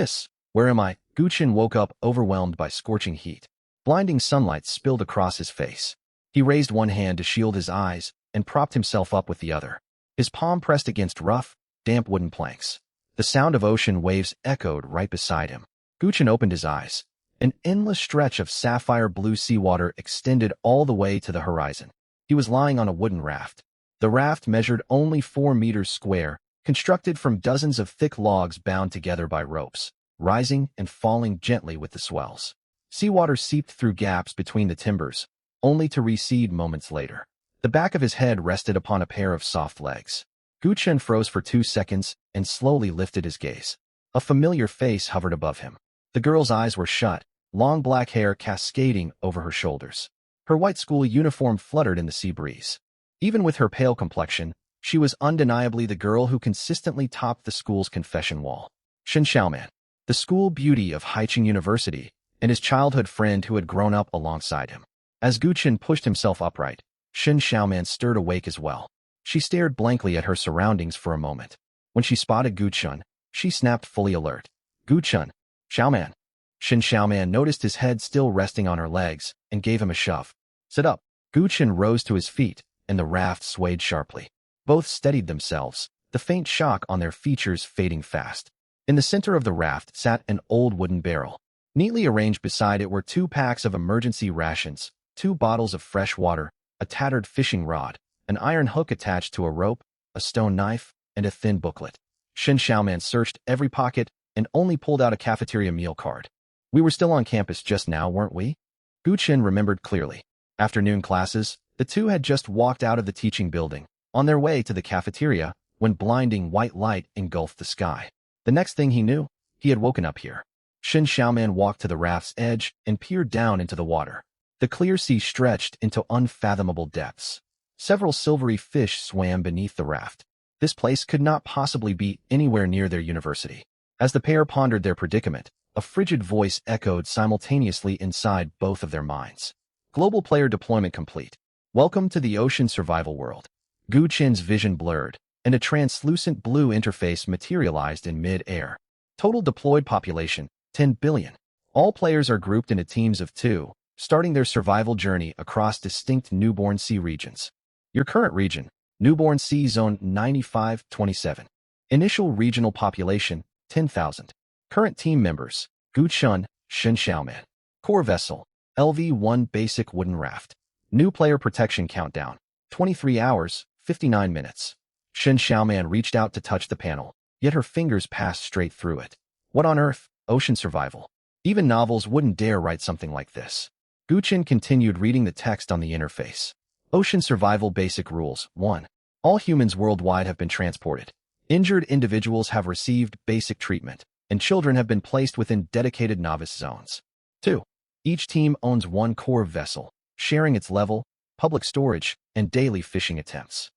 This, where am I? Guchen woke up overwhelmed by scorching heat. Blinding sunlight spilled across his face. He raised one hand to shield his eyes and propped himself up with the other. His palm pressed against rough, damp wooden planks. The sound of ocean waves echoed right beside him. Guchen opened his eyes. An endless stretch of sapphire blue seawater extended all the way to the horizon. He was lying on a wooden raft. The raft measured only 4 meters square, constructed from dozens of thick logs bound together by ropes, rising and falling gently with the swells. Seawater seeped through gaps between the timbers, only to recede moments later. The back of his head rested upon a pair of soft legs. Guchen froze for 2 seconds and slowly lifted his gaze. A familiar face hovered above him. The girl's eyes were shut, long black hair cascading over her shoulders. Her white school uniform fluttered in the sea breeze. Even with her pale complexion, she was undeniably the girl who consistently topped the school's confession wall. Shen Xiaoman, the school beauty of Haicheng University, and his childhood friend who had grown up alongside him. As Guchen pushed himself upright, Shen Xiaoman stirred awake as well. She stared blankly at her surroundings for a moment. When she spotted Guchen, she snapped fully alert. Guchen, Xiaoman. Shen Xiaoman noticed his head still resting on her legs and gave him a shove. Sit up. Guchen rose to his feet, and the raft swayed sharply. Both steadied themselves, the faint shock on their features fading fast. In the center of the raft sat an old wooden barrel. Neatly arranged beside it were 2 packs of emergency rations, 2 bottles of fresh water, a tattered fishing rod, an iron hook attached to a rope, a stone knife, and a thin booklet. Shen Xiaoman searched every pocket and only pulled out a cafeteria meal card. We were still on campus just now, weren't we? Guchen remembered clearly. Afternoon classes, the two had just walked out of the teaching building, on their way to the cafeteria, when blinding white light engulfed the sky. The next thing he knew, he had woken up here. Shen Xiaoman walked to the raft's edge and peered down into the water. The clear sea stretched into unfathomable depths. Several silvery fish swam beneath the raft. This place could not possibly be anywhere near their university. As the pair pondered their predicament, a frigid voice echoed simultaneously inside both of their minds. Global player deployment complete. Welcome to the ocean survival world. Guchen's vision blurred, and a translucent blue interface materialized in mid-air. Total deployed population, 10 billion. All players are grouped into teams of 2, starting their survival journey across distinct newborn sea regions. Your current region, Newborn Sea Zone 9527. Initial regional population, 10,000. Current team members, Guchen, Shen Xiaoman. Core vessel, LV-1 basic wooden raft. New player protection countdown, 23 hours, 59 minutes. Shen Xiaoman reached out to touch the panel, yet her fingers passed straight through it. What on earth? Ocean survival. Even novels wouldn't dare write something like this. Guchen continued reading the text on the interface. Ocean survival basic rules. 1. All humans worldwide have been transported. Injured individuals have received basic treatment, and children have been placed within dedicated novice zones. 2. Each team owns 1 core vessel, sharing its level, public storage, and daily fishing attempts.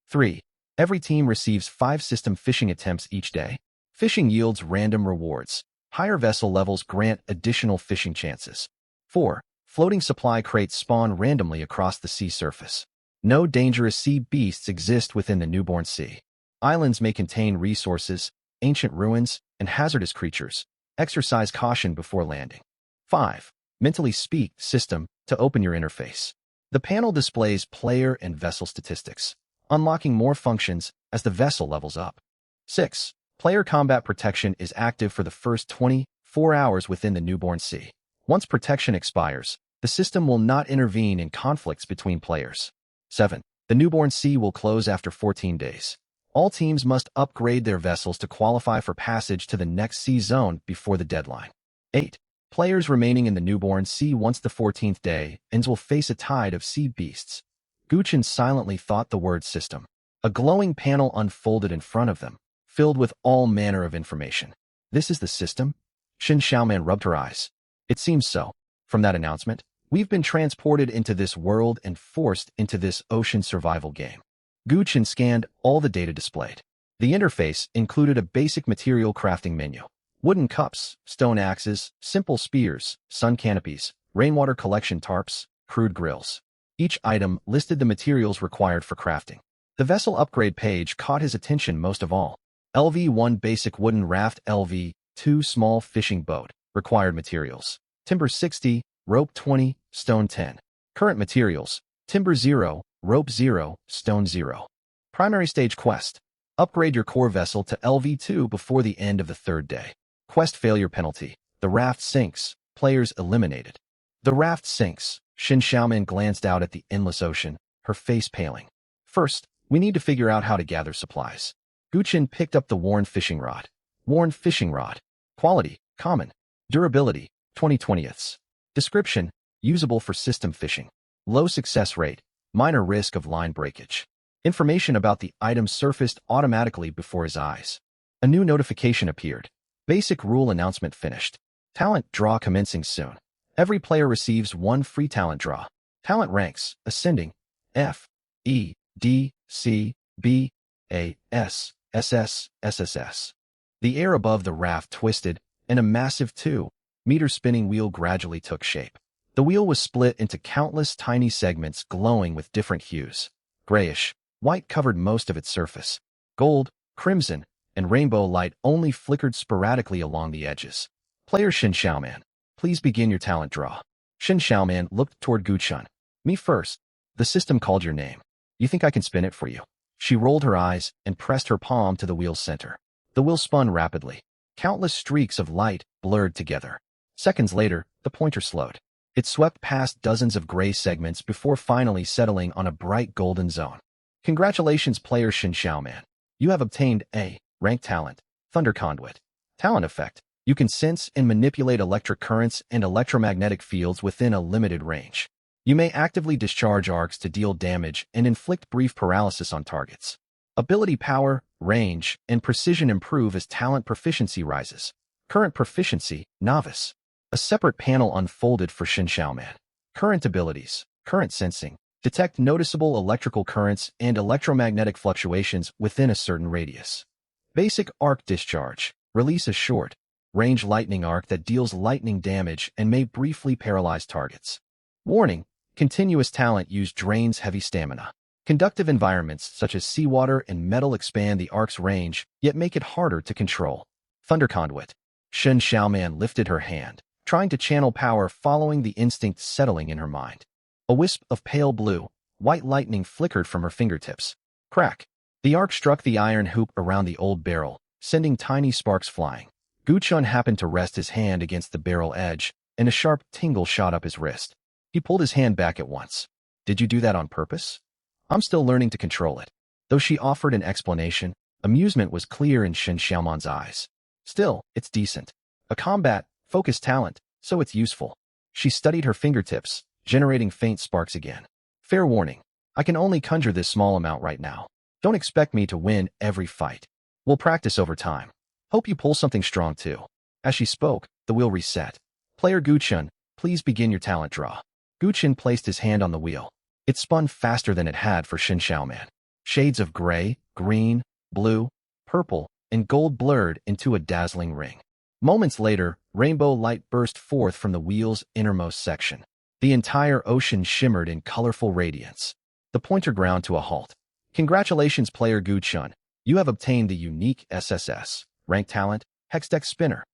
3. Every team receives 5 system fishing attempts each day. Fishing yields random rewards. Higher vessel levels grant additional fishing chances. 4. Floating supply crates spawn randomly across the sea surface. No dangerous sea beasts exist within the newborn sea. Islands may contain resources, ancient ruins, and hazardous creatures. Exercise caution before landing. 5. Mentally speak system to open your interface. The panel displays player and vessel statistics, unlocking more functions as the vessel levels up. 6. Player combat protection is active for the first 24 hours within the newborn sea. Once protection expires, the system will not intervene in conflicts between players. 7. The newborn sea will close after 14 days. All teams must upgrade their vessels to qualify for passage to the next sea zone before the deadline. 8. Players remaining in the newborn sea once the 14th day ends will face a tide of sea beasts. Guchen silently thought the word system. A glowing panel unfolded in front of them, filled with all manner of information. This is the system? Shen Xiaoman rubbed her eyes. It seems so. From that announcement, we've been transported into this world and forced into this ocean survival game. Guchen scanned all the data displayed. The interface included a basic material crafting menu. Wooden cups, stone axes, simple spears, sun canopies, rainwater collection tarps, crude grills. Each item listed the materials required for crafting. The vessel upgrade page caught his attention most of all. LV-1 basic wooden raft LV 2 small fishing boat. Required materials: timber 60, rope 20, stone 10. Current materials: timber 0, rope 0, stone 0. Primary stage quest: upgrade your core vessel to LV2 before the end of the 3rd day. Quest failure penalty: the raft sinks, players eliminated. The raft sinks. Shin Xiaoman glanced out at the endless ocean, her face paling. First, we need to figure out how to gather supplies. Guchen picked up the worn fishing rod. Worn fishing rod. Quality: common. Durability: 20/20ths. Description: usable for system fishing. Low success rate, minor risk of line breakage. Information about the item surfaced automatically before his eyes. A new notification appeared. Basic rule announcement finished. Talent draw commencing soon. Every player receives 1 free talent draw. Talent ranks: ascending, F, E, D, C, B, A, S, SS, SSS. The air above the raft twisted, and a massive 2-meter spinning wheel gradually took shape. The wheel was split into countless tiny segments glowing with different hues. Grayish, white covered most of its surface. Gold, crimson, and rainbow light only flickered sporadically along the edges. Player Shin Xiaoman, please begin your talent draw. Shin Xiaoman looked toward Guchun. Me first. The system called your name. You think I can spin it for you? She rolled her eyes and pressed her palm to the wheel's center. The wheel spun rapidly. Countless streaks of light blurred together. Seconds later, the pointer slowed. It swept past dozens of gray segments before finally settling on a bright golden zone. Congratulations, player Shin Xiaoman. You have obtained a rank talent, Thunder Conduit. Talent effect: you can sense and manipulate electric currents and electromagnetic fields within a limited range. You may actively discharge arcs to deal damage and inflict brief paralysis on targets. Ability power, range, and precision improve as talent proficiency rises. Current proficiency: novice. A separate panel unfolded for Shin Xiaoman. Current abilities: current sensing. Detect noticeable electrical currents and electromagnetic fluctuations within a certain radius. Basic arc discharge. Release a short range lightning arc that deals lightning damage and may briefly paralyze targets. Warning: continuous talent use drains heavy stamina. Conductive environments such as seawater and metal expand the arc's range, yet make it harder to control. Thunder Conduit. Shin Xiaoman lifted her hand, trying to channel power following the instinct settling in her mind. A wisp of pale blue, white lightning flickered from her fingertips. Crack. The arc struck the iron hoop around the old barrel, sending tiny sparks flying. Guchun happened to rest his hand against the barrel edge, and a sharp tingle shot up his wrist. He pulled his hand back at once. Did you do that on purpose? I'm still learning to control it. Though she offered an explanation, amusement was clear in Shin Xiaoman's eyes. Still, it's decent. A combat-focused talent, so it's useful. She studied her fingertips, generating faint sparks again. Fair warning, I can only conjure this small amount right now. Don't expect me to win every fight. We'll practice over time. Hope you pull something strong too. As she spoke, the wheel reset. Player Guchun, please begin your talent draw. Guchun placed his hand on the wheel. It spun faster than it had for Shin Xiaoman. Shades of gray, green, blue, purple, and gold blurred into a dazzling ring. Moments later, rainbow light burst forth from the wheel's innermost section. The entire ocean shimmered in colorful radiance. The pointer ground to a halt. Congratulations, player Guchun. You have obtained the unique SSS rank talent, Hexdeck Spinner.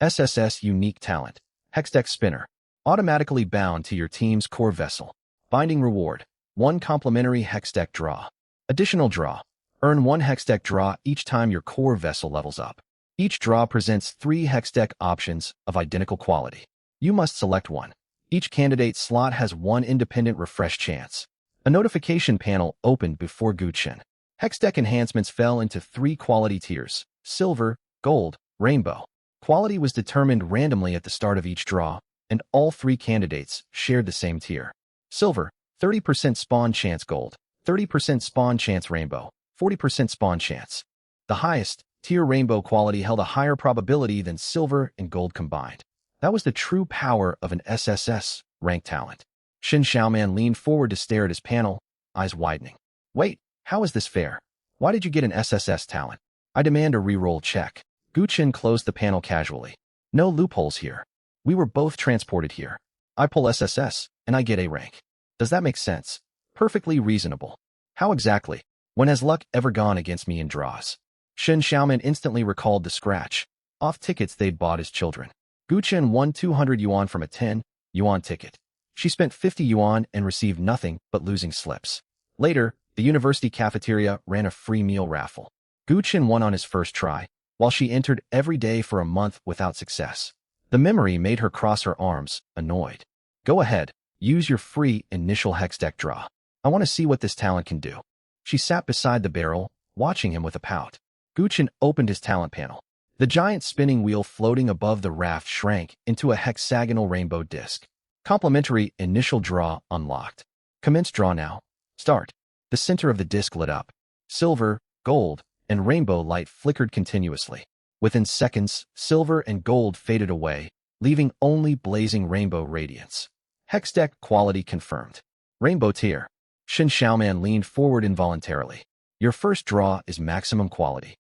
SSS unique talent, Hexdeck Spinner. Automatically bound to your team's core vessel. Binding reward: 1 complimentary Hexdeck draw. Additional draw: earn 1 Hexdeck draw each time your core vessel levels up. Each draw presents 3 Hexdeck options of identical quality. You must select one. Each candidate slot has 1 independent refresh chance. A notification panel opened before Guchun. Hexdeck enhancements fell into 3 quality tiers: silver, gold, rainbow. Quality was determined randomly at the start of each draw, and all 3 candidates shared the same tier. Silver, 30% spawn chance gold, 30% spawn chance rainbow, 40% spawn chance. The highest tier rainbow quality held a higher probability than silver and gold combined. That was the true power of an SSS rank talent. Shin Xiaoman leaned forward to stare at his panel, eyes widening. Wait, how is this fair? Why did you get an SSS talent? I demand a reroll check. Guchun closed the panel casually. No loopholes here. We were both transported here. I pull SSS, and I get A rank. Does that make sense? Perfectly reasonable. How exactly? When has luck ever gone against me in draws? Shin Xiaoman instantly recalled the scratch off tickets they'd bought as children. Guchen won 200 yuan from a 10 yuan ticket. She spent 50 yuan and received nothing but losing slips. Later, the university cafeteria ran a free meal raffle. Guchen won on his first try, while she entered every day for a month without success. The memory made her cross her arms, annoyed. Go ahead, use your free initial hex deck draw. I want to see what this talent can do. She sat beside the barrel, watching him with a pout. Guchen opened his talent panel. The giant spinning wheel floating above the raft shrank into a hexagonal rainbow disc. Complimentary initial draw unlocked. Commence draw now. Start. The center of the disc lit up. Silver, gold, and rainbow light flickered continuously. Within seconds, silver and gold faded away, leaving only blazing rainbow radiance. Hex deck quality confirmed. Rainbow tier. Shen Xiaoman leaned forward involuntarily. Your first draw is maximum quality.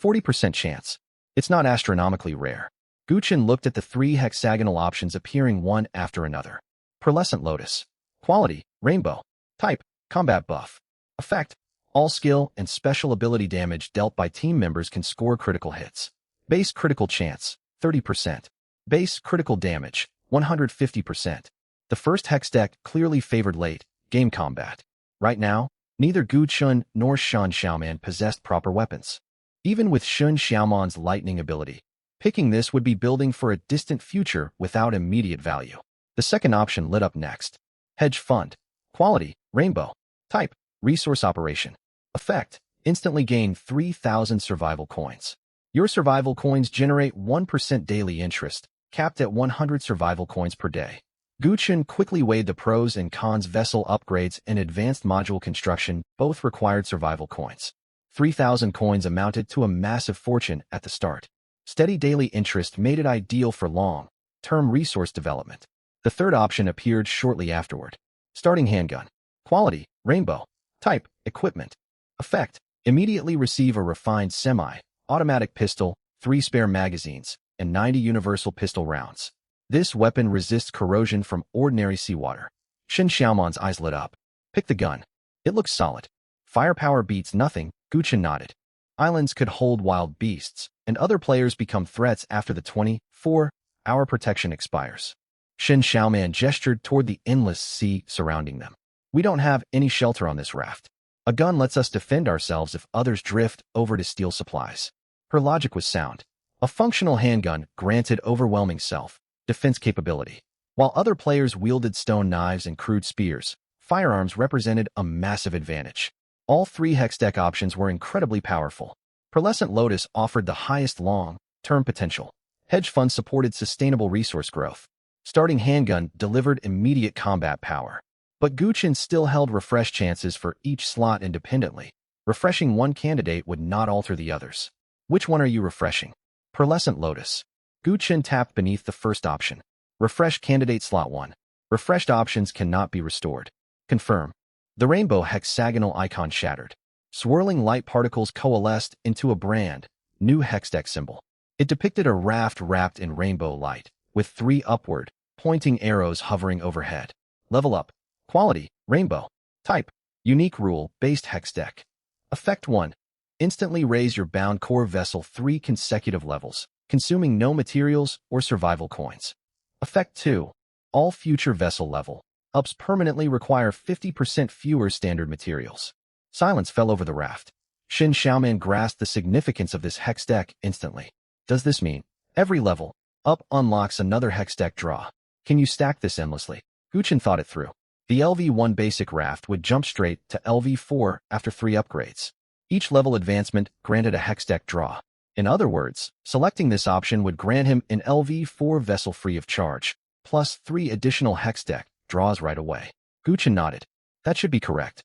40% chance. It's not astronomically rare. Guchen looked at the 3 hexagonal options appearing one after another. Pearlescent Lotus. Quality, Rainbow. Type, Combat Buff. Effect, all skill and special ability damage dealt by team members can score critical hits. Base critical chance, 30%. Base critical damage, 150%. The first hex deck clearly favored late game combat. Right now, neither Guchen nor Shen Xiaoman possessed proper weapons. Even with Shen Xiaoman's lightning ability, picking this would be building for a distant future without immediate value. The second option lit up next. Hedge Fund. Quality, Rainbow. Type, Resource Operation. Effect, instantly gain 3,000 survival coins. Your survival coins generate 1% daily interest, capped at 100 survival coins per day. Guchen quickly weighed the pros and cons. Vessel upgrades and advanced module construction both required survival coins. 3,000 coins amounted to a massive fortune at the start. Steady daily interest made it ideal for long-term resource development. The third option appeared shortly afterward. Starting handgun. Quality, Rainbow. Type, Equipment. Effect, immediately receive a refined semi-automatic pistol, 3 spare magazines, and 90 universal pistol rounds. This weapon resists corrosion from ordinary seawater. Shen Xiaoman's eyes lit up. Pick the gun. It looks solid. Firepower beats nothing, Guchen nodded. Islands could hold wild beasts, and other players become threats after the 24-hour protection expires. Shen Xiaoman gestured toward the endless sea surrounding them. We don't have any shelter on this raft. A gun lets us defend ourselves if others drift over to steal supplies. Her logic was sound. A functional handgun granted overwhelming self-defense capability. While other players wielded stone knives and crude spears, firearms represented a massive advantage. All 3 hex deck options were incredibly powerful. Pearlescent Lotus offered the highest long-term potential. Hedge Fund supported sustainable resource growth. Starting handgun delivered immediate combat power. But Guchen still held refresh chances for each slot independently. Refreshing one candidate would not alter the others. Which one are you refreshing? Pearlescent Lotus. Guchen tapped beneath the first option. Refresh candidate slot 1. Refreshed options cannot be restored. Confirm. The rainbow hexagonal icon shattered. Swirling light particles coalesced into a brand new hex deck symbol. It depicted a raft wrapped in rainbow light, with 3 upward, pointing arrows hovering overhead. Level up. Quality, Rainbow. Type, Unique Rule-Based Hex Deck. Effect 1. Instantly raise your bound core vessel 3 consecutive levels, consuming no materials or survival coins. Effect 2. All future vessel level ups permanently require 50% fewer standard materials. Silence fell over the raft. Shen Xiaoman grasped the significance of this hex deck instantly. Does this mean every level up unlocks another hex deck draw? Can you stack this endlessly? Guchen thought it through. The LV1 basic raft would jump straight to LV4 after 3 upgrades. Each level advancement granted a hex deck draw. In other words, selecting this option would grant him an LV4 vessel free of charge, plus 3 additional hex deck draws right away. Guchen nodded. That should be correct.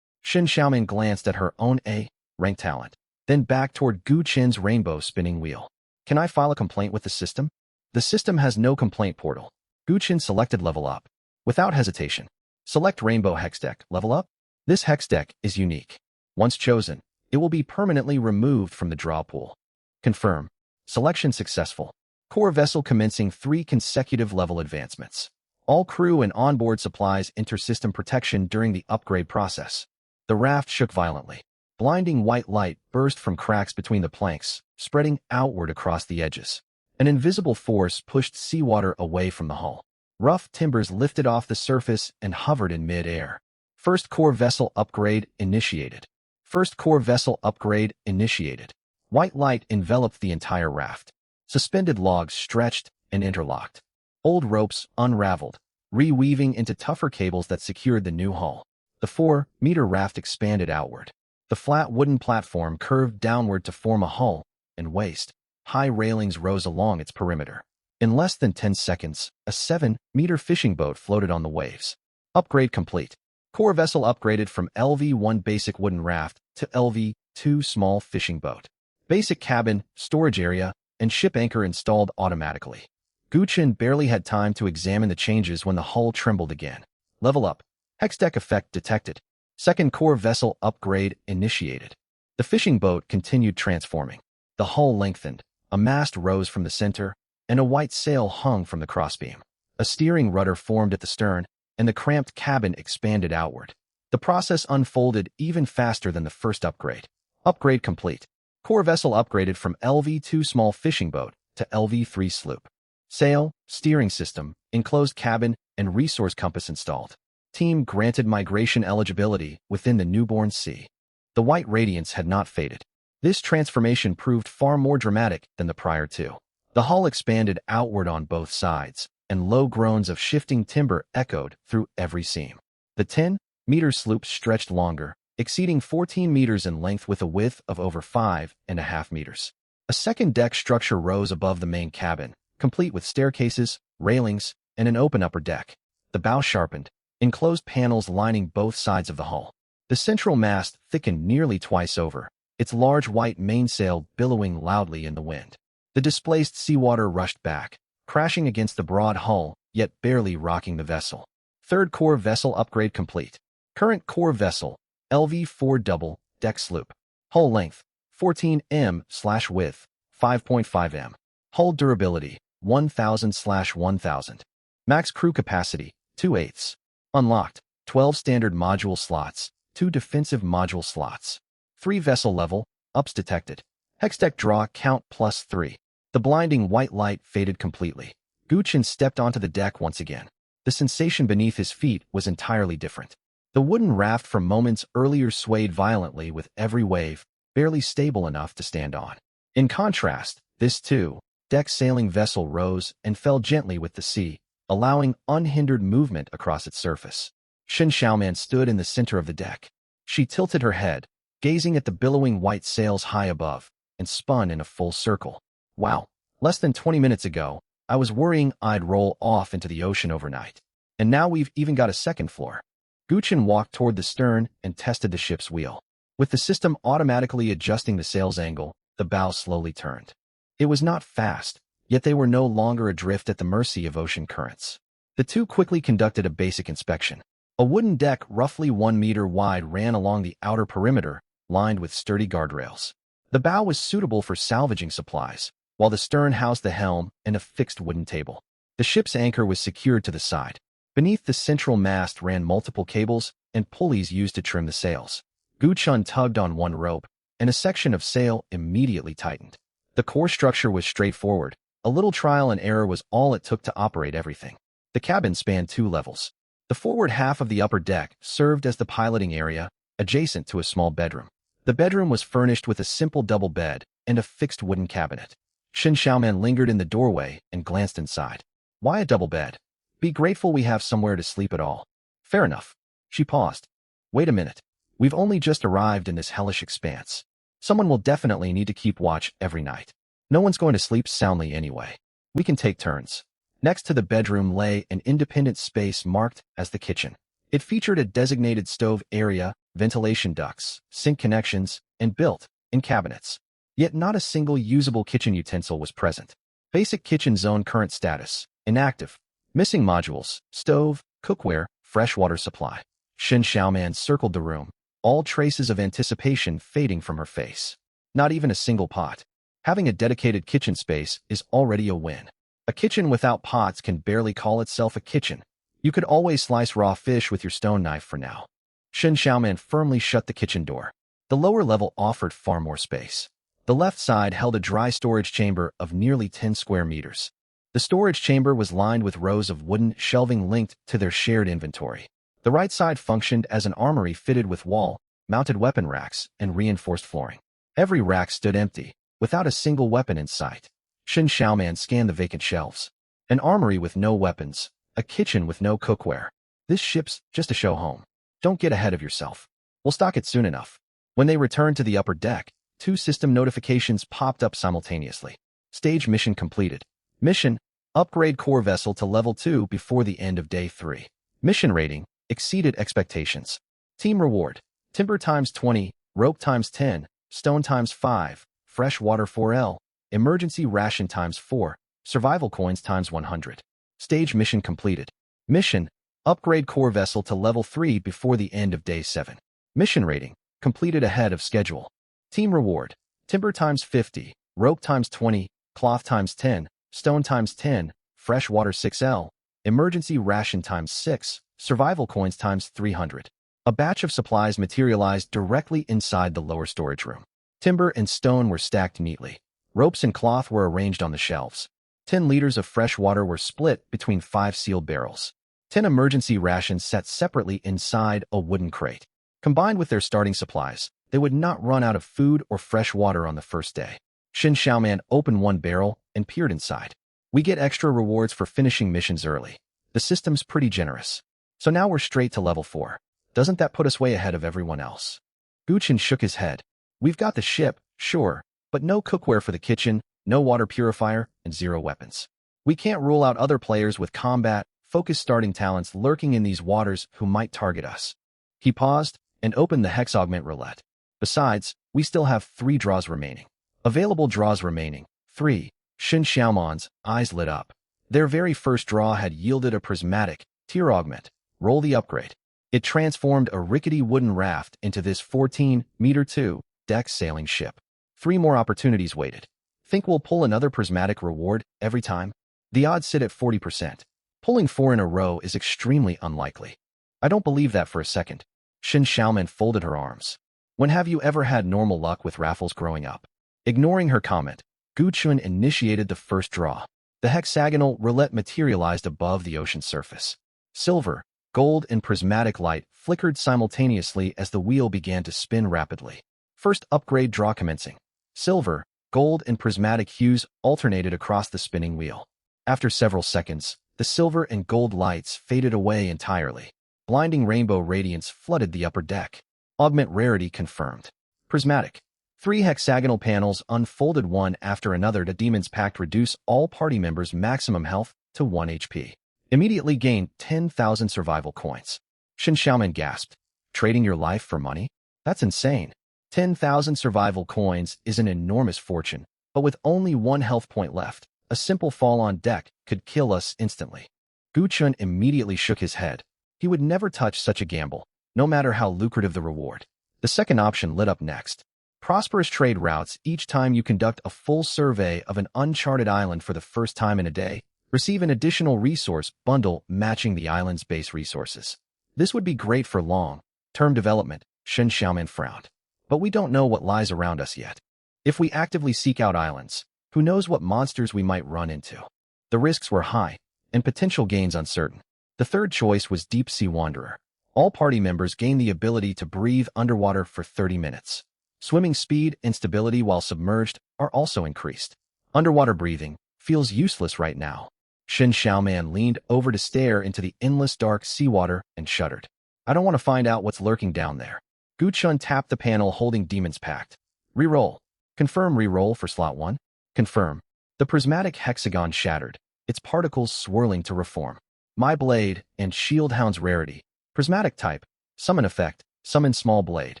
Shen Xiaoman glanced at her own A-rank talent, then back toward Guchen's rainbow spinning wheel. Can I file a complaint with the system? The system has no complaint portal. Guchen selected level up. Without hesitation, select Rainbow Hex Deck, level up. This hex deck is unique. Once chosen, it will be permanently removed from the draw pool. Confirm. Selection successful. Core vessel commencing 3 consecutive level advancements. All crew and onboard supplies enter system protection during the upgrade process. The raft shook violently. Blinding white light burst from cracks between the planks, spreading outward across the edges. An invisible force pushed seawater away from the hull. Rough timbers lifted off the surface and hovered in mid-air. First core vessel upgrade initiated. First core vessel upgrade initiated. White light enveloped the entire raft. Suspended logs stretched and interlocked. Old ropes unraveled, reweaving into tougher cables that secured the new hull. The 4-meter raft expanded outward. The flat wooden platform curved downward to form a hull and waist. High railings rose along its perimeter. In less than 10 seconds, a 7-meter fishing boat floated on the waves. Upgrade complete. Core vessel upgraded from LV-1 basic wooden raft to LV-2 small fishing boat. Basic cabin, storage area, and ship anchor installed automatically. Guchen barely had time to examine the changes when the hull trembled again. Level up. Hexdeck effect detected. Second core vessel upgrade initiated. The fishing boat continued transforming. The hull lengthened. A mast rose from the center, and a white sail hung from the crossbeam. A steering rudder formed at the stern, and the cramped cabin expanded outward. The process unfolded even faster than the first upgrade. Upgrade complete. Core vessel upgraded from LV-2 small fishing boat to LV-3 sloop. Sail, steering system, enclosed cabin, and resource compass installed. Team granted migration eligibility within the newborn sea. The white radiance had not faded. This transformation proved far more dramatic than the prior two. The hull expanded outward on both sides, and low groans of shifting timber echoed through every seam. The 10-meter sloop stretched longer, exceeding 14 meters in length with a width of over 5.5 meters. A second deck structure rose above the main cabin, complete with staircases, railings, and an open upper deck. The bow sharpened, enclosed panels lining both sides of the hull. The central mast thickened nearly twice over, its large white mainsail billowing loudly in the wind. The displaced seawater rushed back, crashing against the broad hull, yet barely rocking the vessel. Third core vessel upgrade complete. Current core vessel, LV-4 double deck sloop. Hull length, 14 m/width, 5.5 m. Hull durability, 1000/1000. Max crew capacity, 2/8. Unlocked, 12 standard module slots, 2 defensive module slots. 3 vessel level, ups detected. Hexdeck draw count +3. The blinding white light faded completely. Guchen stepped onto the deck once again. The sensation beneath his feet was entirely different. The wooden raft from moments earlier swayed violently with every wave, barely stable enough to stand on. In contrast, this two-deck sailing vessel rose and fell gently with the sea, allowing unhindered movement across its surface. Shen Xiaoman stood in the center of the deck. She tilted her head, gazing at the billowing white sails high above, and spun in a full circle. Wow, less than 20 minutes ago, I was worrying I'd roll off into the ocean overnight. And now we've even got a second floor. Guchen walked toward the stern and tested the ship's wheel. With the system automatically adjusting the sail's angle, the bow slowly turned. It was not fast, yet they were no longer adrift at the mercy of ocean currents. The two quickly conducted a basic inspection. A wooden deck roughly 1 meter wide ran along the outer perimeter, lined with sturdy guardrails. The bow was suitable for salvaging supplies, while the stern housed the helm and a fixed wooden table. The ship's anchor was secured to the side. Beneath the central mast ran multiple cables and pulleys used to trim the sails. Guchen tugged on one rope, and a section of sail immediately tightened. The core structure was straightforward. A little trial and error was all it took to operate everything. The cabin spanned 2 levels. The forward half of the upper deck served as the piloting area, adjacent to a small bedroom. The bedroom was furnished with a simple double bed and a fixed wooden cabinet. Shen Xiaoman lingered in the doorway and glanced inside. Why a double bed? Be grateful we have somewhere to sleep at all. Fair enough. She paused. Wait a minute. We've only just arrived in this hellish expanse. Someone will definitely need to keep watch every night. No one's going to sleep soundly anyway. We can take turns. Next to the bedroom lay an independent space marked as the kitchen. It featured a designated stove area, ventilation ducts, sink connections, and built-in cabinets. Yet not a single usable kitchen utensil was present. Basic kitchen zone current status, inactive. Missing modules, stove, cookware, freshwater supply. Shen Xiaoman circled the room, all traces of anticipation fading from her face. Not even a single pot. Having a dedicated kitchen space is already a win. A kitchen without pots can barely call itself a kitchen. You could always slice raw fish with your stone knife for now. Shen Xiaoman firmly shut the kitchen door. The lower level offered far more space. The left side held a dry storage chamber of nearly 10 square meters. The storage chamber was lined with rows of wooden shelving linked to their shared inventory. The right side functioned as an armory fitted with wall-mounted weapon racks and reinforced flooring. Every rack stood empty, without a single weapon in sight. Shen Xiaoman scanned the vacant shelves. An armory with no weapons, a kitchen with no cookware. This ship's just a show home. Don't get ahead of yourself. We'll stock it soon enough. When they returned to the upper deck, 2 system notifications popped up simultaneously. Stage mission completed. Mission: upgrade core vessel to level 2 before the end of day 3. Mission rating: exceeded expectations. Team reward: timber times 20, rope times 10, stone times 5, fresh water 4L, emergency ration times 4, survival coins times 100. Stage mission completed. Mission: upgrade core vessel to level 3 before the end of day 7. Mission rating: completed ahead of schedule. Team reward: timber times 50, rope times 20, cloth times 10, stone times 10, fresh water 6L, emergency ration times 6, survival coins times 300. A batch of supplies materialized directly inside the lower storage room. Timber and stone were stacked neatly. Ropes and cloth were arranged on the shelves. 10 liters of fresh water were split between 5 sealed barrels. 10 emergency rations sat separately inside a wooden crate. Combined with their starting supplies, they would not run out of food or fresh water on the first day. Shen Xiaoman opened one barrel and peered inside. We get extra rewards for finishing missions early. The system's pretty generous. So now we're straight to level 4. Doesn't that put us way ahead of everyone else? Guchen shook his head. We've got the ship, sure, but no cookware for the kitchen, no water purifier, and 0 weapons. We can't rule out other players with combat-focused starting talents lurking in these waters who might target us. He paused and opened the hex augment roulette. Besides, we still have 3 draws remaining. Available draws remaining: 3. Shen Xiaoman's eyes lit up. Their very first draw had yielded a prismatic tier augment. Roll the upgrade. It transformed a rickety wooden raft into this 14-meter 2-deck sailing ship. 3 more opportunities waited. Think we'll pull another prismatic reward every time? The odds sit at 40%. Pulling 4 in a row is extremely unlikely. I don't believe that for a second. Shen Xiaoman folded her arms. When have you ever had normal luck with raffles growing up? Ignoring her comment, Gu Chun initiated the first draw. The hexagonal roulette materialized above the ocean surface. Silver, gold, and prismatic light flickered simultaneously as the wheel began to spin rapidly. First upgrade draw commencing. Silver, gold, and prismatic hues alternated across the spinning wheel. After several seconds, the silver and gold lights faded away entirely. Blinding rainbow radiance flooded the upper deck. Augment rarity confirmed. Prismatic. 3 hexagonal panels unfolded one after another. The Demon's Pact reduce all party members' maximum health to 1 HP. Immediately gained 10,000 survival coins. Shen Xiaoman gasped. Trading your life for money? That's insane. 10,000 survival coins is an enormous fortune, but with only 1 health point left, a simple fall on deck could kill us instantly. Gu Chun immediately shook his head. He would never touch such a gamble, no matter how lucrative the reward. The second option lit up next. Prosperous trade routes. Each time you conduct a full survey of an uncharted island for the first time in a day, receive an additional resource bundle matching the island's base resources. This would be great for long-term development, Shen Xiaoman frowned. But we don't know what lies around us yet. If we actively seek out islands, who knows what monsters we might run into? The risks were high, and potential gains uncertain. The third choice was Deep Sea Wanderer. All party members gain the ability to breathe underwater for 30 minutes. Swimming speed and stability while submerged are also increased. Underwater breathing feels useless right now. Shen Xiaoman leaned over to stare into the endless dark seawater and shuddered. I don't want to find out what's lurking down there. Gu Chun tapped the panel holding Demon's Pact. Reroll. Confirm reroll for slot 1. Confirm. The prismatic hexagon shattered, its particles swirling to reform. My Blade and Shield Hound's rarity. Prismatic type. Summon effect. Summon small blade.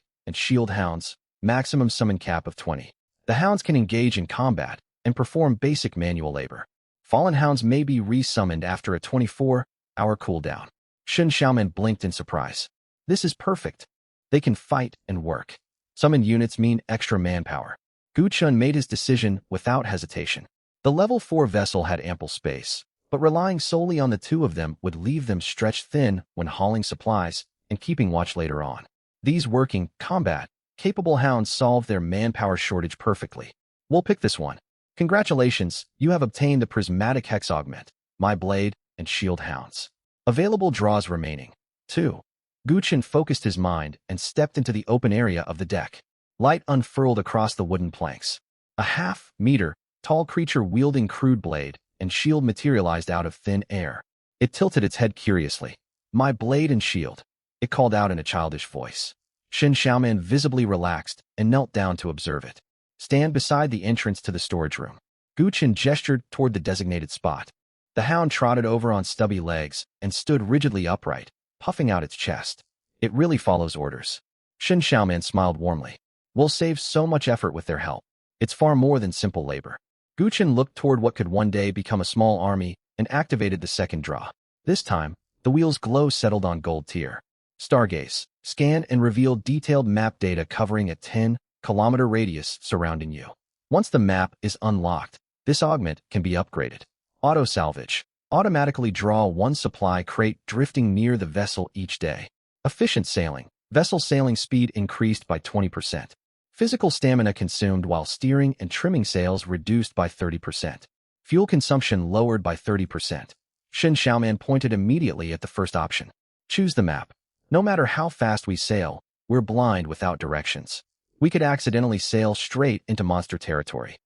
And Shield Hounds. Maximum summon cap of 20. The hounds can engage in combat and perform basic manual labor. Fallen hounds may be resummoned after a 24-hour cooldown. Shen Xiaoman blinked in surprise. This is perfect. They can fight and work. Summoned units mean extra manpower. Gu Chun made his decision without hesitation. The level 4 vessel had ample space, but relying solely on the 2 of them would leave them stretched thin when hauling supplies and keeping watch later on. These working combat Capable hounds solve their manpower shortage perfectly. We'll pick this one. Congratulations, you have obtained the Prismatic Hex Augment, My Blade, and Shield Hounds. Available draws remaining. 2. Guchen focused his mind and stepped into the open area of the deck. Light unfurled across the wooden planks. A half-meter tall creature wielding crude blade and shield materialized out of thin air. It tilted its head curiously. My blade and shield, it called out in a childish voice. Shen Xiaoman visibly relaxed and knelt down to observe it. Stand beside the entrance to the storage room. Guchen gestured toward the designated spot. The hound trotted over on stubby legs and stood rigidly upright, puffing out its chest. It really follows orders. Shen Xiaoman smiled warmly. We'll save so much effort with their help. It's far more than simple labor. Guchen looked toward what could one day become a small army and activated the second draw. This time, the wheel's glow settled on gold tier. Stargaze. Scan and reveal detailed map data covering a 10-kilometer radius surrounding you. Once the map is unlocked, this augment can be upgraded. Auto-salvage. Automatically draw one supply crate drifting near the vessel each day. Efficient sailing. Vessel sailing speed increased by 20%. Physical stamina consumed while steering and trimming sails reduced by 30%. Fuel consumption lowered by 30%. Shen Xiaoman pointed immediately at the first option. Choose the map. No matter how fast we sail, we're blind without directions. We could accidentally sail straight into monster territory.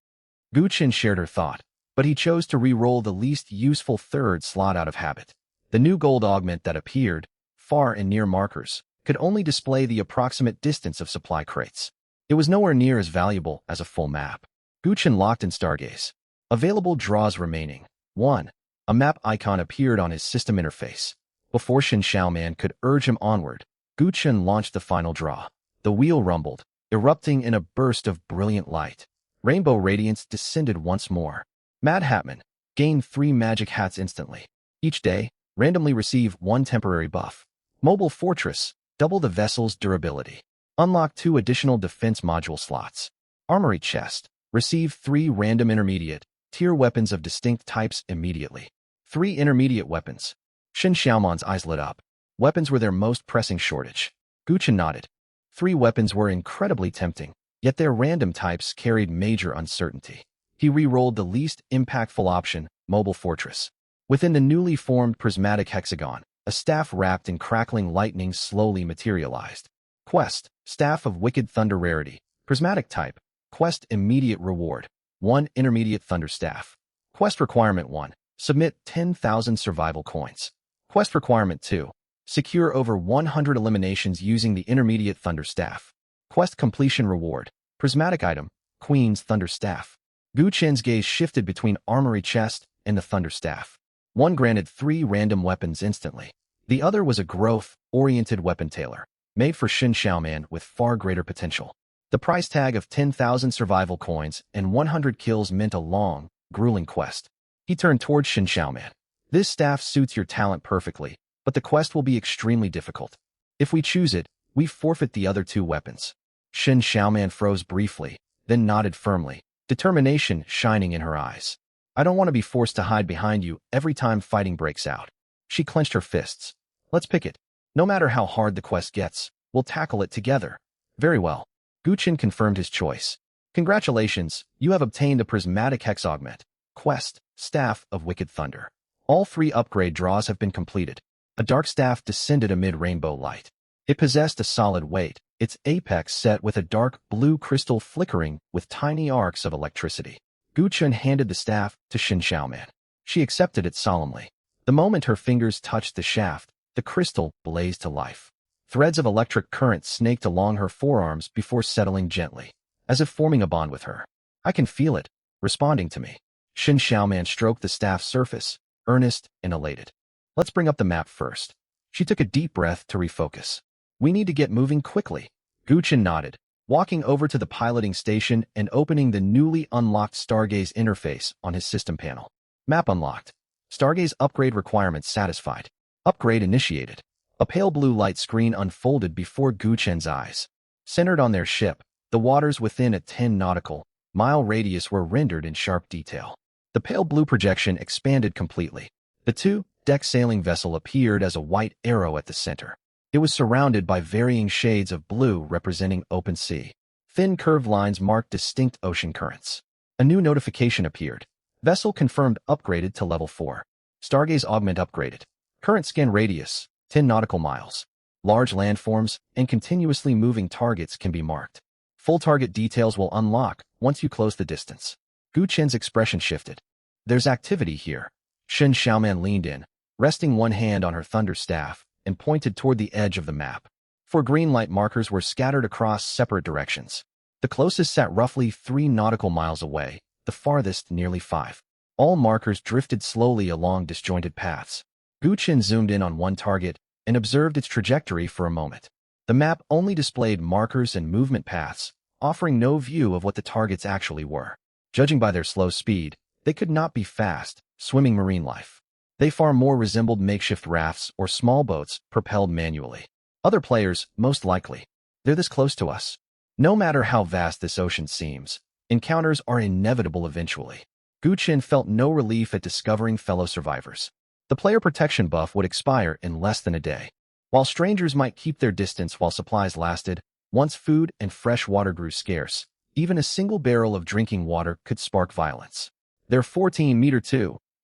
Guchen shared her thought, but he chose to re-roll the least useful third slot out of habit. The new gold augment that appeared, far and near markers, could only display the approximate distance of supply crates. It was nowhere near as valuable as a full map. Guchen locked in Stargaze. Available draws remaining. 1. A map icon appeared on his system interface. Before Shen Xiaoman could urge him onward, Guchen launched the final draw. The wheel rumbled, erupting in a burst of brilliant light. Rainbow radiance descended once more. Mad Hatman. Gain 3 magic hats instantly. Each day, randomly receive 1 temporary buff. Mobile Fortress. Double the vessel's durability. Unlock 2 additional defense module slots. Armory Chest. Receive 3 random intermediate tier weapons of distinct types immediately. 3 intermediate weapons. Shen Xiaoman's eyes lit up. Weapons were their most pressing shortage. Guchen nodded. 3 weapons were incredibly tempting, yet their random types carried major uncertainty. He re-rolled the least impactful option, Mobile Fortress. Within the newly formed prismatic hexagon, a staff wrapped in crackling lightning slowly materialized. Quest. Staff of Wicked Thunder rarity. Prismatic type. Quest immediate reward. 1 intermediate thunder staff. Quest requirement 1. Submit 10,000 survival coins. Quest requirement 2. Secure over 100 eliminations using the intermediate thunder staff. Quest completion reward. Prismatic item. Queen's thunder staff. Guchen's gaze shifted between armory chest and the thunder staff. One granted 3 random weapons instantly. The other was a growth-oriented weapon tailor, made for Shen Xiaoman with far greater potential. The price tag of 10,000 survival coins and 100 kills meant a long, grueling quest. He turned towards Shen Xiaoman. This staff suits your talent perfectly, but the quest will be extremely difficult. If we choose it, we forfeit the other 2 weapons. Shen Xiaoman froze briefly, then nodded firmly, determination shining in her eyes. I don't want to be forced to hide behind you every time fighting breaks out. She clenched her fists. Let's pick it. No matter how hard the quest gets, we'll tackle it together. Very well. Guchen confirmed his choice. Congratulations, you have obtained a prismatic hex augment. Quest, Staff of Wicked Thunder. All 3 upgrade draws have been completed. A dark staff descended amid rainbow light. It possessed a solid weight, its apex set with a dark blue crystal flickering with tiny arcs of electricity. Guchen handed the staff to Shen Xiaoman. She accepted it solemnly. The moment her fingers touched the shaft, the crystal blazed to life. Threads of electric current snaked along her forearms before settling gently, as if forming a bond with her. I can feel it, responding to me. Shen Xiaoman stroked the staff's surface, earnest and elated. Let's bring up the map first. She took a deep breath to refocus. We need to get moving quickly. Guchen nodded, walking over to the piloting station and opening the newly unlocked Stargaze interface on his system panel. Map unlocked. Stargaze upgrade requirements satisfied. Upgrade initiated. A pale blue light screen unfolded before Guchen's eyes. Centered on their ship, the waters within a 10-nautical-mile radius were rendered in sharp detail. The pale blue projection expanded completely. The 2-deck sailing vessel appeared as a white arrow at the center. It was surrounded by varying shades of blue representing open sea. Thin curved lines marked distinct ocean currents. A new notification appeared. Vessel confirmed upgraded to level 4. Stargaze augment upgraded. Current scan radius, 10 nautical miles. Large landforms and continuously moving targets can be marked. Full target details will unlock once you close the distance. Gu Chen's expression shifted. There's activity here. Shen Xiaoman leaned in, resting one hand on her thunder staff, and pointed toward the edge of the map. 4 green light markers were scattered across separate directions. The closest sat roughly 3 nautical miles away, the farthest nearly 5. All markers drifted slowly along disjointed paths. Gu Chen zoomed in on one target and observed its trajectory for a moment. The map only displayed markers and movement paths, offering no view of what the targets actually were. Judging by their slow speed, they could not be fast, swimming marine life. They far more resembled makeshift rafts or small boats propelled manually. Other players, most likely. They're this close to us. No matter how vast this ocean seems, encounters are inevitable eventually. Gu Chen felt no relief at discovering fellow survivors. The player protection buff would expire in less than a day. While strangers might keep their distance while supplies lasted, once food and fresh water grew scarce, even a single barrel of drinking water could spark violence. Their 14-meter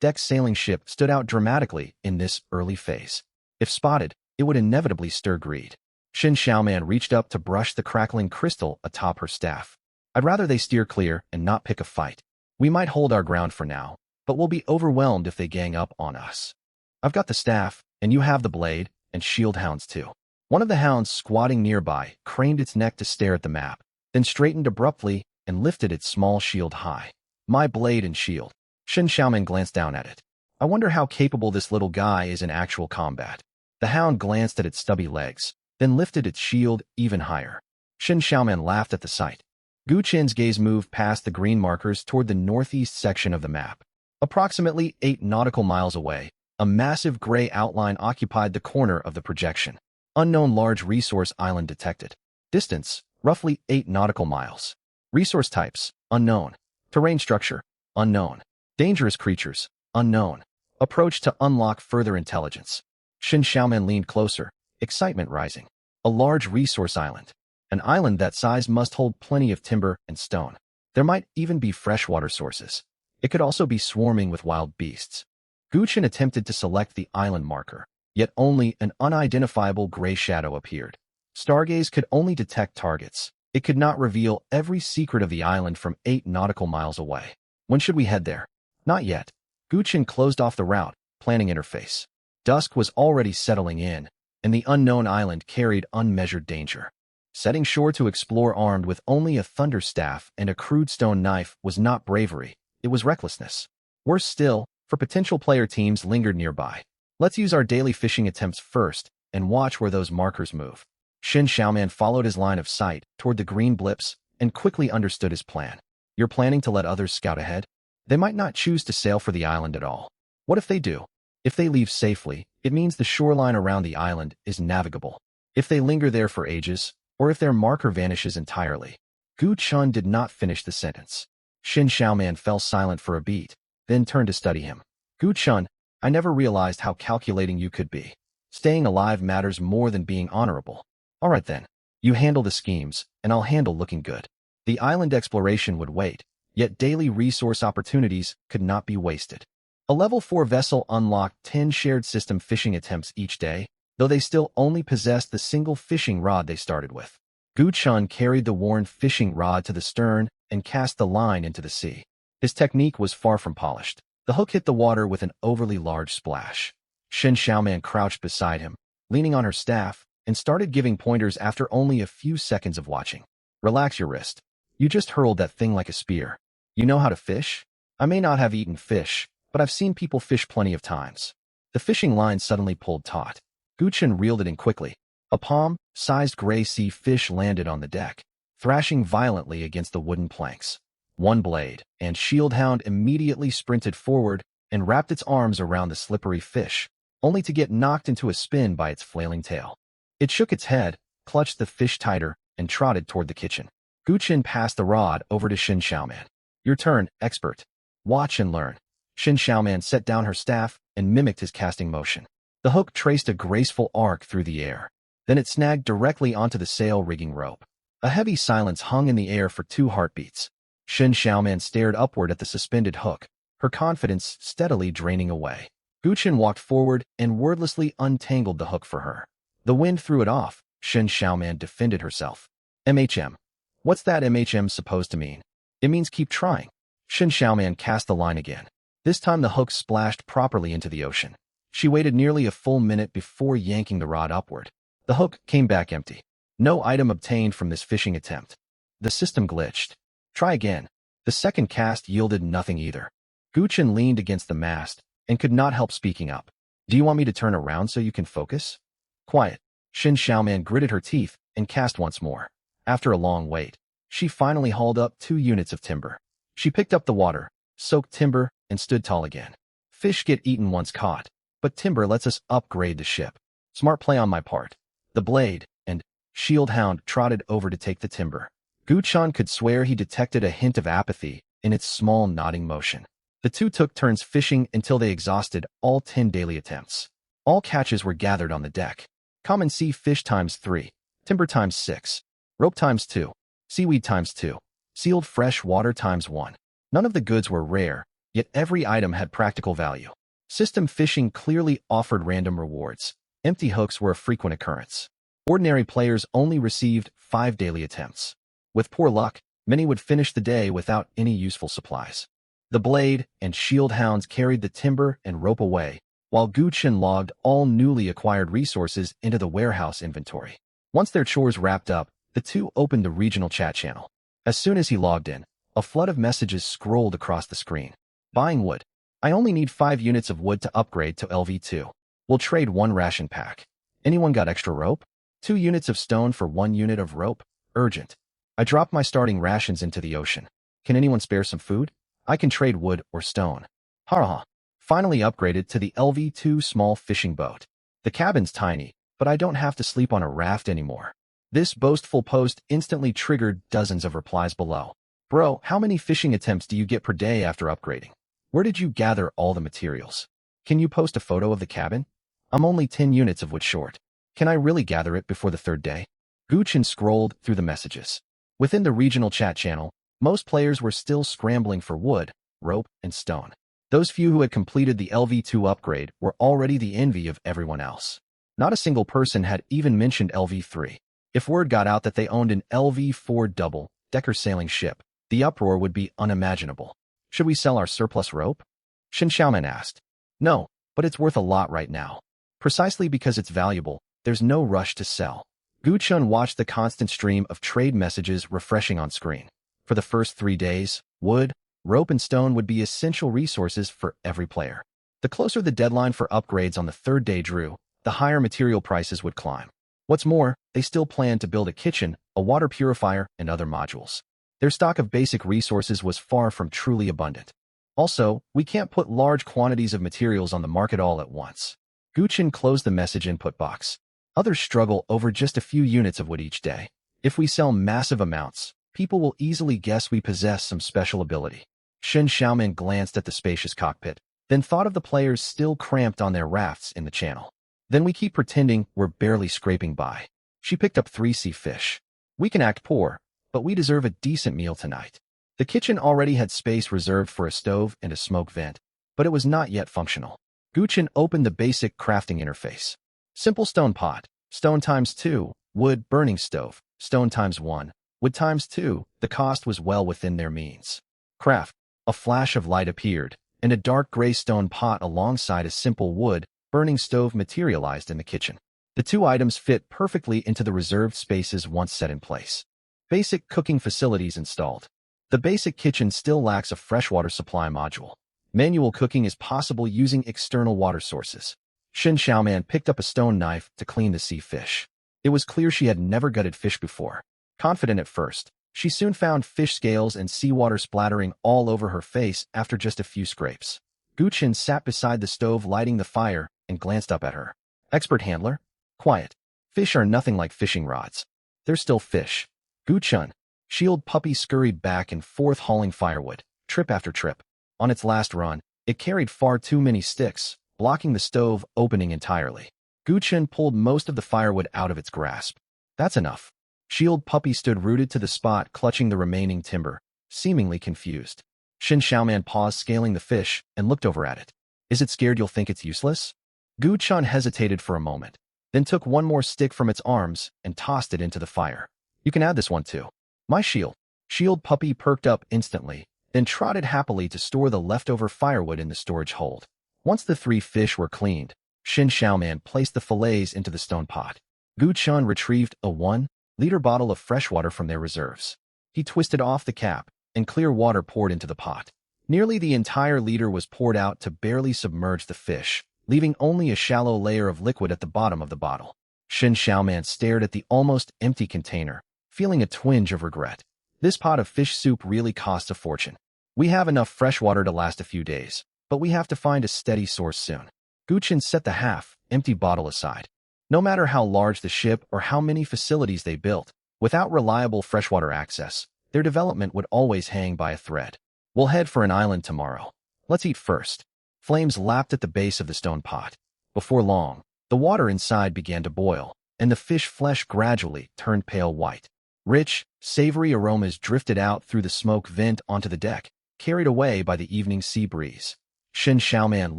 deck sailing ship stood out dramatically in this early phase. If spotted, it would inevitably stir greed. Shen Xiaoman reached up to brush the crackling crystal atop her staff. I'd rather they steer clear and not pick a fight. We might hold our ground for now, but we'll be overwhelmed if they gang up on us. I've got the staff, and you have the blade, and shield hounds too. One of the hounds squatting nearby craned its neck to stare at the map, then straightened abruptly and lifted its small shield high. My blade and shield. Shen Xiaoman glanced down at it. I wonder how capable this little guy is in actual combat. The hound glanced at its stubby legs, then lifted its shield even higher. Shen Xiaoman laughed at the sight. Gu Chen's gaze moved past the green markers toward the northeast section of the map. Approximately 8 nautical miles away, a massive gray outline occupied the corner of the projection. Unknown large resource island detected. Distance, roughly 8 nautical miles. Resource types, unknown. Terrain structure, unknown. Dangerous creatures, unknown. Approach to unlock further intelligence. Shen Xiaoman leaned closer, excitement rising. A large resource island. An island that size must hold plenty of timber and stone. There might even be freshwater sources. It could also be swarming with wild beasts. Gu Chen attempted to select the island marker, yet only an unidentifiable gray shadow appeared. Stargaze could only detect targets. It could not reveal every secret of the island from 8 nautical miles away. When should we head there? Not yet. Gu Chen closed off the route, planning interface. Dusk was already settling in, and the unknown island carried unmeasured danger. Setting shore to explore armed with only a thunder staff and a crude stone knife was not bravery, it was recklessness. Worse still, for potential player teams lingered nearby. Let's use our daily fishing attempts first and watch where those markers move. Shen Xiaoman followed his line of sight toward the green blips and quickly understood his plan. You're planning to let others scout ahead? They might not choose to sail for the island at all. What if they do? If they leave safely, it means the shoreline around the island is navigable. If they linger there for ages, or if their marker vanishes entirely. Gu Chen did not finish the sentence. Shen Xiaoman fell silent for a beat, then turned to study him. Gu Chen, I never realized how calculating you could be. Staying alive matters more than being honorable. All right then. You handle the schemes, and I'll handle looking good. The island exploration would wait, yet daily resource opportunities could not be wasted. A level 4 vessel unlocked 10 shared system fishing attempts each day, though they still only possessed the single fishing rod they started with. Gu Chen carried the worn fishing rod to the stern and cast the line into the sea. His technique was far from polished. The hook hit the water with an overly large splash. Shen Xiaoman crouched beside him, leaning on her staff, and started giving pointers after only a few seconds of watching. Relax your wrist. You just hurled that thing like a spear. You know how to fish? I may not have eaten fish, but I've seen people fish plenty of times. The fishing line suddenly pulled taut. Gu Chen reeled it in quickly. A palm-sized gray sea fish landed on the deck, thrashing violently against the wooden planks. One blade, and Shield Hound immediately sprinted forward and wrapped its arms around the slippery fish, only to get knocked into a spin by its flailing tail. It shook its head, clutched the fish tighter, and trotted toward the kitchen. Gu Chen passed the rod over to Shen Xiaoman. Your turn, expert. Watch and learn. Shen Xiaoman set down her staff and mimicked his casting motion. The hook traced a graceful arc through the air. Then it snagged directly onto the sail rigging rope. A heavy silence hung in the air for 2 heartbeats. Shen Xiaoman stared upward at the suspended hook, her confidence steadily draining away. Guchen walked forward and wordlessly untangled the hook for her. The wind threw it off. Shen Xiaoman defended herself. MHM. What's that MHM supposed to mean? It means keep trying. Shen Xiaoman cast the line again. This time the hook splashed properly into the ocean. She waited nearly a full minute before yanking the rod upward. The hook came back empty. No item obtained from this fishing attempt. The system glitched. Try again. The second cast yielded nothing either. Guchen leaned against the mast and could not help speaking up. Do you want me to turn around so you can focus? Quiet. Shen Xiaoman gritted her teeth and cast once more. After a long wait, she finally hauled up 2 units of timber. She picked up the water, soaked timber, and stood tall again. Fish get eaten once caught, but timber lets us upgrade the ship. Smart play on my part. The blade and shield hound trotted over to take the timber. Guchen could swear he detected a hint of apathy in its small nodding motion. The two took turns fishing until they exhausted all 10 daily attempts. All catches were gathered on the deck. Common sea fish times 3, timber times 6, rope times 2, seaweed times 2, sealed fresh water times 1. None of the goods were rare, yet every item had practical value. System fishing clearly offered random rewards. Empty hooks were a frequent occurrence. Ordinary players only received 5 daily attempts. With poor luck, many would finish the day without any useful supplies. The blade and shield hounds carried the timber and rope away, while Guchen logged all newly acquired resources into the warehouse inventory. Once their chores wrapped up, the two opened the regional chat channel. As soon as he logged in, a flood of messages scrolled across the screen. Buying wood. I only need 5 units of wood to upgrade to LV2. We'll trade 1 ration pack. Anyone got extra rope? 2 units of stone for 1 unit of rope? Urgent. I dropped my starting rations into the ocean. Can anyone spare some food? I can trade wood or stone. Ha. Finally upgraded to the LV2 small fishing boat. The cabin's tiny, but I don't have to sleep on a raft anymore. This boastful post instantly triggered dozens of replies below. Bro, how many fishing attempts do you get per day after upgrading? Where did you gather all the materials? Can you post a photo of the cabin? I'm only 10 units of wood short. Can I really gather it before the 3rd day? Guchen scrolled through the messages. Within the regional chat channel, most players were still scrambling for wood, rope, and stone. Those few who had completed the LV2 upgrade were already the envy of everyone else. Not a single person had even mentioned LV3. If word got out that they owned an LV4 double-decker sailing ship, the uproar would be unimaginable. Should we sell our surplus rope? Shen Xiaoman asked. No, but it's worth a lot right now. Precisely because it's valuable, there's no rush to sell. Guchen watched the constant stream of trade messages refreshing on screen. For the first 3 days, wood, rope, and stone would be essential resources for every player. The closer the deadline for upgrades on the 3rd day drew, the higher material prices would climb. What's more, they still planned to build a kitchen, a water purifier, and other modules. Their stock of basic resources was far from truly abundant. Also, we can't put large quantities of materials on the market all at once. Guchen closed the message input box. Others struggle over just a few units of wood each day. If we sell massive amounts, people will easily guess we possess some special ability. Shen Xiaoman glanced at the spacious cockpit, then thought of the players still cramped on their rafts in the channel. Then we keep pretending we're barely scraping by. She picked up 3 sea fish. We can act poor, but we deserve a decent meal tonight. The kitchen already had space reserved for a stove and a smoke vent, but it was not yet functional. Guchen opened the basic crafting interface. Simple stone pot, stone times 2, wood burning stove, stone times 1, wood times 2. The cost was well within their means. Craft. A flash of light appeared, and a dark gray stone pot alongside a simple wood burning stove materialized in the kitchen. The 2 items fit perfectly into the reserved spaces once set in place. Basic cooking facilities installed. The basic kitchen still lacks a freshwater supply module. Manual cooking is possible using external water sources. Shen Xiaoman picked up a stone knife to clean the sea fish. It was clear she had never gutted fish before. Confident at first, she soon found fish scales and seawater splattering all over her face after just a few scrapes. Guchen sat beside the stove lighting the fire and glanced up at her. Expert handler? Quiet. Fish are nothing like fishing rods. They're still fish. Guchen. Shield puppy scurried back and forth hauling firewood, trip after trip. On its last run, it carried far too many sticks, blocking the stove opening entirely. Gu pulled most of the firewood out of its grasp. That's enough. Shield Puppy stood rooted to the spot, clutching the remaining timber, seemingly confused. Shin Xiaoman paused, scaling the fish, and looked over at it. Is it scared you'll think it's useless? Gu hesitated for a moment, then took one more stick from its arms and tossed it into the fire. You can add this one too. My shield. Shield Puppy perked up instantly, then trotted happily to store the leftover firewood in the storage hold. Once the 3 fish were cleaned, Shin Xiaoman placed the fillets into the stone pot. Gu retrieved a 1-liter bottle of fresh water from their reserves. He twisted off the cap, and clear water poured into the pot. Nearly the entire liter was poured out to barely submerge the fish, leaving only a shallow layer of liquid at the bottom of the bottle. Shin Xiaoman stared at the almost empty container, feeling a twinge of regret. This pot of fish soup really costs a fortune. We have enough fresh water to last a few days, but we have to find a steady source soon. Gu set the half-empty bottle aside. No matter how large the ship or how many facilities they built, without reliable freshwater access, their development would always hang by a thread. We'll head for an island tomorrow. Let's eat first. Flames lapped at the base of the stone pot. Before long, the water inside began to boil, and the fish flesh gradually turned pale white. Rich, savory aromas drifted out through the smoke vent onto the deck, carried away by the evening sea breeze. Shin Xiaoman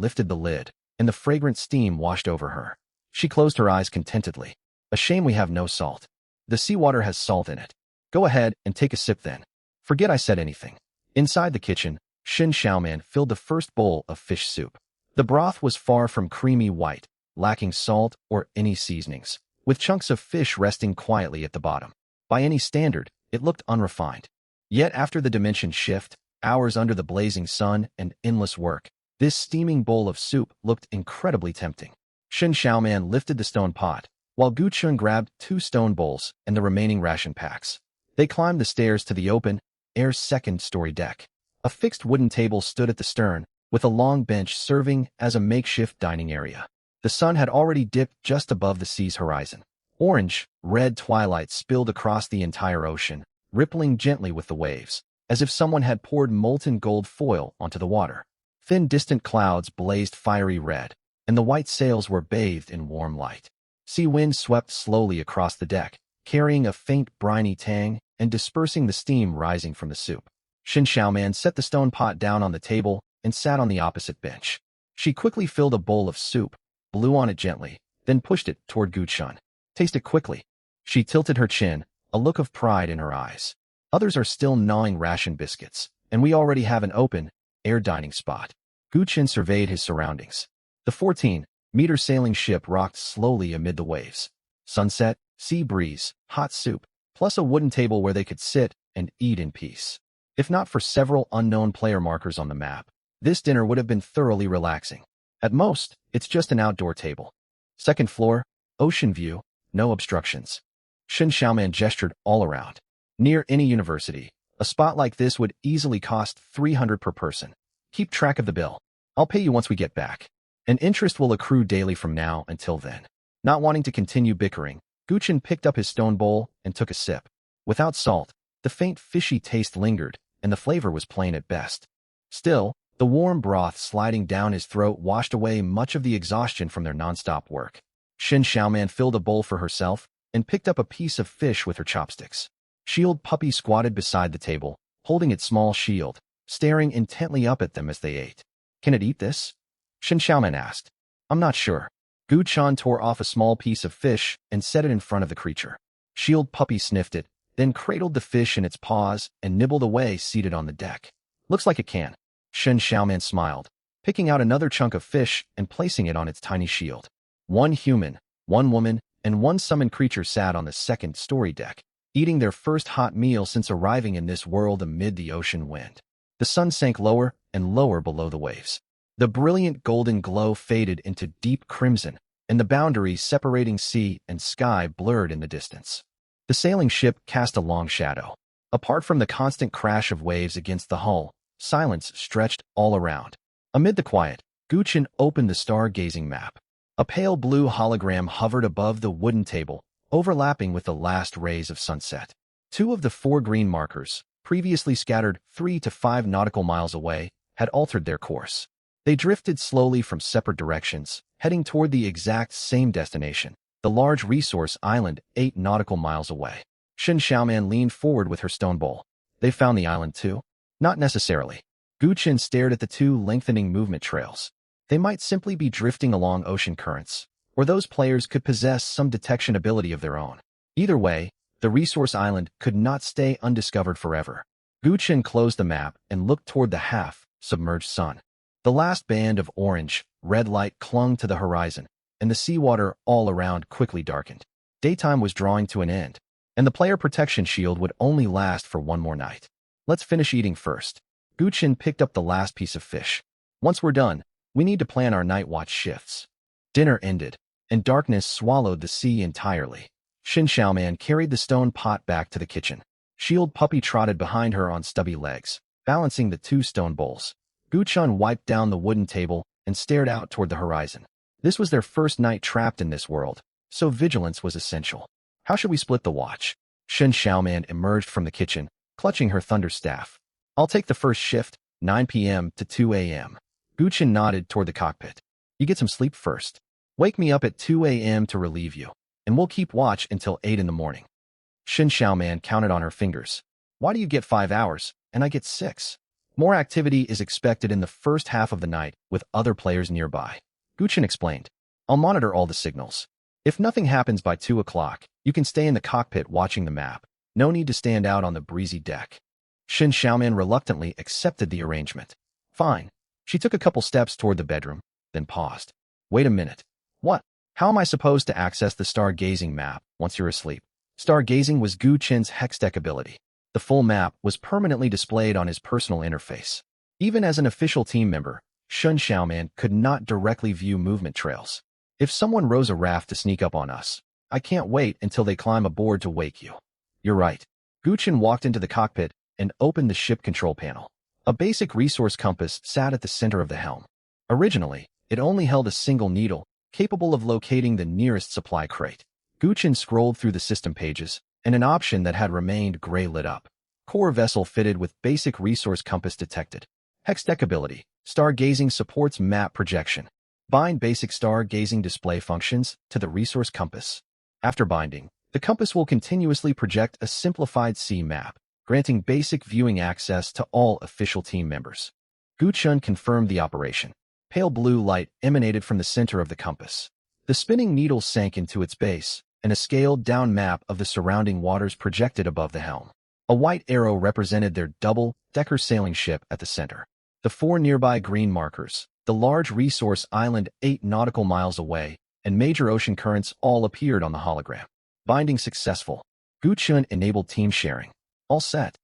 lifted the lid, and the fragrant steam washed over her. She closed her eyes contentedly. A shame we have no salt. The seawater has salt in it. Go ahead and take a sip then. Forget I said anything. Inside the kitchen, Shin Xiaoman filled the first bowl of fish soup. The broth was far from creamy white, lacking salt or any seasonings, with chunks of fish resting quietly at the bottom. By any standard, it looked unrefined. Yet after the dimension shift, hours under the blazing sun, and endless work, this steaming bowl of soup looked incredibly tempting. Shin Xiaoman lifted the stone pot, while Gu grabbed 2 stone bowls and the remaining ration packs. They climbed the stairs to the open-air second-story deck. A fixed wooden table stood at the stern, with a long bench serving as a makeshift dining area. The sun had already dipped just above the sea's horizon. Orange-red twilight spilled across the entire ocean, rippling gently with the waves, as if someone had poured molten gold foil onto the water. Thin distant clouds blazed fiery red, and the white sails were bathed in warm light. Sea wind swept slowly across the deck, carrying a faint briny tang and dispersing the steam rising from the soup. Shin Xiaoman set the stone pot down on the table and sat on the opposite bench. She quickly filled a bowl of soup, blew on it gently, then pushed it toward Gu. Taste it quickly. She tilted her chin, a look of pride in her eyes. Others are still gnawing ration biscuits, and we already have an open-air dining spot. Gu surveyed his surroundings. The 14-meter sailing ship rocked slowly amid the waves. Sunset, sea breeze, hot soup, plus a wooden table where they could sit and eat in peace. If not for several unknown player markers on the map, this dinner would have been thoroughly relaxing. At most, it's just an outdoor table. Second floor, ocean view, no obstructions. Shin Xiaoman gestured all around. Near any university, a spot like this would easily cost 300 per person. Keep track of the bill. I'll pay you once we get back. And interest will accrue daily from now until then. Not wanting to continue bickering, Gu picked up his stone bowl and took a sip. Without salt, the faint fishy taste lingered, and the flavor was plain at best. Still, the warm broth sliding down his throat washed away much of the exhaustion from their nonstop work. Shin Xiaoman filled a bowl for herself and picked up a piece of fish with her chopsticks. Shield Puppy squatted beside the table, holding its small shield, staring intently up at them as they ate. Can it eat this? Shin Xiaoman asked. I'm not sure. Gu tore off a small piece of fish and set it in front of the creature. Shield Puppy sniffed it, then cradled the fish in its paws and nibbled away seated on the deck. Looks like it can. Shin Xiaoman smiled, picking out another chunk of fish and placing it on its tiny shield. 1 human, 1 woman, and 1 summoned creature sat on the second-story deck, eating their first hot meal since arriving in this world amid the ocean wind. The sun sank lower and lower below the waves. The brilliant golden glow faded into deep crimson, and the boundaries separating sea and sky blurred in the distance. The sailing ship cast a long shadow. Apart from the constant crash of waves against the hull, silence stretched all around. Amid the quiet, Gu opened the stargazing map. A pale blue hologram hovered above the wooden table, overlapping with the last rays of sunset. 2 of the 4 green markers, previously scattered 3 to 5 nautical miles away, had altered their course. They drifted slowly from separate directions, heading toward the exact same destination, the large resource island 8 nautical miles away. Shen Xiaoman leaned forward with her stone bowl. They found the island too? Not necessarily. Gu Chen stared at the two lengthening movement trails. They might simply be drifting along ocean currents, or those players could possess some detection ability of their own. Either way, the resource island could not stay undiscovered forever. Gu Chen closed the map and looked toward the half-submerged sun. The last band of orange, red light clung to the horizon, and the seawater all around quickly darkened. Daytime was drawing to an end, and the player protection shield would only last for one more night. Let's finish eating first. Gu Chen picked up the last piece of fish. Once we're done, we need to plan our night watch shifts. Dinner ended, and darkness swallowed the sea entirely. Shen Xiaoman carried the stone pot back to the kitchen. Shield Puppy trotted behind her on stubby legs, balancing the two stone bowls. Gu Chen wiped down the wooden table and stared out toward the horizon. This was their first night trapped in this world, so vigilance was essential. How should we split the watch? Shen Xiaoman emerged from the kitchen, clutching her thunder staff. I'll take the first shift, 9 p.m. to 2 a.m. Gu Chen nodded toward the cockpit. You get some sleep first. Wake me up at 2 a.m. to relieve you, and we'll keep watch until 8 in the morning. Shen Xiaoman counted on her fingers. Why do you get 5 hours, and I get 6? More activity is expected in the first half of the night with other players nearby. Gu Chen explained. I'll monitor all the signals. If nothing happens by 2 o'clock, you can stay in the cockpit watching the map. No need to stand out on the breezy deck. Shen Xiaoman reluctantly accepted the arrangement. Fine. She took a couple steps toward the bedroom, then paused. Wait a minute. What? How am I supposed to access the stargazing map once you're asleep? Stargazing was Gu Chen's hextech ability. The full map was permanently displayed on his personal interface. Even as an official team member, Shen Xiaoman could not directly view movement trails. If someone rows a raft to sneak up on us, I can't wait until they climb aboard to wake you. You're right. Gu Chen walked into the cockpit and opened the ship control panel. A basic resource compass sat at the center of the helm. Originally, it only held a single needle, capable of locating the nearest supply crate. Gu Chen scrolled through the system pages, and an option that had remained gray lit up. Core vessel fitted with basic resource compass detected. Hextech ability. Stargazing supports map projection. Bind basic stargazing display functions to the resource compass. After binding, the compass will continuously project a simplified sea map, granting basic viewing access to all official team members. Gu Chen confirmed the operation. Pale blue light emanated from the center of the compass. The spinning needle sank into its base, and a scaled-down map of the surrounding waters projected above the helm. A white arrow represented their double-decker sailing ship at the center. The 4 nearby green markers, the large resource island 8 nautical miles away, and major ocean currents all appeared on the hologram. Binding successful. Gu Chen enabled team sharing. All set.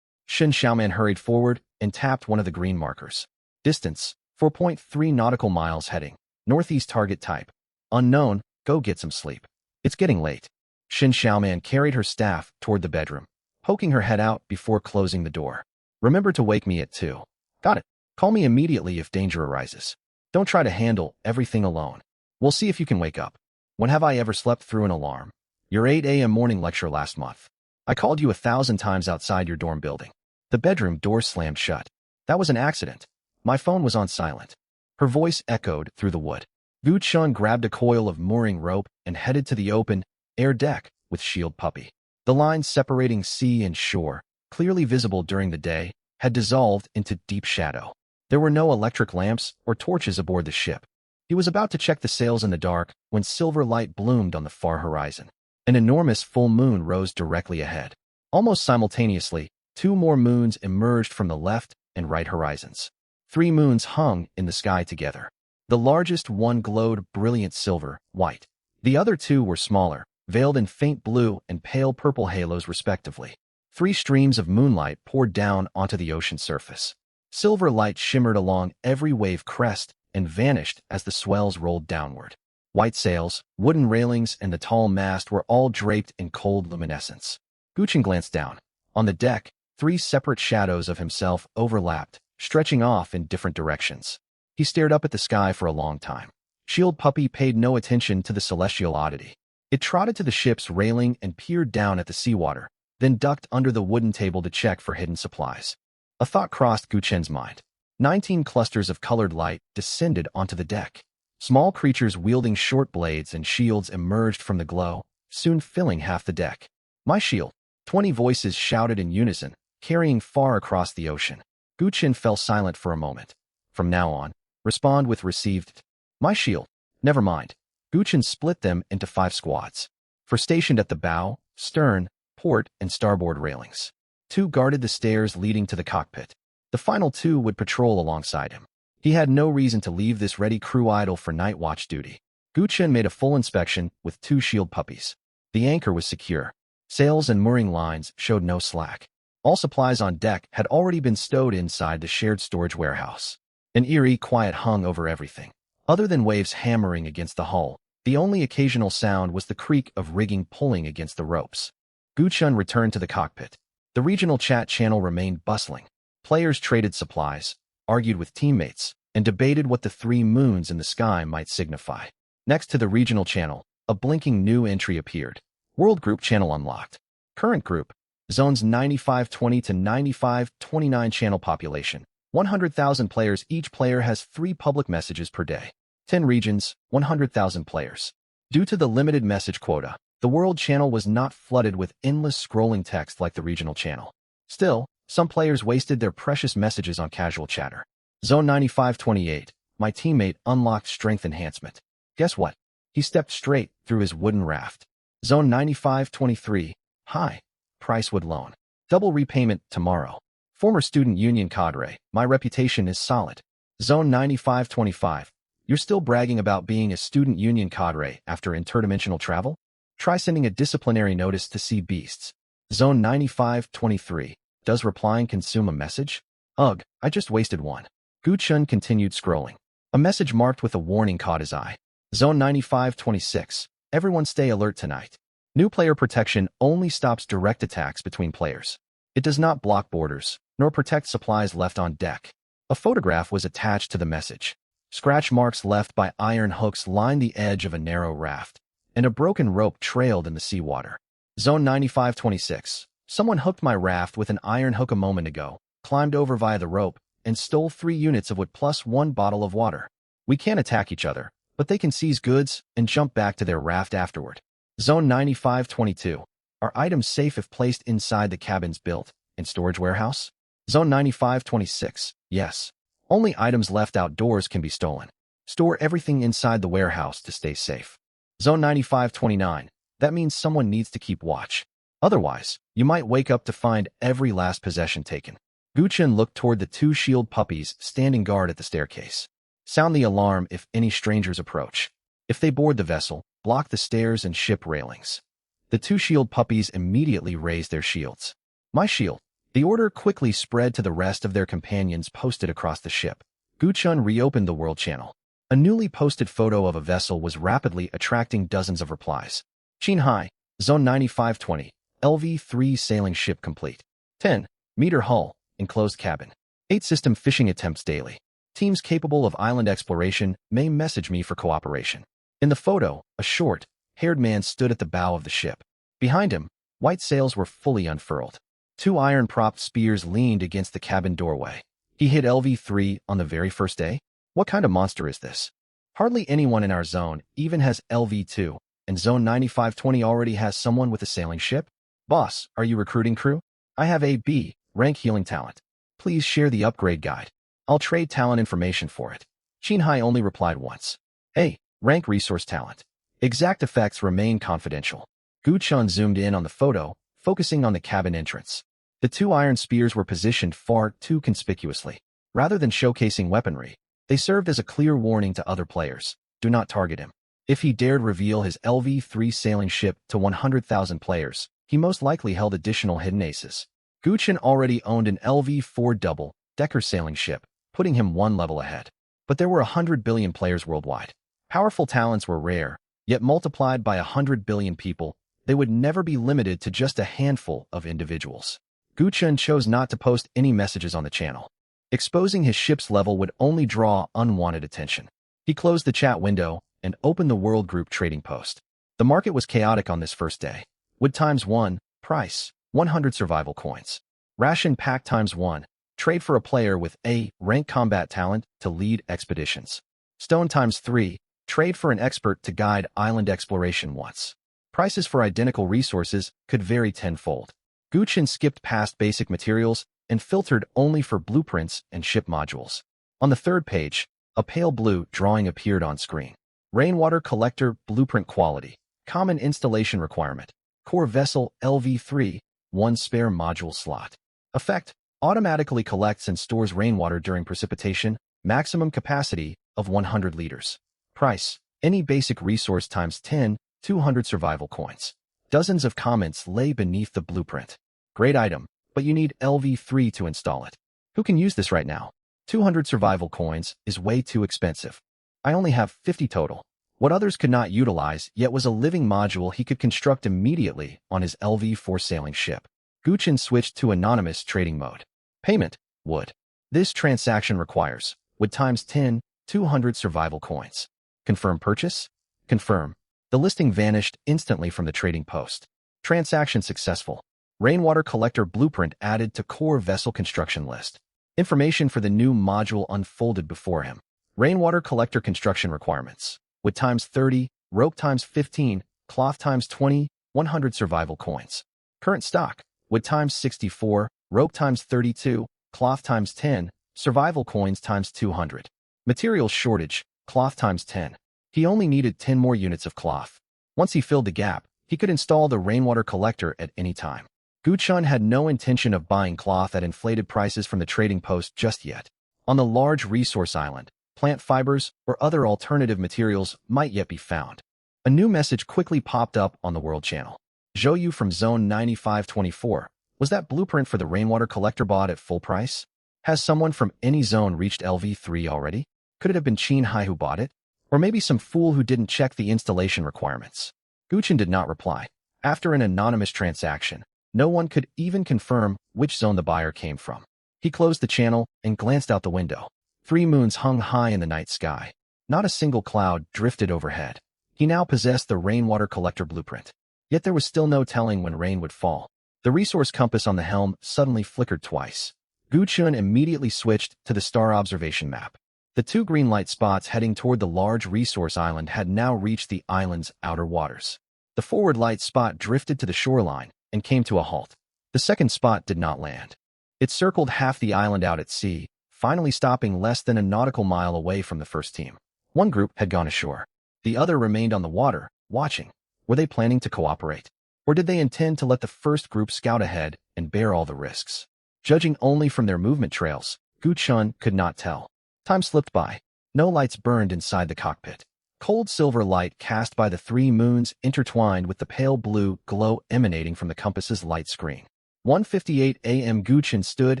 Shen Xiaoman hurried forward and tapped one of the green markers. Distance, 4.3 nautical miles heading. Northeast target type. Unknown, go get some sleep. It's getting late. Shen Xiaoman carried her staff toward the bedroom, poking her head out before closing the door. Remember to wake me at 2. Got it. Call me immediately if danger arises. Don't try to handle everything alone. We'll see if you can wake up. When have I ever slept through an alarm? Your 8 a.m. morning lecture last month. I called you 1,000 times outside your dorm building. The bedroom door slammed shut. That was an accident. My phone was on silent. Her voice echoed through the wood. Gu Chen grabbed a coil of mooring rope and headed to the open air deck with Shield Puppy. The line separating sea and shore, clearly visible during the day, had dissolved into deep shadow. There were no electric lamps or torches aboard the ship. He was about to check the sails in the dark when silver light bloomed on the far horizon. An enormous full moon rose directly ahead. Almost simultaneously, 2 more moons emerged from the left and right horizons. 3 moons hung in the sky together. The largest one glowed brilliant silver, white. The other 2 were smaller, veiled in faint blue and pale purple halos respectively. 3 streams of moonlight poured down onto the ocean surface. Silver light shimmered along every wave crest and vanished as the swells rolled downward. White sails, wooden railings, and the tall mast were all draped in cold luminescence. Gu Chen glanced down. On the deck, 3 separate shadows of himself overlapped, stretching off in different directions. He stared up at the sky for a long time. Shield Puppy paid no attention to the celestial oddity. It trotted to the ship's railing and peered down at the seawater, then ducked under the wooden table to check for hidden supplies. A thought crossed Gu Chen's mind. 19 clusters of colored light descended onto the deck. Small creatures wielding short blades and shields emerged from the glow, soon filling half the deck. My shield. 20 voices shouted in unison, carrying far across the ocean. Guchen fell silent for a moment. From now on, respond with received. My shield. Never mind. Guchen split them into 5 squads. For stationed at the bow, stern, port, and starboard railings. 2 guarded the stairs leading to the cockpit. The final 2 would patrol alongside him. He had no reason to leave this ready crew idle for night watch duty. Guchen made a full inspection with 2 shield puppies. The anchor was secure. Sails and mooring lines showed no slack. All supplies on deck had already been stowed inside the shared storage warehouse. An eerie quiet hung over everything. Other than waves hammering against the hull, the only occasional sound was the creak of rigging pulling against the ropes. Guchen returned to the cockpit. The regional chat channel remained bustling. Players traded supplies, argued with teammates, and debated what the 3 moons in the sky might signify. Next to the regional channel, a blinking new entry appeared. World Group Channel unlocked. Current group, Zones 9520 to 9529 channel population. 100,000 players. Each player has 3 public messages per day. 10 regions, 100,000 players. Due to the limited message quota, the World Channel was not flooded with endless scrolling text like the regional channel. Still, some players wasted their precious messages on casual chatter. Zone 9528, my teammate unlocked strength enhancement. Guess what? He stepped straight through his wooden raft. Zone 9523, hi, Pricewood loan. Double repayment tomorrow. Former student union cadre, my reputation is solid. Zone 9525, you're still bragging about being a student union cadre after interdimensional travel? Try sending a disciplinary notice to Sea Beasts. Zone 9523, does replying consume a message? Ugh, I just wasted one. Guchen continued scrolling. A message marked with a warning caught his eye. Zone 9526, everyone stay alert tonight. New player protection only stops direct attacks between players. It does not block borders, nor protect supplies left on deck. A photograph was attached to the message. Scratch marks left by iron hooks lined the edge of a narrow raft, and a broken rope trailed in the seawater. Zone 9526. Someone hooked my raft with an iron hook a moment ago, climbed over via the rope, and stole 3 units of wood plus 1 bottle of water. We can't attack each other, but they can seize goods and jump back to their raft afterward. Zone 9522. Are items safe if placed inside the cabins built in storage warehouse? Zone 9526. Yes. Only items left outdoors can be stolen. Store everything inside the warehouse to stay safe. Zone 9529. That means someone needs to keep watch. Otherwise, you might wake up to find every last possession taken. Guchen looked toward the 2 shield puppies standing guard at the staircase. Sound the alarm if any strangers approach. If they board the vessel, block the stairs and ship railings. The 2 shield puppies immediately raised their shields. My shield. The order quickly spread to the rest of their companions posted across the ship. Guchen reopened the World Channel. A newly posted photo of a vessel was rapidly attracting dozens of replies. Qinghai, Zone 9520, LV-3 sailing ship complete. 10-meter hull, enclosed cabin. 8 system fishing attempts daily. Teams capable of island exploration may message me for cooperation. In the photo, a short-haired man stood at the bow of the ship. Behind him, white sails were fully unfurled. 2 iron-propped spears leaned against the cabin doorway. He hit LV-3 on the very first day? What kind of monster is this? Hardly anyone in our zone even has LV-2, and Zone 9520 already has someone with a sailing ship? Boss, are you recruiting crew? I have a B rank healing talent. Please share the upgrade guide. I'll trade talent information for it. Qinghai only replied once. A rank resource talent. Exact effects remain confidential. Guchen zoomed in on the photo, focusing on the cabin entrance. The 2 iron spears were positioned far too conspicuously. Rather than showcasing weaponry, they served as a clear warning to other players. Do not target him. If he dared reveal his LV-3 sailing ship to 100,000 players, he most likely held additional hidden aces. Guchen already owned an LV-4 double-decker sailing ship, putting him 1 level ahead. But there were 100 billion players worldwide. Powerful talents were rare, yet multiplied by 100 billion people, they would never be limited to just a handful of individuals. Guchen chose not to post any messages on the channel. Exposing his ship's level would only draw unwanted attention. He closed the chat window and opened the World Group trading post. The market was chaotic on this first day. Wood times 1, price, 100 survival coins. Ration pack times 1, Trade for a player with A. Rank combat talent to lead expeditions. Stone times 3. Trade for an expert to guide island exploration once. Prices for identical resources could vary tenfold. Guchin skipped past basic materials and filtered only for blueprints and ship modules. On the third page, a pale blue drawing appeared on screen. Rainwater collector blueprint quality. Common installation requirement. Core vessel LV3, 1 spare module slot. Effect: automatically collects and stores rainwater during precipitation, maximum capacity of 100 liters. Price: any basic resource times 10, 200 survival coins. Dozens of comments lay beneath the blueprint. Great item, but you need LV3 to install it. Who can use this right now? 200 survival coins is way too expensive. I only have 50 total. What others could not utilize yet was a living module he could construct immediately on his LV4 sailing ship. Guchin switched to anonymous trading mode. Payment: wood. This transaction requires wood times 10, 200 survival coins. Confirm purchase? Confirm. The listing vanished instantly from the trading post. Transaction successful. Rainwater collector blueprint added to core vessel construction list. Information for the new module unfolded before him. Rainwater collector construction requirements. Wood times 30, rope times 15, cloth times 20, 100 survival coins. Current stock: wood times 64, rope times 32, cloth times 10, survival coins times 200. Materials shortage: cloth times 10. He only needed 10 more units of cloth. Once he filled the gap, he could install the rainwater collector at any time. Guchin had no intention of buying cloth at inflated prices from the trading post just yet. On the large resource island, plant fibers or other alternative materials might yet be found. A new message quickly popped up on the World Channel. Zhou from Zone 9524. Was that blueprint for the rainwater collector bought at full price? Has someone from any zone reached LV3 already? Could it have been Qin Hai who bought it? Or maybe some fool who didn't check the installation requirements? Guchin did not reply. After an anonymous transaction, no one could even confirm which zone the buyer came from. He closed the channel and glanced out the window. 3 moons hung high in the night sky. Not a single cloud drifted overhead. He now possessed the rainwater collector blueprint. Yet there was still no telling when rain would fall. The resource compass on the helm suddenly flickered twice. Guchin immediately switched to the star observation map. The 2 green light spots heading toward the large resource island had now reached the island's outer waters. The forward light spot drifted to the shoreline and came to a halt. The second spot did not land. It circled half the island out at sea, finally stopping less than a nautical mile away from the first team. One group had gone ashore. The other remained on the water, watching. Were they planning to cooperate? Or did they intend to let the first group scout ahead and bear all the risks? Judging only from their movement trails, Guchin could not tell. Time slipped by. No lights burned inside the cockpit. Cold silver light cast by the 3 moons intertwined with the pale blue glow emanating from the compass's light screen. 1:58 a.m. Guchin stood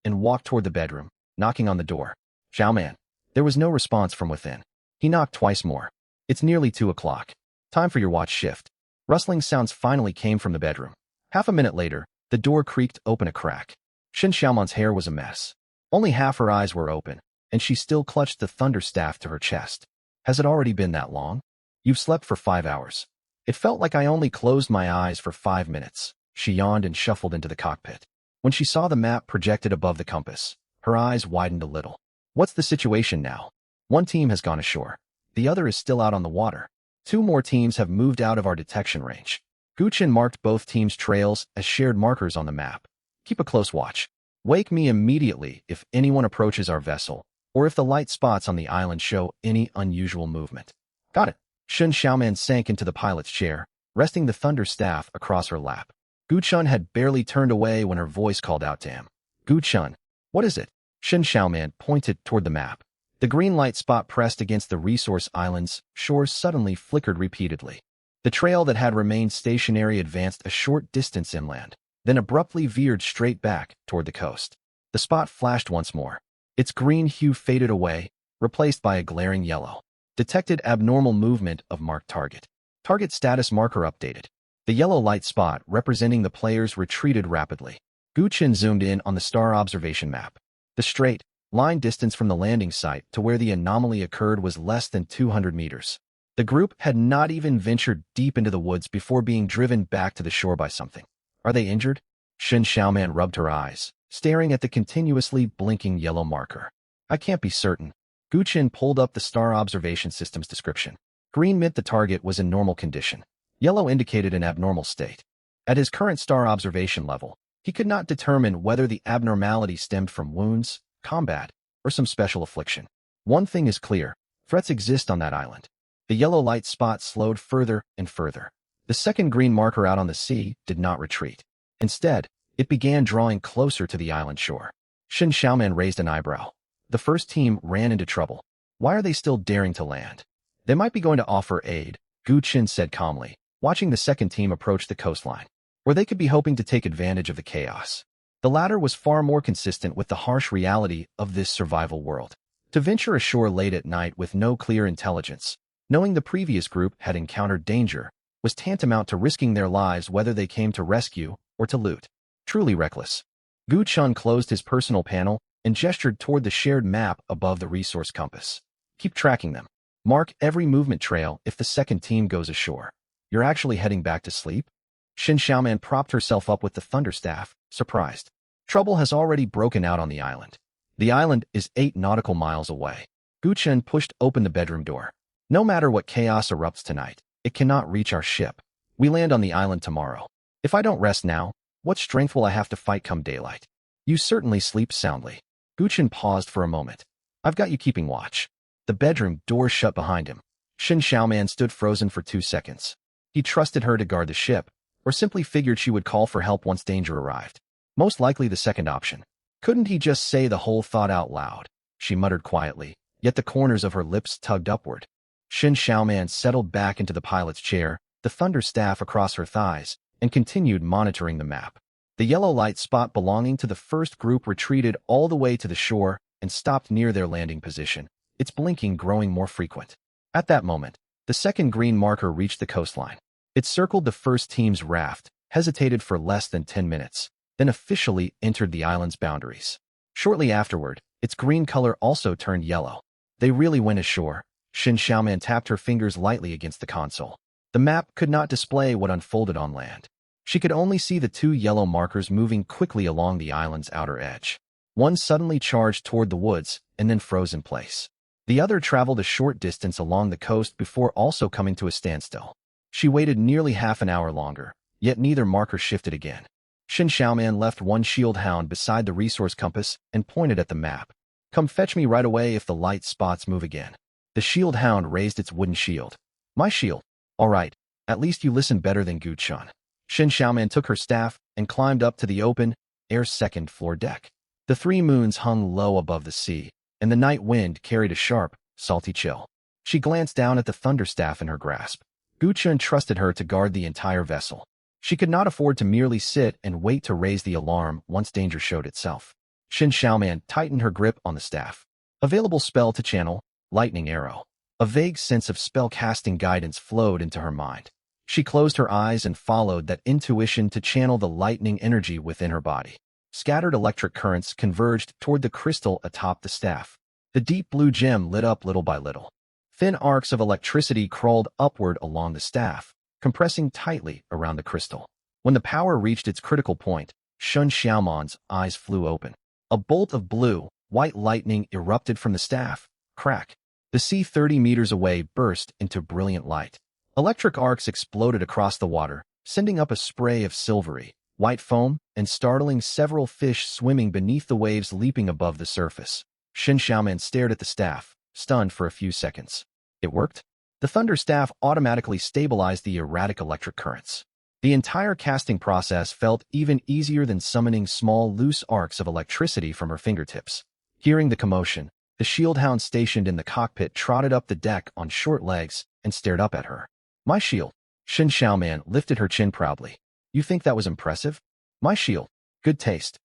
and walked toward the bedroom, knocking on the door. Xiaoman. There was no response from within. He knocked twice more. It's nearly 2 o'clock. Time for your watch shift. Rustling sounds finally came from the bedroom. Half a minute later, the door creaked open a crack. Shin Xiaoman's hair was a mess. Only half her eyes were open, and she still clutched the thunder staff to her chest. Has it already been that long? You've slept for 5 hours. It felt like I only closed my eyes for 5 minutes. She yawned and shuffled into the cockpit. When she saw the map projected above the compass, her eyes widened a little. What's the situation now? 1 team has gone ashore. The other is still out on the water. 2 more teams have moved out of our detection range. Guchin marked both teams' trails as shared markers on the map. Keep a close watch. Wake me immediately if anyone approaches our vessel, or if the light spots on the island show any unusual movement. Got it. Shin Xiaoman sank into the pilot's chair, resting the thunder staff across her lap. Guchin had barely turned away when her voice called out to him. Guchin, what is it? Shin Xiaoman pointed toward the map. The green light spot pressed against the resource island's shore suddenly flickered repeatedly. The trail that had remained stationary advanced a short distance inland, then abruptly veered straight back toward the coast. The spot flashed once more. Its green hue faded away, replaced by a glaring yellow. Detected abnormal movement of marked target. Target status marker updated. The yellow light spot representing the players retreated rapidly. Guchin zoomed in on the star observation map. The straight line distance from the landing site to where the anomaly occurred was less than 200 meters. The group had not even ventured deep into the woods before being driven back to the shore by something. Are they injured? Shin Xiaoman rubbed her eyes. staring at the continuously blinking yellow marker. I can't be certain. Gu Qin pulled up the star observation system's description. Green meant the target was in normal condition. Yellow indicated an abnormal state. At his current star observation level, he could not determine whether the abnormality stemmed from wounds, combat, or some special affliction. One thing is clear, threats exist on that island. The yellow light spot slowed further and further. The second green marker out on the sea did not retreat. Instead, it began drawing closer to the island shore. Shen Xiaoman raised an eyebrow. The first team ran into trouble. Why are they still daring to land? They might be going to offer aid, Gu Qin said calmly, watching the second team approach the coastline. Or they could be hoping to take advantage of the chaos. The latter was far more consistent with the harsh reality of this survival world. To venture ashore late at night with no clear intelligence, knowing the previous group had encountered danger, was tantamount to risking their lives whether they came to rescue or to loot. Truly reckless. Gu Chun closed his personal panel and gestured toward the shared map above the resource compass. Keep tracking them. Mark every movement trail if the second team goes ashore. You're actually heading back to sleep? Shen Xiaoman propped herself up with the thunderstaff, surprised. Trouble has already broken out on the island. The island is 8 nautical miles away. Gu Chen pushed open the bedroom door. No matter what chaos erupts tonight, it cannot reach our ship. We land on the island tomorrow. If I don't rest now, what strength will I have to fight come daylight? You certainly sleep soundly. Gu Chen paused for a moment. I've got you keeping watch. The bedroom door shut behind him. Shen Xiaoman stood frozen for 2 seconds. He trusted her to guard the ship, or simply figured she would call for help once danger arrived. Most likely the second option. Couldn't he just say the whole thought out loud? She muttered quietly, yet the corners of her lips tugged upward. Shen Xiaoman settled back into the pilot's chair, the thunder staff across her thighs, and continued monitoring the map. The yellow light spot belonging to the first group retreated all the way to the shore and stopped near their landing position, its blinking growing more frequent. At that moment, the second green marker reached the coastline. It circled the first team's raft, hesitated for less than 10 minutes, then officially entered the island's boundaries. Shortly afterward, its green color also turned yellow. They really went ashore. Shen Xiaoman tapped her fingers lightly against the console. The map could not display what unfolded on land. She could only see the 2 yellow markers moving quickly along the island's outer edge. One suddenly charged toward the woods and then froze in place. The other traveled a short distance along the coast before also coming to a standstill. She waited nearly half an hour longer, yet neither marker shifted again. Shen Xiaoman left one shield hound beside the resource compass and pointed at the map. Come fetch me right away if the light spots move again. The shield hound raised its wooden shield. My shield. All right, at least you listen better than Gu Chun. Shen Xiaoman took her staff and climbed up to the open, air second-floor deck. The 3 moons hung low above the sea, and the night wind carried a sharp, salty chill. She glanced down at the thunderstaff in her grasp. Gu Chun trusted her to guard the entire vessel. She could not afford to merely sit and wait to raise the alarm once danger showed itself. Shen Xiaoman tightened her grip on the staff. Available spell to channel, lightning arrow. A vague sense of spell-casting guidance flowed into her mind. She closed her eyes and followed that intuition to channel the lightning energy within her body. Scattered electric currents converged toward the crystal atop the staff. The deep blue gem lit up little by little. Thin arcs of electricity crawled upward along the staff, compressing tightly around the crystal. When the power reached its critical point, Shen Xiaoman's eyes flew open. A bolt of blue, white lightning erupted from the staff. Crack. The sea 30 meters away burst into brilliant light. Electric arcs exploded across the water, sending up a spray of silvery, white foam and startling several fish swimming beneath the waves leaping above the surface. Shen Xiaoman stared at the staff, stunned for a few seconds. It worked? The thunder staff automatically stabilized the erratic electric currents. The entire casting process felt even easier than summoning small, loose arcs of electricity from her fingertips. Hearing the commotion, the shield hound stationed in the cockpit trotted up the deck on short legs and stared up at her. My shield. Shen Xiaoman lifted her chin proudly. You think that was impressive? My shield. Good taste.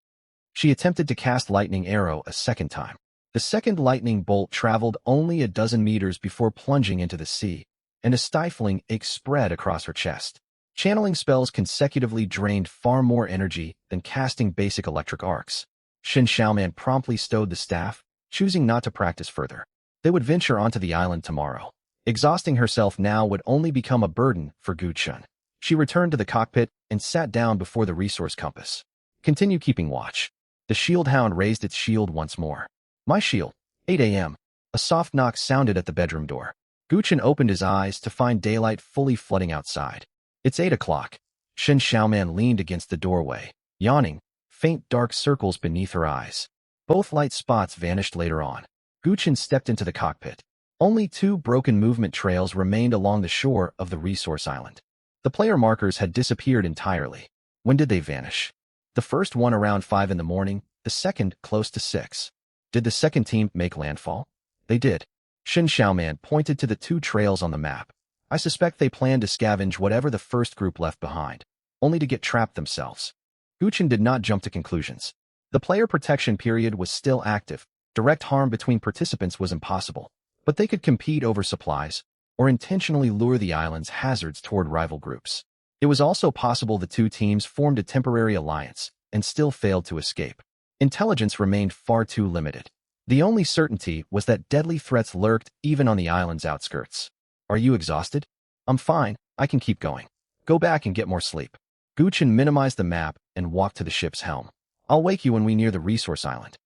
She attempted to cast lightning arrow a second time. The second lightning bolt traveled only a dozen meters before plunging into the sea, and a stifling ache spread across her chest. Channeling spells consecutively drained far more energy than casting basic electric arcs. Shen Xiaoman promptly stowed the staff, choosing not to practice further. They would venture onto the island tomorrow. Exhausting herself now would only become a burden for Gu Chun. She returned to the cockpit and sat down before the resource compass. Continue keeping watch. The shield hound raised its shield once more. My shield. 8 a.m. A soft knock sounded at the bedroom door. Guchen opened his eyes to find daylight fully flooding outside. It's 8 o'clock. Shen Xiaoman leaned against the doorway, yawning, faint dark circles beneath her eyes. Both light spots vanished later on. Guchen stepped into the cockpit. Only 2 broken movement trails remained along the shore of the resource island. The player markers had disappeared entirely. When did they vanish? The first one around 5 in the morning, the second close to 6. Did the second team make landfall? They did. Shen Xiaoman pointed to the 2 trails on the map. I suspect they planned to scavenge whatever the first group left behind, only to get trapped themselves. Guchen did not jump to conclusions. The player protection period was still active. Direct harm between participants was impossible, but they could compete over supplies or intentionally lure the island's hazards toward rival groups. It was also possible the 2 teams formed a temporary alliance and still failed to escape. Intelligence remained far too limited. The only certainty was that deadly threats lurked even on the island's outskirts. Are you exhausted? I'm fine, I can keep going. Go back and get more sleep. Guchen minimized the map and walked to the ship's helm. I'll wake you when we near the resource island.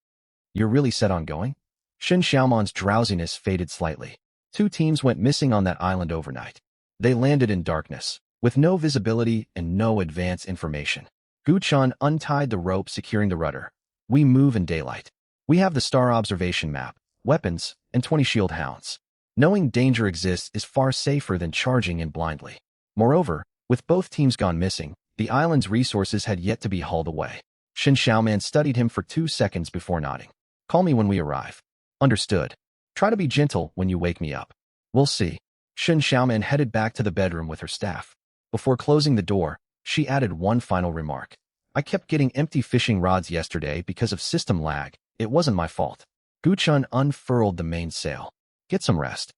You're really set on going? Shen Xiaoman's drowsiness faded slightly. 2 teams went missing on that island overnight. They landed in darkness, with no visibility and no advance information. Guchen untied the rope securing the rudder. We move in daylight. We have the star observation map, weapons, and 20 shield hounds. Knowing danger exists is far safer than charging in blindly. Moreover, with both teams gone missing, the island's resources had yet to be hauled away. Shen Xiaoman studied him for 2 seconds before nodding. Call me when we arrive. Understood. Try to be gentle when you wake me up. We'll see. Shen Xiaoman headed back to the bedroom with her staff. Before closing the door, she added one final remark. I kept getting empty fishing rods yesterday because of system lag. It wasn't my fault. Guchen unfurled the mainsail. Get some rest.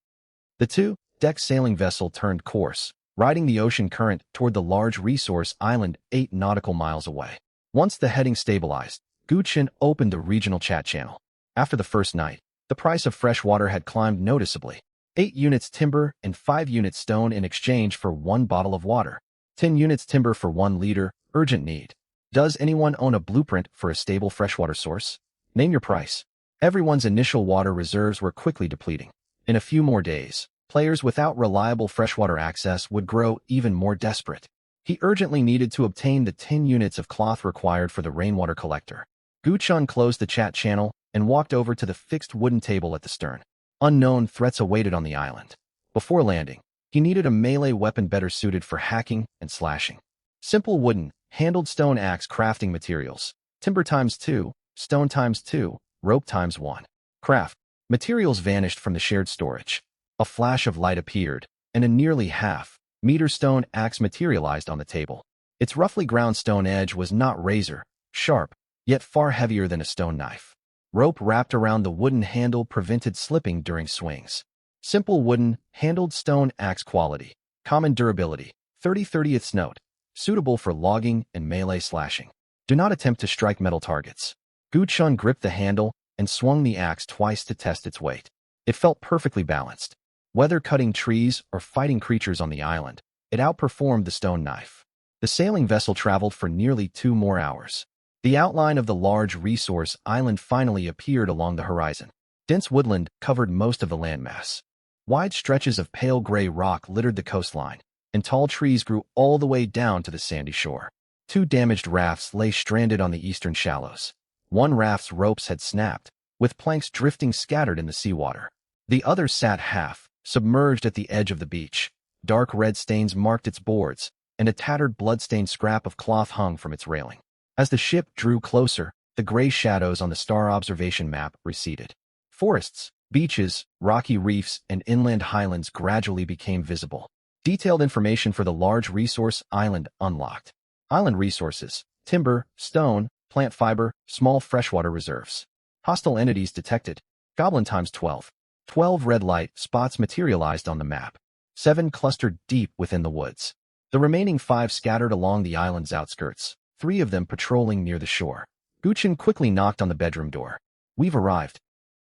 The 2-deck sailing vessel turned course, riding the ocean current toward the large resource island 8 nautical miles away. Once the heading stabilized, Guchen opened the regional chat channel. After the first night, the price of fresh water had climbed noticeably. 8 units timber and 5 units stone in exchange for 1 bottle of water. 10 units timber for 1 liter, urgent need. Does anyone own a blueprint for a stable freshwater source? Name your price. Everyone's initial water reserves were quickly depleting. In a few more days, players without reliable freshwater access would grow even more desperate. He urgently needed to obtain the 10 units of cloth required for the rainwater collector. Guchen closed the chat channel and walked over to the fixed wooden table at the stern. Unknown threats awaited on the island. Before landing, he needed a melee weapon better suited for hacking and slashing. Simple wooden, handled stone axe crafting materials. Timber times 2, stone times 2, rope times 1. Craft. Materials vanished from the shared storage. A flash of light appeared, and a nearly half-meter stone axe materialized on the table. Its roughly ground stone edge was not razor-sharp, yet far heavier than a stone knife. Rope wrapped around the wooden handle prevented slipping during swings. Simple wooden, handled stone axe quality. Common durability. 30/30ths note. Suitable for logging and melee slashing. Do not attempt to strike metal targets. Guchen gripped the handle and swung the axe twice to test its weight. It felt perfectly balanced. Whether cutting trees or fighting creatures on the island, it outperformed the stone knife. The sailing vessel traveled for nearly 2 more hours. The outline of the large resource island finally appeared along the horizon. Dense woodland covered most of the landmass. Wide stretches of pale gray rock littered the coastline, and tall trees grew all the way down to the sandy shore. 2 damaged rafts lay stranded on the eastern shallows. One raft's ropes had snapped, with planks drifting scattered in the seawater. The other sat half-submerged at the edge of the beach. Dark red stains marked its boards, and a tattered blood-stained scrap of cloth hung from its railing. As the ship drew closer, the gray shadows on the star observation map receded. Forests, beaches, rocky reefs, and inland highlands gradually became visible. Detailed information for the large resource island unlocked. Island resources: timber, stone, plant fiber, small freshwater reserves. Hostile entities detected. Goblin times 12. 12 red light spots materialized on the map. 7 clustered deep within the woods. The remaining 5 scattered along the island's outskirts, 3 of them patrolling near the shore. Guchen quickly knocked on the bedroom door. We've arrived.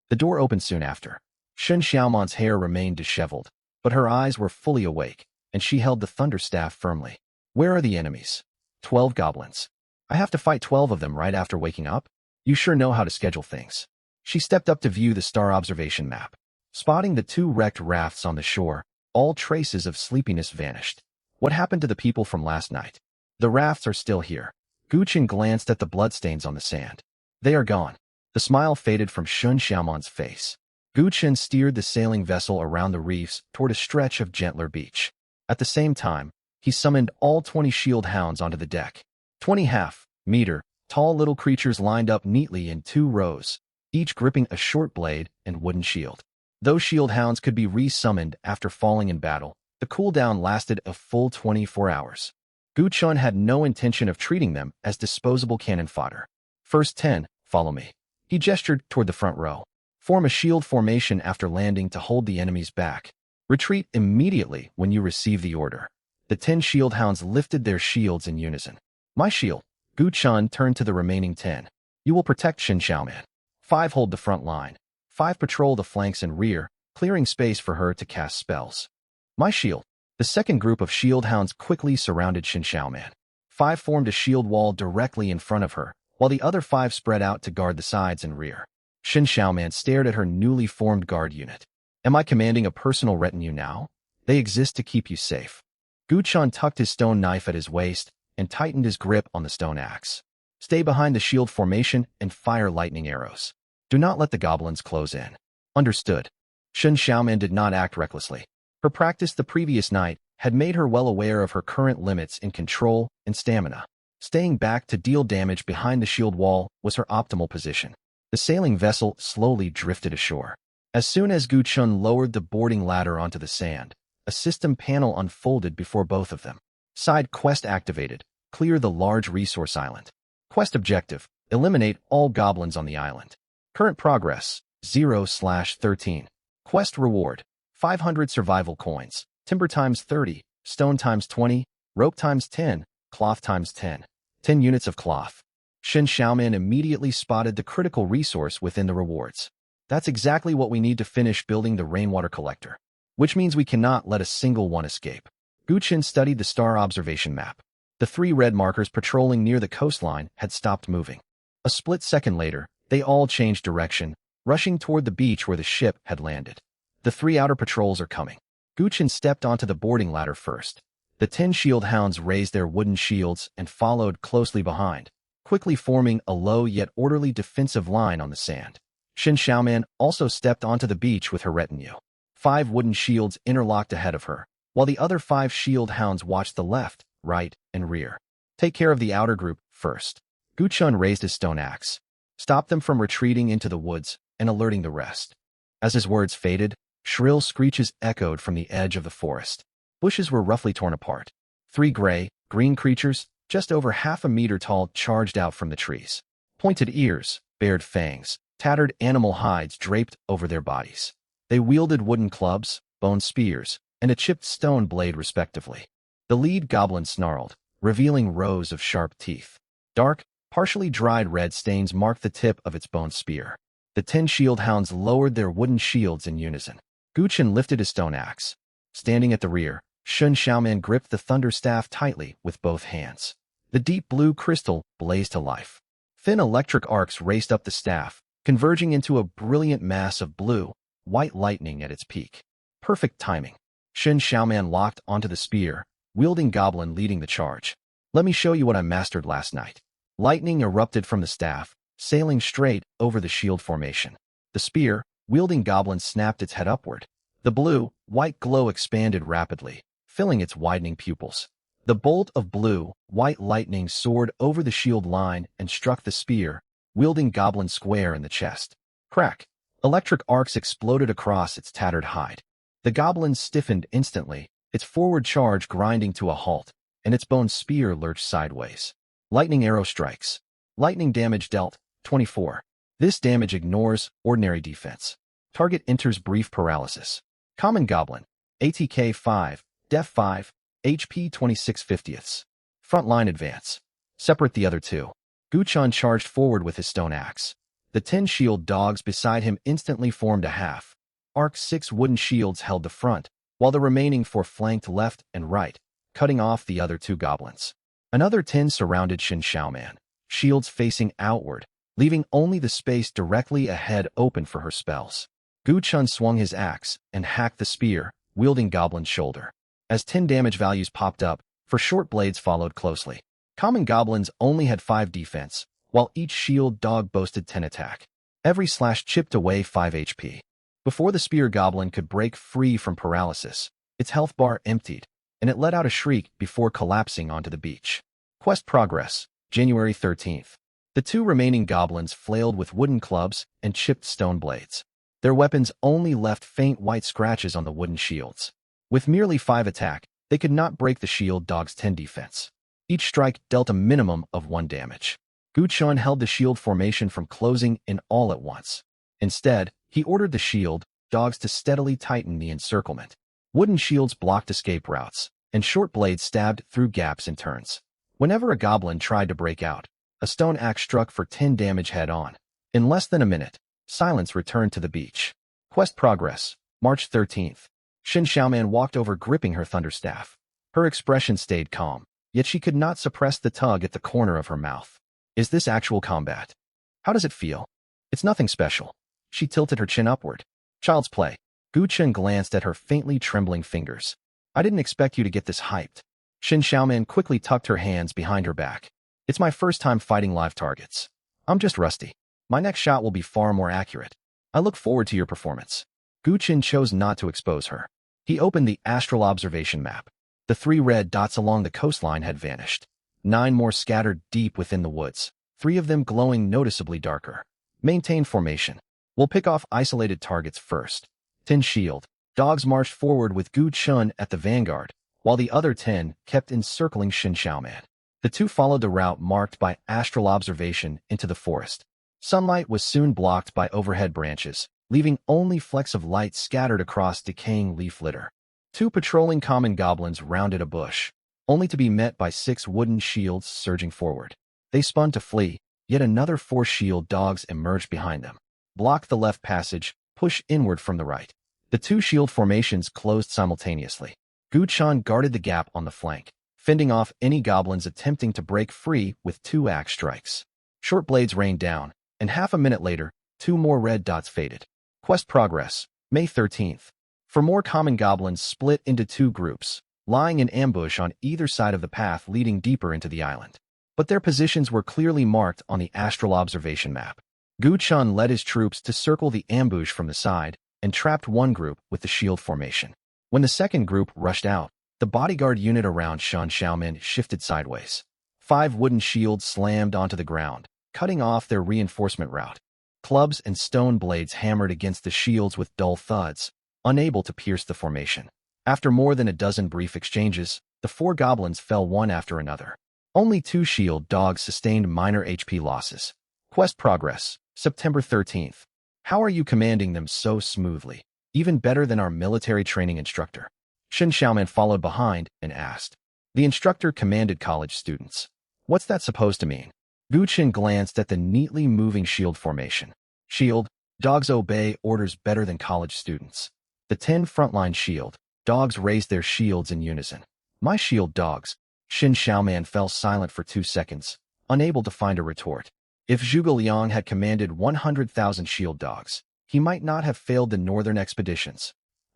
The door opened soon after. Shen Xiaoman's hair remained disheveled, but her eyes were fully awake, and she held the thunderstaff firmly. Where are the enemies? 12 goblins. I have to fight 12 of them right after waking up? You sure know how to schedule things. She stepped up to view the star observation map. Spotting the two wrecked rafts on the shore, all traces of sleepiness vanished. What happened to the people from last night? The rafts are still here. Gu Chen glanced at the bloodstains on the sand. They are gone. The smile faded from Shun Xiaoman's face. Gu Chen steered the sailing vessel around the reefs toward a stretch of gentler beach. At the same time, he summoned all 20 shield hounds onto the deck. 20 half-meter, tall little creatures lined up neatly in 2 rows, each gripping a short blade and wooden shield. Though shield hounds could be re-summoned after falling in battle, the cooldown lasted a full 24 hours. Gu Chen had no intention of treating them as disposable cannon fodder. First 10, follow me. He gestured toward the front row. Form a shield formation after landing to hold the enemies back. Retreat immediately when you receive the order. The 10 shield hounds lifted their shields in unison. My shield. Gu Chen turned to the remaining 10. You will protect Shen Xiaoman. 5 hold the front line. 5 patrol the flanks and rear, clearing space for her to cast spells. My shield. The second group of shield hounds quickly surrounded Shen Xiaoman. 5 formed a shield wall directly in front of her, while the other 5 spread out to guard the sides and rear. Shen Xiaoman stared at her newly formed guard unit. Am I commanding a personal retinue now? They exist to keep you safe. Gu Chen tucked his stone knife at his waist and tightened his grip on the stone axe. Stay behind the shield formation and fire lightning arrows. Do not let the goblins close in. Understood. Shen Xiaoman did not act recklessly. Her practice the previous night had made her well aware of her current limits in control and stamina. Staying back to deal damage behind the shield wall was her optimal position. The sailing vessel slowly drifted ashore. As soon as Gu Chen lowered the boarding ladder onto the sand, a system panel unfolded before both of them. Side quest activated. Clear the large resource island. Quest objective. Eliminate all goblins on the island. Current progress. 0/13. Quest reward. 500 survival coins. Timber times 30. Stone times 20. Rope times 10. Cloth times 10. 10 units of cloth. Shen Xiaoman immediately spotted the critical resource within the rewards. That's exactly what we need to finish building the rainwater collector. Which means we cannot let a single one escape. Gu Chen studied the star observation map. The 3 red markers patrolling near the coastline had stopped moving. A split second later, they all changed direction, rushing toward the beach where the ship had landed. The 3 outer patrols are coming. Gu Chen stepped onto the boarding ladder first. The 10 shield hounds raised their wooden shields and followed closely behind, quickly forming a low yet orderly defensive line on the sand. Shen Xiaoman also stepped onto the beach with her retinue. 5 wooden shields interlocked ahead of her, while the other 5 shield hounds watched the left, right, and rear. Take care of the outer group first. Gu Chen raised his stone axe, stopped them from retreating into the woods and alerting the rest. As his words faded, shrill screeches echoed from the edge of the forest. Bushes were roughly torn apart. 3 gray-green creatures, just over half a meter tall, charged out from the trees. Pointed ears, bared fangs, tattered animal hides draped over their bodies. They wielded wooden clubs, bone spears, and a chipped stone blade respectively. The lead goblin snarled, revealing rows of sharp teeth. Dark, partially dried red stains marked the tip of its bone spear. The 10 shield hounds lowered their wooden shields in unison. Gu Chen lifted his stone axe. Standing at the rear, Shen Xiaoman gripped the thunder staff tightly with both hands. The deep blue crystal blazed to life. Thin electric arcs raced up the staff, converging into a brilliant mass of blue, white lightning at its peak. Perfect timing. Shen Xiaoman locked onto the spear, wielding goblin leading the charge. Let me show you what I mastered last night. Lightning erupted from the staff, sailing straight over the shield formation. The spear, wielding goblin, snapped its head upward. The blue, white glow expanded rapidly, filling its widening pupils. The bolt of blue, white lightning soared over the shield line and struck the spear, wielding goblin square in the chest. Crack! Electric arcs exploded across its tattered hide. The goblin stiffened instantly, its forward charge grinding to a halt, and its bone spear lurched sideways. Lightning arrow strikes. Lightning damage dealt, 24. This damage ignores ordinary defense. Target enters brief paralysis. Common goblin, ATK 5, Def 5, HP 26/50. Frontline advance. Separate the other 2. Gu Chen charged forward with his stone axe. The 10 shield dogs beside him instantly formed a half. Arc 6 wooden shields held the front, while the remaining 4 flanked left and right, cutting off the other 2 goblins. Another 10 surrounded Shen Xiaoman, shields facing outward, leaving only the space directly ahead open for her spells. Gu Chun swung his axe and hacked the spear, wielding Goblin's shoulder. As 10 damage values popped up, for short blades followed closely. Common goblins only had 5 defense, while each shield dog boasted 10 attack. Every slash chipped away 5 HP. Before the spear goblin could break free from paralysis, its health bar emptied, and it let out a shriek before collapsing onto the beach. Quest progress, January 13th. The 2 remaining goblins flailed with wooden clubs and chipped stone blades. Their weapons only left faint white scratches on the wooden shields. With merely 5 attack, they could not break the shield dog's 10 defense. Each strike dealt a minimum of 1 damage. Gu Chun held the shield formation from closing in all at once. Instead, he ordered the shield dogs to steadily tighten the encirclement. Wooden shields blocked escape routes, and short blades stabbed through gaps in turns. Whenever a goblin tried to break out, a stone axe struck for 10 damage head-on. In less than a minute, silence returned to the beach. Quest progress, March 13th. Xin Xiaoman walked over gripping her thunderstaff. Her expression stayed calm, yet she could not suppress the tug at the corner of her mouth. Is this actual combat? How does it feel? It's nothing special. She tilted her chin upward. Child's play. Gu Chun glanced at her faintly trembling fingers. I didn't expect you to get this hyped. Xin Xiaoman quickly tucked her hands behind her back. It's my first time fighting live targets. I'm just rusty. My next shot will be far more accurate. I look forward to your performance. Gu Chun chose not to expose her. He opened the astral observation map. The 3 red dots along the coastline had vanished. 9 more scattered deep within the woods, 3 of them glowing noticeably darker. Maintain formation. We'll pick off isolated targets first. 10 shield dogs marched forward with Gu Chun at the vanguard, while the other 10 kept encircling Xin Xiaoman. The 2 followed the route marked by astral observation into the forest. Sunlight was soon blocked by overhead branches, leaving only flecks of light scattered across decaying leaf litter. 2 patrolling common goblins rounded a bush, only to be met by 6 wooden shields surging forward. They spun to flee, yet another 4 shield dogs emerged behind them. Block the left passage, push inward from the right. The 2 shield formations closed simultaneously. Gu Chun guarded the gap on the flank, fending off any goblins attempting to break free with 2 axe strikes. Short blades rained down, and half a minute later, 2 more red dots faded. Quest progress, May 13th. For more common goblins split into 2 groups, lying in ambush on either side of the path leading deeper into the island. But their positions were clearly marked on the astral observation map. Gu Chun led his troops to circle the ambush from the side and trapped one group with the shield formation. When the second group rushed out, the bodyguard unit around Xin Xiaoman shifted sideways. 5 wooden shields slammed onto the ground, cutting off their reinforcement route. Clubs and stone blades hammered against the shields with dull thuds, unable to pierce the formation. After more than a dozen brief exchanges, the 4 goblins fell one after another. Only 2 shield dogs sustained minor HP losses. Quest progress, September 13th. How are you commanding them so smoothly? Even better than our military training instructor. Xin Xiaoman followed behind and asked. The instructor commanded college students. What's that supposed to mean? Gu Chun glanced at the neatly moving shield formation. Shield dogs obey orders better than college students. The 10 frontline shield dogs raised their shields in unison. My shield dogs. Xin Xiaoman fell silent for 2 seconds, unable to find a retort. If Zhuge Liang had commanded 100,000 shield dogs, he might not have failed the northern expeditions.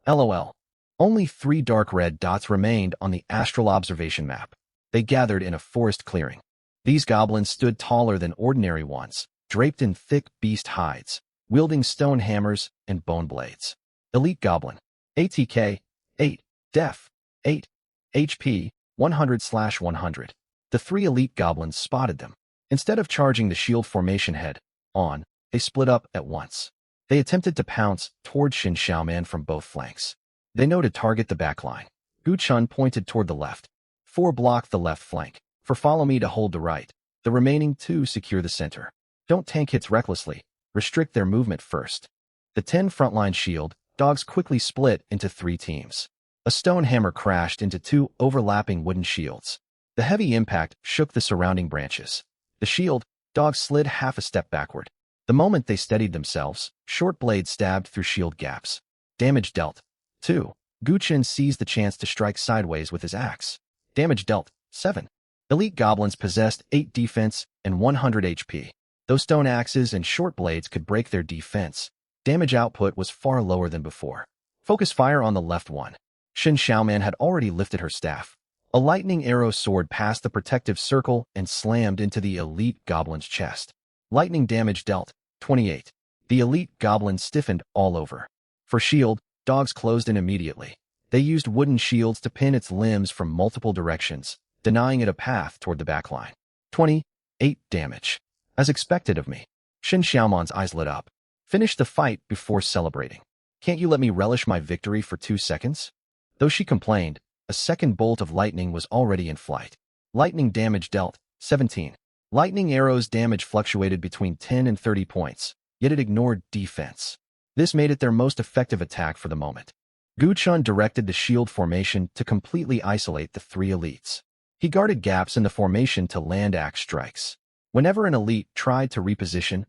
LOL. Only 3 dark red dots remained on the astral observation map. They gathered in a forest clearing. These goblins stood taller than ordinary ones, draped in thick beast hides, wielding stone hammers and bone blades. Elite Goblin. ATK, 8, Def, 8, HP, 100/100. The 3 elite goblins spotted them. Instead of charging the shield formation head-on, they split up at once. They attempted to pounce toward Xin Xiaoman from both flanks. They know to target the backline. Gu Chun pointed toward the left. 4 block the left flank. Follow me to hold the right. The remaining 2 secure the center. Don't tank hits recklessly. Restrict their movement first. The 10 frontline shield dogs quickly split into 3 teams. A stone hammer crashed into 2 overlapping wooden shields. The heavy impact shook the surrounding branches. The shield dogs slid half a step backward. The moment they steadied themselves, short blades stabbed through shield gaps. Damage dealt. 2. Gu Chun seized the chance to strike sideways with his axe. Damage dealt. 7. Elite goblins possessed 8 defense and 100 HP. Though stone axes and short blades could break their defense, damage output was far lower than before. Focus fire on the left one. Shin Xiaoman had already lifted her staff. A lightning arrow soared past the protective circle and slammed into the elite goblin's chest. Lightning damage dealt, 28. The elite goblin stiffened all over. For shield, dogs closed in immediately. They used wooden shields to pin its limbs from multiple directions, denying it a path toward the backline. 28 damage. As expected of me. Shin Xiaoman's eyes lit up. Finish the fight before celebrating. Can't you let me relish my victory for 2 seconds? Though she complained, a second bolt of lightning was already in flight. Lightning damage dealt, 17. Lightning arrows damage fluctuated between 10 and 30 points, yet it ignored defense. This made it their most effective attack for the moment. Gu Chun directed the shield formation to completely isolate the 3 elites. He guarded gaps in the formation to land axe strikes. Whenever an elite tried to reposition,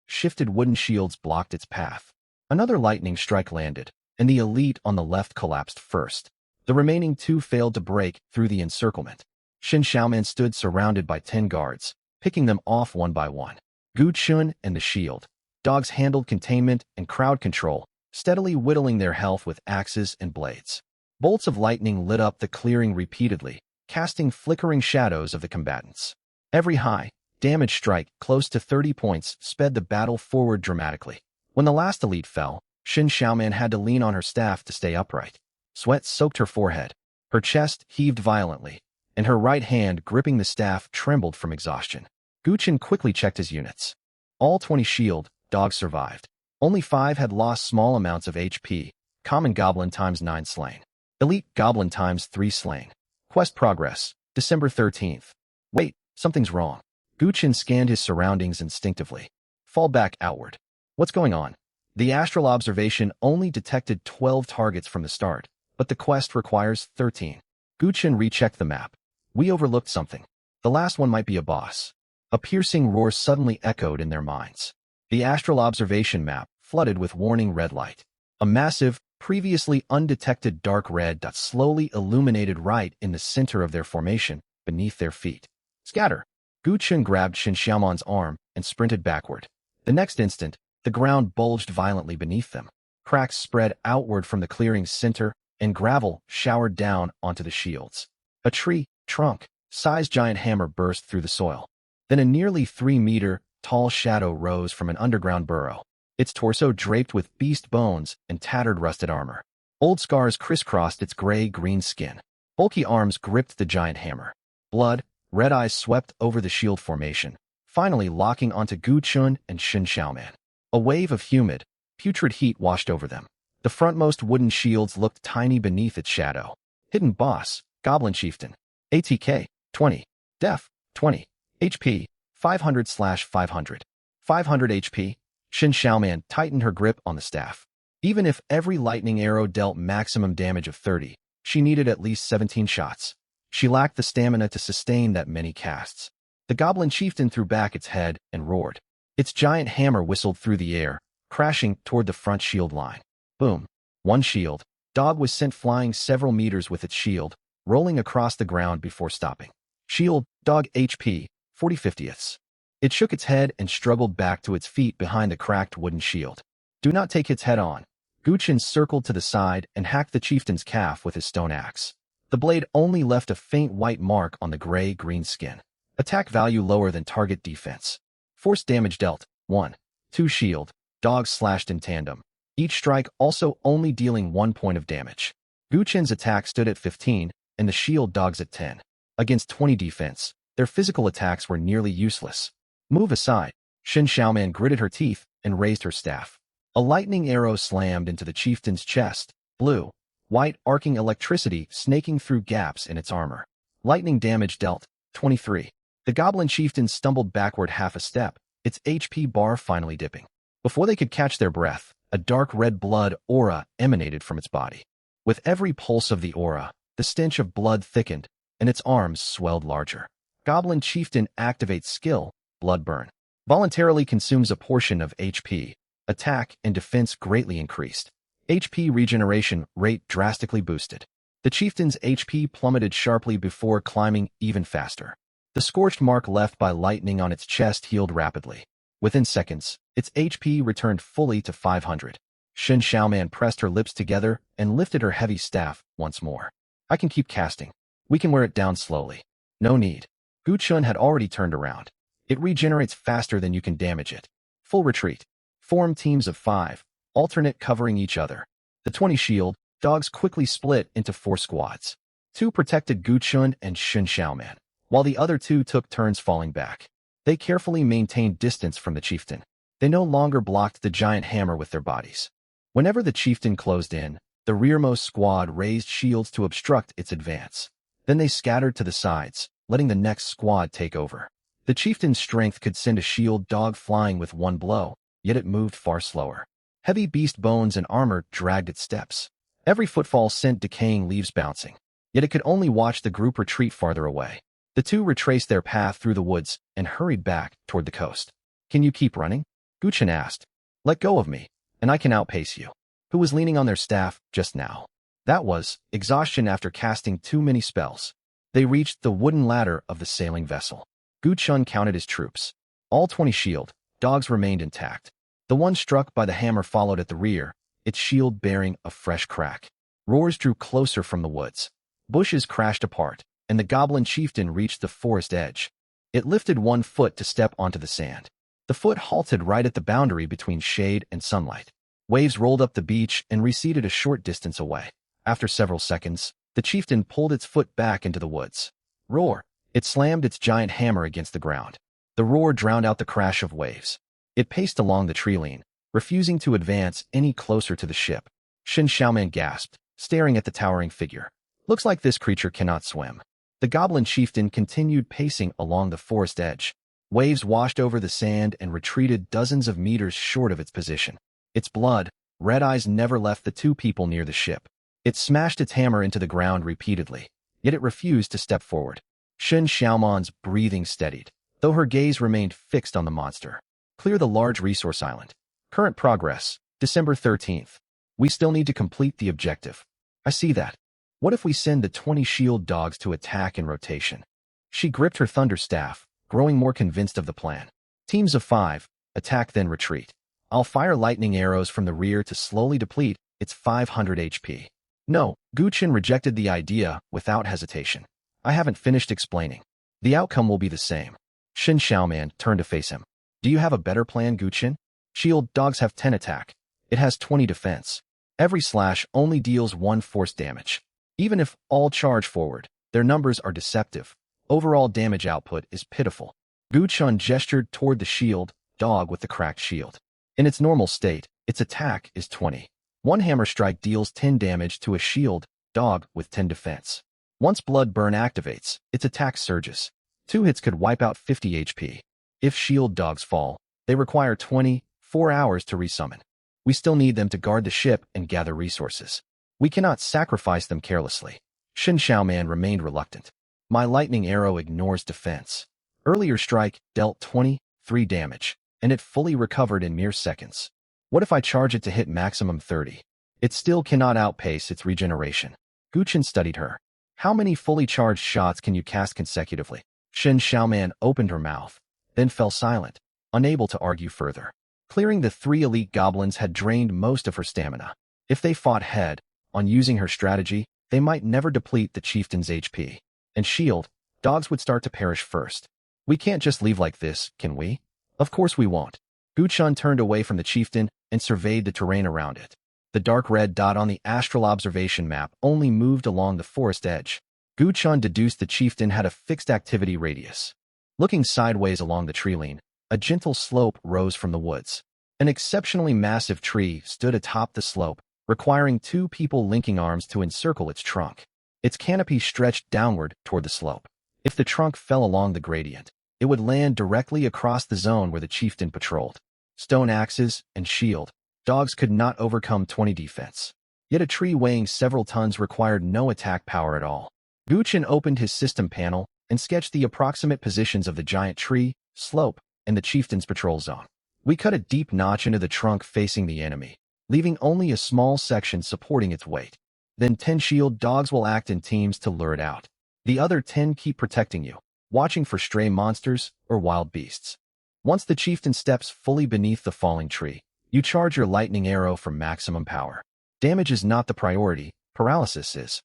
shifted wooden shields blocked its path. Another lightning strike landed, and the elite on the left collapsed first. The remaining 2 failed to break through the encirclement. Shin Xiaoman stood surrounded by 10 guards, picking them off one by one. Gu Chun and the shield. Dogs handled containment and crowd control, steadily whittling their health with axes and blades. Bolts of lightning lit up the clearing repeatedly, casting flickering shadows of the combatants. Every high damage strike, close to 30 points, sped the battle forward dramatically. When the last elite fell, Shin Xiaoman had to lean on her staff to stay upright. Sweat soaked her forehead. Her chest heaved violently, and her right hand gripping the staff trembled from exhaustion. Gu Chun quickly checked his units. All 20 shield dogs survived. Only 5 had lost small amounts of HP. Common goblin times 9 slain. Elite goblin times 3 slain. Quest progress, December 13th. Wait, something's wrong. Gu Chun scanned his surroundings instinctively. Fall back outward. What's going on? The astral observation only detected 12 targets from the start, but the quest requires 13. Gu Chun rechecked the map. We overlooked something. The last one might be a boss. A piercing roar suddenly echoed in their minds. The astral observation map flooded with warning red light. A massive, previously undetected dark red dot slowly illuminated right in the center of their formation, beneath their feet. Scatter! Gu Chun grabbed Shin Xiaoman's arm and sprinted backward. The next instant, the ground bulged violently beneath them. Cracks spread outward from the clearing's center, and gravel showered down onto the shields. A tree trunk-sized giant hammer burst through the soil. Then a nearly 3-meter tall shadow rose from an underground burrow, its torso draped with beast bones and tattered rusted armor. Old scars crisscrossed its gray-green skin. Bulky arms gripped the giant hammer. Blood, red eyes swept over the shield formation, finally locking onto Gu Chun and Shin Xiaoman. A wave of humid, putrid heat washed over them. The frontmost wooden shields looked tiny beneath its shadow. Hidden boss, Goblin Chieftain. ATK, 20. Def, 20. HP, 500/500. 500 HP. Shin Xiaoman tightened her grip on the staff. Even if every lightning arrow dealt maximum damage of 30, she needed at least 17 shots. She lacked the stamina to sustain that many casts. The Goblin Chieftain threw back its head and roared. Its giant hammer whistled through the air, crashing toward the front shield line. Boom. One shield dog was sent flying several meters with its shield, rolling across the ground before stopping. Shield dog HP, 40/50ths. It shook its head and struggled back to its feet behind the cracked wooden shield. Do not take its head on. Gu Chun circled to the side and hacked the chieftain's calf with his stone axe. The blade only left a faint white mark on the gray-green skin. Attack value lower than target defense. Force damage dealt, 1. 2 shield dogs slashed in tandem, each strike also only dealing 1 point of damage. Gu Chun's attack stood at 15, and the shield dogs at 10. Against 20 defense, their physical attacks were nearly useless. Move aside. Shin Xiaoman gritted her teeth and raised her staff. A lightning arrow slammed into the chieftain's chest, blue, white arcing electricity snaking through gaps in its armor. Lightning damage dealt, 23. The Goblin Chieftain stumbled backward half a step, its HP bar finally dipping. Before they could catch their breath, a dark red blood aura emanated from its body. With every pulse of the aura, the stench of blood thickened, and its arms swelled larger. Goblin Chieftain activates skill, Blood Burn. Voluntarily consumes a portion of HP. Attack and defense greatly increased. HP regeneration rate drastically boosted. The chieftain's HP plummeted sharply before climbing even faster. The scorched mark left by lightning on its chest healed rapidly. Within seconds, its HP returned fully to 500. Shen Xiaoman pressed her lips together and lifted her heavy staff once more. I can keep casting. We can wear it down slowly. No need. Gu Chun had already turned around. It regenerates faster than you can damage it. Full retreat. Form teams of 5, alternate covering each other. The 20 shield dogs quickly split into 4 squads. 2 protected Gu Chun and Shen Xiaoman, while the other 2 took turns falling back. They carefully maintained distance from the chieftain. They no longer blocked the giant hammer with their bodies. Whenever the chieftain closed in, the rearmost squad raised shields to obstruct its advance. Then they scattered to the sides, letting the next squad take over. The chieftain's strength could send a shield dog flying with one blow, yet it moved far slower. Heavy beast bones and armor dragged its steps. Every footfall sent decaying leaves bouncing, yet it could only watch the group retreat farther away. The 2 retraced their path through the woods and hurried back toward the coast. Can you keep running? Gu Chun asked. Let go of me, and I can outpace you. Who was leaning on their staff just now? That was exhaustion after casting too many spells. They reached the wooden ladder of the sailing vessel. Gu Chun counted his troops. All 20 shield dogs remained intact. The one struck by the hammer followed at the rear, its shield bearing a fresh crack. Roars drew closer from the woods. Bushes crashed apart, and the goblin chieftain reached the forest edge. It lifted one foot to step onto the sand. The foot halted right at the boundary between shade and sunlight. Waves rolled up the beach and receded a short distance away. After several seconds, the chieftain pulled its foot back into the woods. Roar! It slammed its giant hammer against the ground. The roar drowned out the crash of waves. It paced along the tree line, refusing to advance any closer to the ship. Shen Xiaoman gasped, staring at the towering figure. Looks like this creature cannot swim. The goblin chieftain continued pacing along the forest edge. Waves washed over the sand and retreated dozens of meters short of its position. Its blood, red eyes never left the 2 people near the ship. It smashed its hammer into the ground repeatedly, yet it refused to step forward. Shen Xiaoman's breathing steadied, though her gaze remained fixed on the monster. Clear the large resource island. Current progress, December 13th. We still need to complete the objective. I see that. What if we send the 20 shield dogs to attack in rotation? She gripped her thunder staff, growing more convinced of the plan. Teams of 5, attack then retreat. I'll fire lightning arrows from the rear to slowly deplete its 500 HP. No, Gu Chun rejected the idea without hesitation. I haven't finished explaining. The outcome will be the same. Shen Xiaoman turned to face him. Do you have a better plan, Gu Chun? Shield dogs have 10 attack. It has 20 defense. Every slash only deals 1 force damage. Even if all charge forward, their numbers are deceptive. Overall damage output is pitiful. Gu Chun gestured toward the shield dog with the cracked shield. In its normal state, its attack is 20. One hammer strike deals 10 damage to a shield dog with 10 defense. Once blood burn activates, its attack surges. 2 hits could wipe out 50 HP. If shield dogs fall, they require 24 hours to resummon. We still need them to guard the ship and gather resources. We cannot sacrifice them carelessly. Shen Xiaoman remained reluctant. My lightning arrow ignores defense. Earlier strike dealt 23 damage, and it fully recovered in mere seconds. What if I charge it to hit maximum 30? It still cannot outpace its regeneration. Gu Chun studied her. How many fully charged shots can you cast consecutively? Shen Xiaoman opened her mouth, then fell silent, unable to argue further. Clearing the 3 elite goblins had drained most of her stamina. If they fought head-on using her strategy, they might never deplete the chieftain's HP. And shield dogs would start to perish first. We can't just leave like this, can we? Of course we won't. Gu Chun turned away from the chieftain and surveyed the terrain around it. The dark red dot on the astral observation map only moved along the forest edge. Gu Chun deduced the chieftain had a fixed activity radius. Looking sideways along the tree line, a gentle slope rose from the woods. An exceptionally massive tree stood atop the slope, requiring 2 people linking arms to encircle its trunk. Its canopy stretched downward toward the slope. If the trunk fell along the gradient, it would land directly across the zone where the chieftain patrolled. Stone axes and shield dogs could not overcome 20 defense. Yet a tree weighing several tons required no attack power at all. Gu Chun opened his system panel and sketched the approximate positions of the giant tree, slope, and the chieftain's patrol zone. We cut a deep notch into the trunk facing the enemy, leaving only a small section supporting its weight. Then 10 shield dogs will act in teams to lure it out. The other 10 keep protecting you. watching for stray monsters or wild beasts. Once the chieftain steps fully beneath the falling tree, you charge your lightning arrow for maximum power. Damage is not the priority, paralysis is.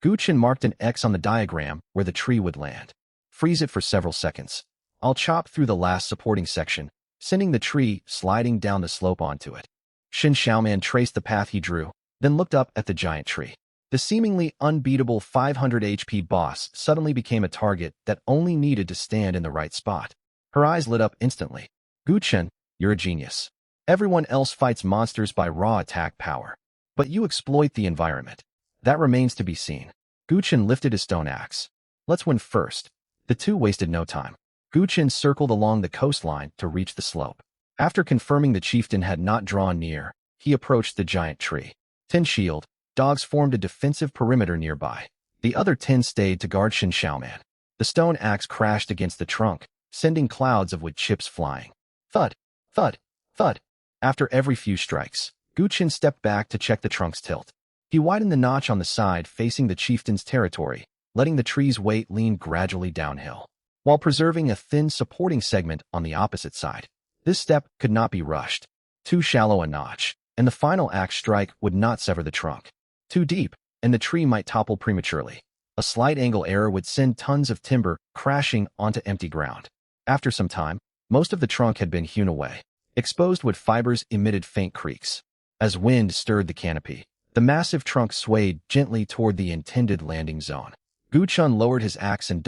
Guchen marked an X on the diagram where the tree would land. Freeze it for several seconds. I'll chop through the last supporting section, sending the tree sliding down the slope onto it. Shin Xiaoman traced the path he drew, then looked up at the giant tree. The seemingly unbeatable 500 HP boss suddenly became a target that only needed to stand in the right spot. Her eyes lit up instantly. Guchen, you're a genius. Everyone else fights monsters by raw attack power. But you exploit the environment. That remains to be seen. Guchen lifted his stone axe. Let's win first. The two wasted no time. Guchen circled along the coastline to reach the slope. After confirming the chieftain had not drawn near, he approached the giant tree. 10 shield, dogs formed a defensive perimeter nearby. The other 10 stayed to guard Shin Xiaoman. The stone axe crashed against the trunk, sending clouds of wood chips flying. Thud, thud, thud. After every few strikes, Guchen stepped back to check the trunk's tilt. He widened the notch on the side facing the chieftain's territory, letting the tree's weight lean gradually downhill, while preserving a thin supporting segment on the opposite side. This step could not be rushed. Too shallow a notch, and the final axe strike would not sever the trunk. Too deep, and the tree might topple prematurely. A slight angle error would send tons of timber crashing onto empty ground. After some time, most of the trunk had been hewn away. Exposed wood fibers emitted faint creaks. As wind stirred the canopy, the massive trunk swayed gently toward the intended landing zone. Guchen lowered his axe and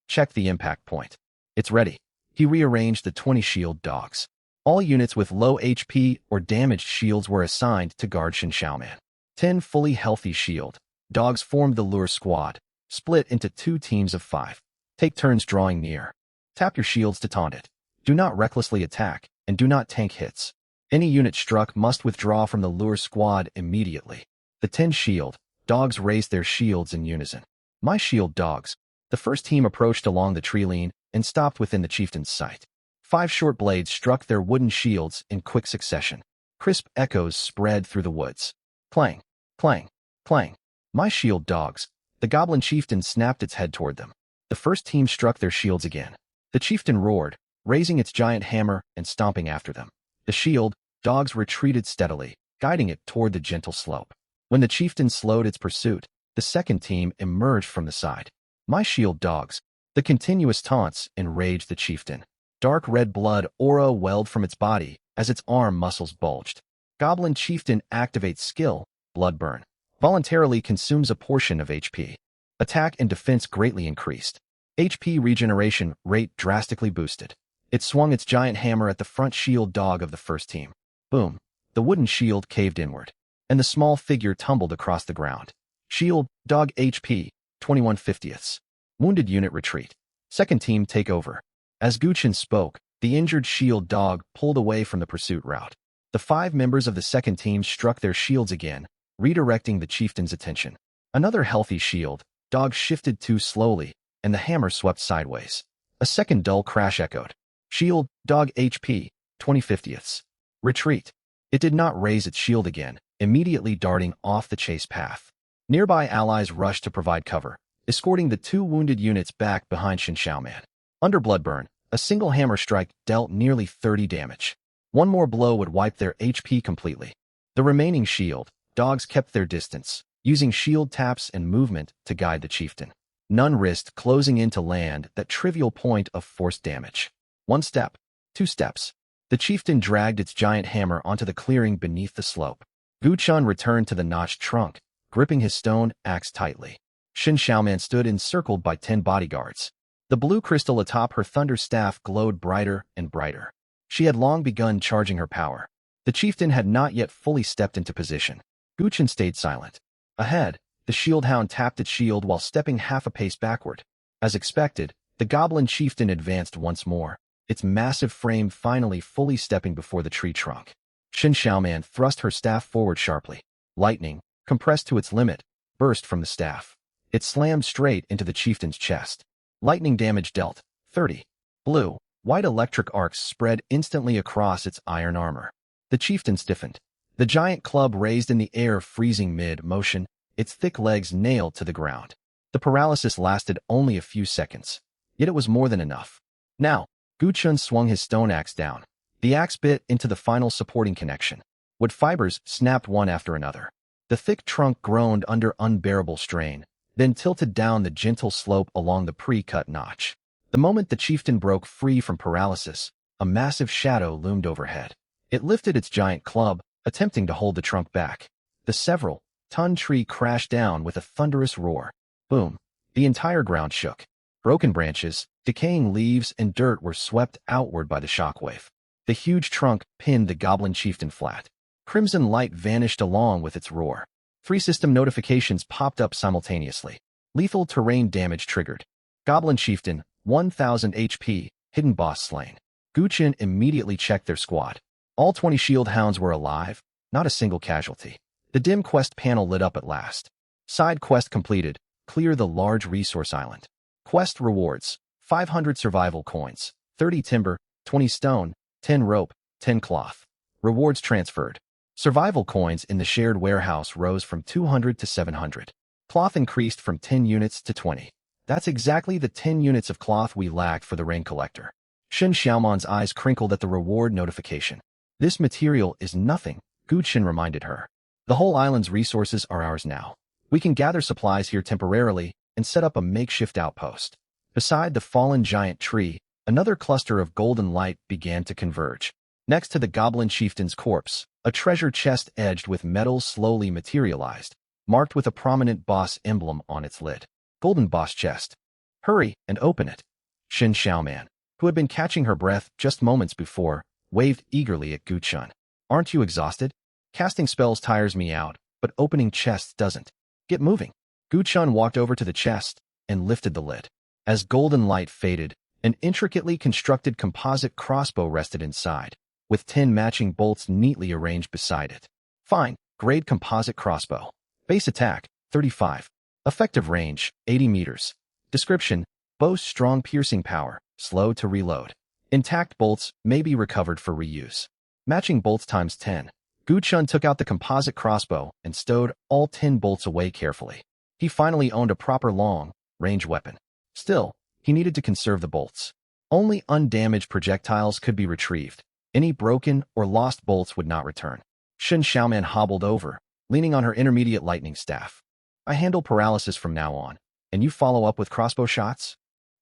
checked the impact point. It's ready. He rearranged the 20 shield dogs. All units with low HP or damaged shields were assigned to guard Shin Xiaoman. 10 fully healthy shield dogs formed the lure squad, split into 2 teams of 5. Take turns drawing near. Tap your shields to taunt it. Do not recklessly attack, and do not tank hits. Any unit struck must withdraw from the lure squad immediately. The 10 shield dogs raised their shields in unison. My shield dogs. The first team approached along the tree line and stopped within the chieftain's sight. 5 short blades struck their wooden shields in quick succession. Crisp echoes spread through the woods. Clang, clang, clang. My shield dogs. The goblin chieftain snapped its head toward them. The first team struck their shields again. The chieftain roared, raising its giant hammer and stomping after them. The shield dogs retreated steadily, guiding it toward the gentle slope. When the chieftain slowed its pursuit, the second team emerged from the side. My shield dogs. The continuous taunts enraged the chieftain. Dark red blood aura welled from its body as its arm muscles bulged. Goblin chieftain activates skill, blood burn. Voluntarily consumes a portion of HP. Attack and defense greatly increased. HP regeneration rate drastically boosted. It swung its giant hammer at the front shield dog of the first team. Boom. The wooden shield caved inward, and the small figure tumbled across the ground. Shield, dog HP, 21/50. Wounded unit retreat. Second team take over. As Guchen spoke, the injured shield dog pulled away from the pursuit route. The 5 members of the second team struck their shields again, redirecting the chieftain's attention. Another healthy shield dog shifted too slowly, and the hammer swept sideways. A second dull crash echoed. Shield, dog HP, 20/50. Retreat. It did not raise its shield again, immediately darting off the chase path. Nearby allies rushed to provide cover, escorting the 2 wounded units back behind Shin Xiaoman. Under Bloodburn, a single hammer strike dealt nearly 30 damage. One more blow would wipe their HP completely. The remaining shield dogs kept their distance, using shield taps and movement to guide the chieftain. None risked closing in to land that trivial point of force damage. 1 step, 2 steps. The chieftain dragged its giant hammer onto the clearing beneath the slope. Guchen returned to the notched trunk, gripping his stone axe tightly. Shin Xiaoman stood encircled by 10 bodyguards. The blue crystal atop her thunder staff glowed brighter and brighter. She had long begun charging her power. The chieftain had not yet fully stepped into position. Guchen stayed silent. Ahead, the shield hound tapped its shield while stepping half a pace backward. As expected, the goblin chieftain advanced once more, its massive frame finally fully stepping before the tree trunk. Shin Xiaoman thrust her staff forward sharply. Lightning, compressed to its limit, burst from the staff. It slammed straight into the chieftain's chest. Lightning damage dealt, 30. Blue, white electric arcs spread instantly across its iron armor. The chieftain stiffened. The giant club raised in the air, freezing mid-motion, its thick legs nailed to the ground. The paralysis lasted only a few seconds. yet it was more than enough. Now, Gu Chun swung his stone axe down. The axe bit into the final supporting connection. Wood fibers snapped one after another. The thick trunk groaned under unbearable strain, then tilted down the gentle slope along the pre-cut notch. The moment the chieftain broke free from paralysis, a massive shadow loomed overhead. It lifted its giant club, attempting to hold the trunk back. The several-ton tree crashed down with a thunderous roar. Boom! The entire ground shook. Broken branches, decaying leaves, and dirt were swept outward by the shockwave. The huge trunk pinned the goblin chieftain flat. Crimson light vanished along with its roar. 3 system notifications popped up simultaneously. Lethal terrain damage triggered. Goblin chieftain, 1000 HP, hidden boss slain. Gu Chun immediately checked their squad. All 20 shield hounds were alive, not a single casualty. The dim quest panel lit up at last. Side quest completed. Clear the large resource island. Quest rewards: 500 survival coins, 30 timber, 20 stone, 10 rope, 10 cloth. Rewards transferred. Survival coins in the shared warehouse rose from 200 to 700. Cloth increased from 10 units to 20. That's exactly the 10 units of cloth we lacked for the rain collector. Shen Xiaoman's eyes crinkled at the reward notification. This material is nothing, Gu Chun reminded her. The whole island's resources are ours now. We can gather supplies here temporarily and set up a makeshift outpost. Beside the fallen giant tree, another cluster of golden light began to converge. Next to the goblin chieftain's corpse, a treasure chest edged with metal slowly materialized, marked with a prominent boss emblem on its lid. Golden boss chest. Hurry and open it. Shen Xiaoman, who had been catching her breath just moments before, waved eagerly at Gu Chun. Aren't you exhausted? Casting spells tires me out, but opening chests doesn't. Get moving. Gu Chun walked over to the chest and lifted the lid. As golden light faded, an intricately constructed composite crossbow rested inside, with 10 matching bolts neatly arranged beside it. Fine, grade composite crossbow. Base attack, 35. Effective range, 80 meters. Description: boasts strong piercing power, slow to reload. Intact bolts may be recovered for reuse. Matching bolts times 10. Gu Chun took out the composite crossbow and stowed all 10 bolts away carefully. He finally owned a proper long-range weapon. Still, he needed to conserve the bolts. Only undamaged projectiles could be retrieved. Any broken or lost bolts would not return. Shen Xiaoman hobbled over, leaning on her intermediate lightning staff. I handle paralysis from now on, and you follow up with crossbow shots?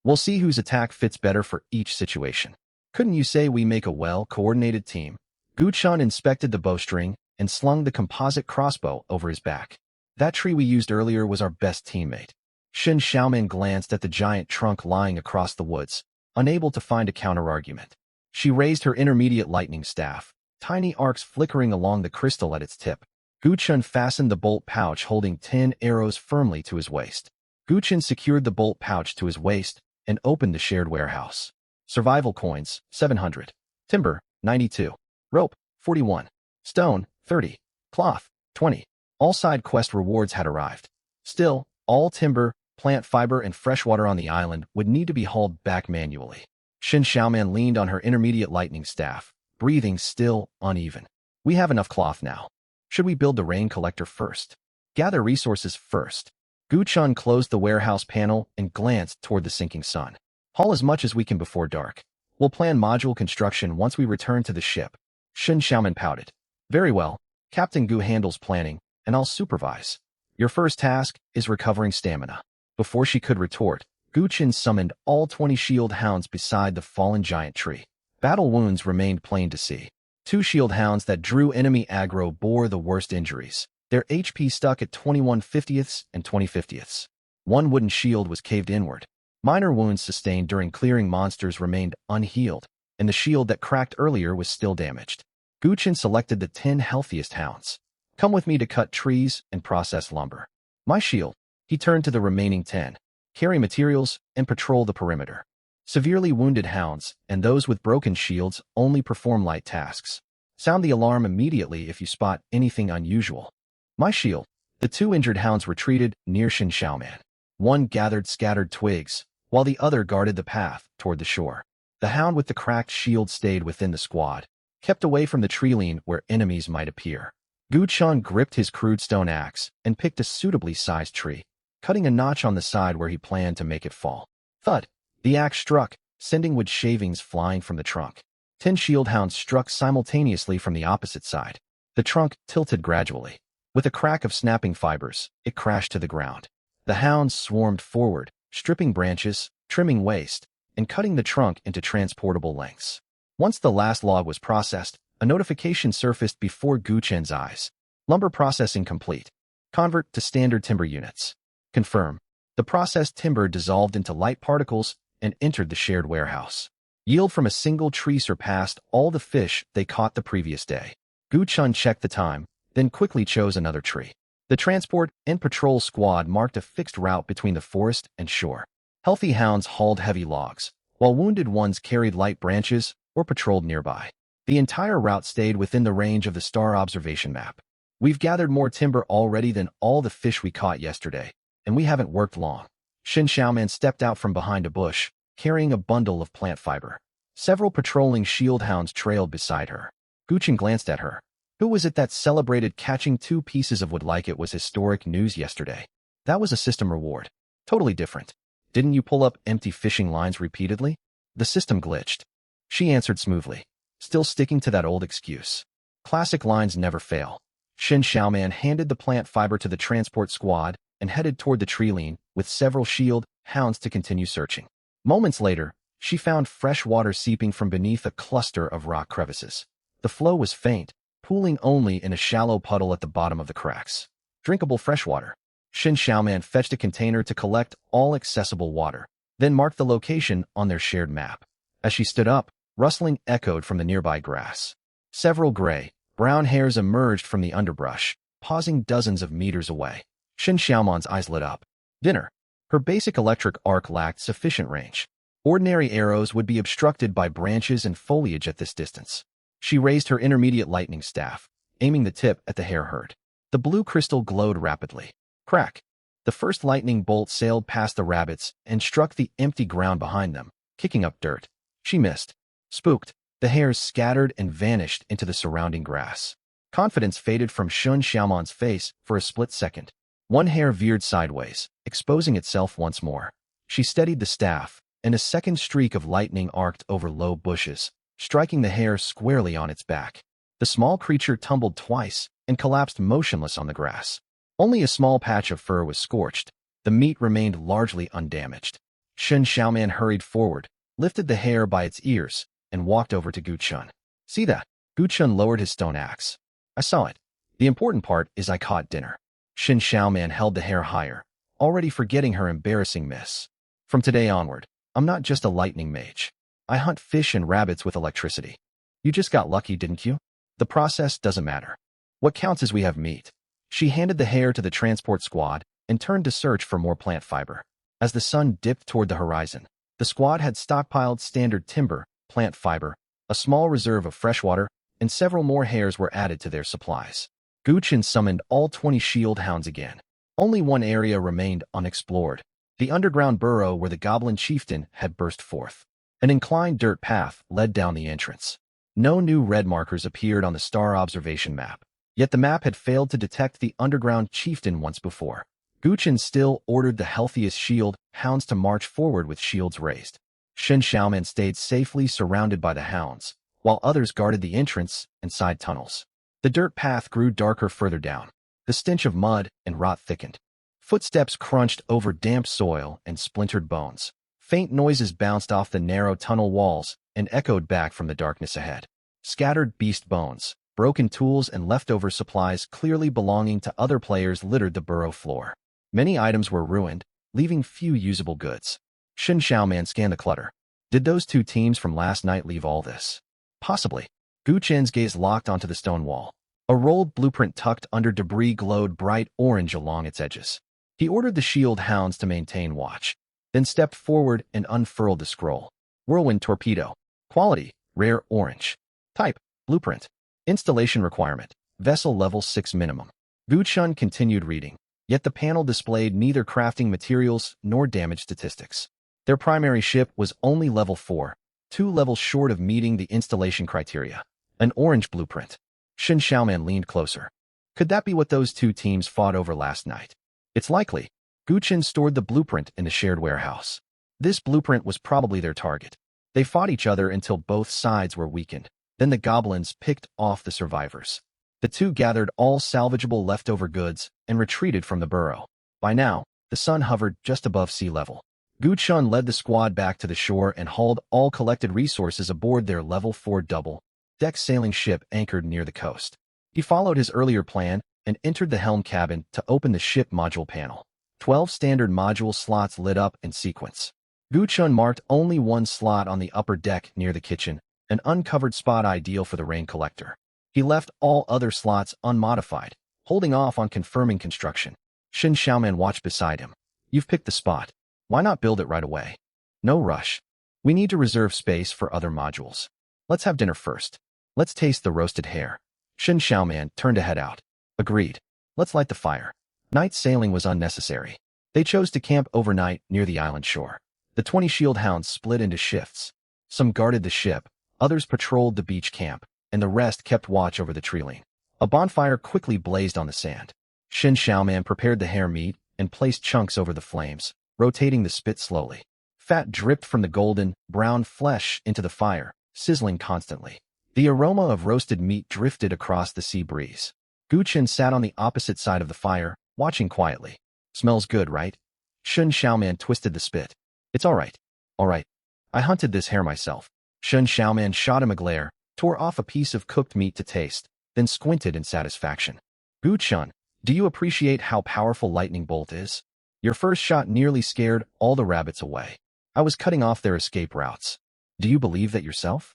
We'll see whose attack fits better for each situation. Couldn't you say we make a well-coordinated team? Gu Chun inspected the bowstring and slung the composite crossbow over his back. That tree we used earlier was our best teammate. Shen Xiaoman glanced at the giant trunk lying across the woods, unable to find a counter-argument. She raised her intermediate lightning staff, tiny arcs flickering along the crystal at its tip. Gu Chun fastened the bolt pouch holding 10 arrows firmly to his waist. Gu Chun secured the bolt pouch to his waist and opened the shared warehouse. Survival coins, 700. Timber, 92. Rope, 41. Stone, 30. Cloth, 20. All side quest rewards had arrived. Still, all timber, plant fiber, and fresh water on the island would need to be hauled back manually. Shen Xiaoman leaned on her intermediate lightning staff, breathing still uneven. We have enough cloth now. Should we build the rain collector first? Gather resources first. Gu Chun closed the warehouse panel and glanced toward the sinking sun. Haul as much as we can before dark. We'll plan module construction once we return to the ship. Shen Xiaoman pouted. Very well. Captain Gu handles planning, and I'll supervise. Your first task is recovering stamina. Before she could retort, Gu Chun summoned all 20 shield hounds beside the fallen giant tree. Battle wounds remained plain to see. 2 shield hounds that drew enemy aggro bore the worst injuries. Their HP stuck at 21/50ths and 20/50ths. One wooden shield was caved inward. Minor wounds sustained during clearing monsters remained unhealed, and the shield that cracked earlier was still damaged. Gu Chun selected the 10 healthiest hounds. Come with me to cut trees and process lumber. My shield. He turned to the remaining 10. Carry materials and patrol the perimeter. Severely wounded hounds and those with broken shields only perform light tasks. Sound the alarm immediately if you spot anything unusual. My shield. The 2 injured hounds retreated near Shen Xiaoman. One gathered scattered twigs, while the other guarded the path toward the shore. The hound with the cracked shield stayed within the squad, kept away from the tree line where enemies might appear. Gu Chun gripped his crude stone axe and picked a suitably sized tree, cutting a notch on the side where he planned to make it fall. Thud! The axe struck, sending wood shavings flying from the trunk. 10 shield hounds struck simultaneously from the opposite side. The trunk tilted gradually. With a crack of snapping fibers, it crashed to the ground. The hounds swarmed forward, stripping branches, trimming waste, and cutting the trunk into transportable lengths. Once the last log was processed, a notification surfaced before Gu Chen's eyes. Lumber processing complete. Convert to standard timber units. Confirm. The processed timber dissolved into light particles and entered the shared warehouse. Yield from a single tree surpassed all the fish they caught the previous day. Gu Chen checked the time, then quickly chose another tree. The transport and patrol squad marked a fixed route between the forest and shore. Healthy hounds hauled heavy logs, while wounded ones carried light branches or patrolled nearby. The entire route stayed within the range of the star observation map. We've gathered more timber already than all the fish we caught yesterday, and we haven't worked long. Shen Xiaoman stepped out from behind a bush, carrying a bundle of plant fiber. Several patrolling shield hounds trailed beside her. Gu Chen glanced at her. Who was it that celebrated catching 2 pieces of wood like it was historic news yesterday? That was a system reward. Totally different. Didn't you pull up empty fishing lines repeatedly? The system glitched. She answered smoothly, still sticking to that old excuse. Classic lines never fail. Shen Xiaoman handed the plant fiber to the transport squad and headed toward the tree line with several shield hounds to continue searching. Moments later, she found fresh water seeping from beneath a cluster of rock crevices. The flow was faint, pooling only in a shallow puddle at the bottom of the cracks. Drinkable freshwater. Shen Xiaoman fetched a container to collect all accessible water, then marked the location on their shared map. As she stood up, rustling echoed from the nearby grass. Several gray, brown hairs emerged from the underbrush, pausing dozens of meters away. Shen Xiaoman's eyes lit up. Dinner. Her basic electric arc lacked sufficient range. Ordinary arrows would be obstructed by branches and foliage at this distance. She raised her intermediate lightning staff, aiming the tip at the hare herd. The blue crystal glowed rapidly. Crack! The first lightning bolt sailed past the rabbits and struck the empty ground behind them, kicking up dirt. She missed. Spooked, the hares scattered and vanished into the surrounding grass. Confidence faded from Shen Xiaoman's face for a split second. One hare veered sideways, exposing itself once more. She steadied the staff, and a second streak of lightning arced over low bushes, striking the hare squarely on its back. The small creature tumbled twice and collapsed motionless on the grass. Only a small patch of fur was scorched. The meat remained largely undamaged. Shen Xiaoman hurried forward, lifted the hare by its ears, and walked over to Gu Chen. See that? Gu Chen lowered his stone axe. I saw it. The important part is I caught dinner. Shen Xiaoman held the hare higher, already forgetting her embarrassing miss. From today onward, I'm not just a lightning mage. I hunt fish and rabbits with electricity. You just got lucky, didn't you? The process doesn't matter. What counts is we have meat. She handed the hare to the transport squad and turned to search for more plant fiber. As the sun dipped toward the horizon, the squad had stockpiled standard timber, plant fiber, a small reserve of freshwater, and several more hares were added to their supplies. Gu Chen summoned all 20 shield hounds again. Only one area remained unexplored, the underground burrow where the goblin chieftain had burst forth. An inclined dirt path led down the entrance. No new red markers appeared on the star observation map, yet the map had failed to detect the underground chieftain once before. Gu Chen still ordered the healthiest shield hounds to march forward with shields raised. Shen Xiaoman stayed safely surrounded by the hounds, while others guarded the entrance and side tunnels. The dirt path grew darker further down. The stench of mud and rot thickened. Footsteps crunched over damp soil and splintered bones. Faint noises bounced off the narrow tunnel walls and echoed back from the darkness ahead. Scattered beast bones, broken tools, and leftover supplies clearly belonging to other players littered the burrow floor. Many items were ruined, leaving few usable goods. Shen Xiaoman scanned the clutter. Did those 2 teams from last night leave all this? Possibly. Gu Chen's gaze locked onto the stone wall. A rolled blueprint tucked under debris glowed bright orange along its edges. He ordered the shield hounds to maintain watch, then stepped forward and unfurled the scroll. Whirlwind torpedo. Quality, rare orange. Type, blueprint. Installation requirement, vessel level 6 minimum. Gu Chen continued reading, yet the panel displayed neither crafting materials nor damage statistics. Their primary ship was only level 4, 2 levels short of meeting the installation criteria. An orange blueprint. Shen Xiaoman leaned closer. Could that be what those 2 teams fought over last night? It's likely. Gu Chen stored the blueprint in the shared warehouse. This blueprint was probably their target. They fought each other until both sides were weakened. Then the goblins picked off the survivors. The two gathered all salvageable leftover goods and retreated from the burrow. By now, the sun hovered just above sea level. Gu Chun led the squad back to the shore and hauled all collected resources aboard their level 4 double-deck sailing ship anchored near the coast. He followed his earlier plan and entered the helm cabin to open the ship module panel. 12 standard module slots lit up in sequence. Gu Chun marked only one slot on the upper deck near the kitchen, an uncovered spot ideal for the rain collector. He left all other slots unmodified, holding off on confirming construction. Shen Xiaoman watched beside him. You've picked the spot. Why not build it right away? No rush. We need to reserve space for other modules. Let's have dinner first. Let's taste the roasted hare. Shen Xiaoman turned to head out. Agreed. Let's light the fire. Night sailing was unnecessary. They chose to camp overnight near the island shore. The 20 shield hounds split into shifts. Some guarded the ship, others patrolled the beach camp, and the rest kept watch over the treeline. A bonfire quickly blazed on the sand. Shen Xiaoman prepared the hare meat and placed chunks over the flames, rotating the spit slowly. Fat dripped from the golden, brown flesh into the fire, sizzling constantly. The aroma of roasted meat drifted across the sea breeze. Gu Chun sat on the opposite side of the fire, watching quietly. Smells good, right? Shen Xiaoman twisted the spit. It's all right. All right. I hunted this hare myself. Shen Xiaoman shot him a glare, tore off a piece of cooked meat to taste, then squinted in satisfaction. Gu Chun, do you appreciate how powerful lightning bolt is? Your first shot nearly scared all the rabbits away. I was cutting off their escape routes. Do you believe that yourself?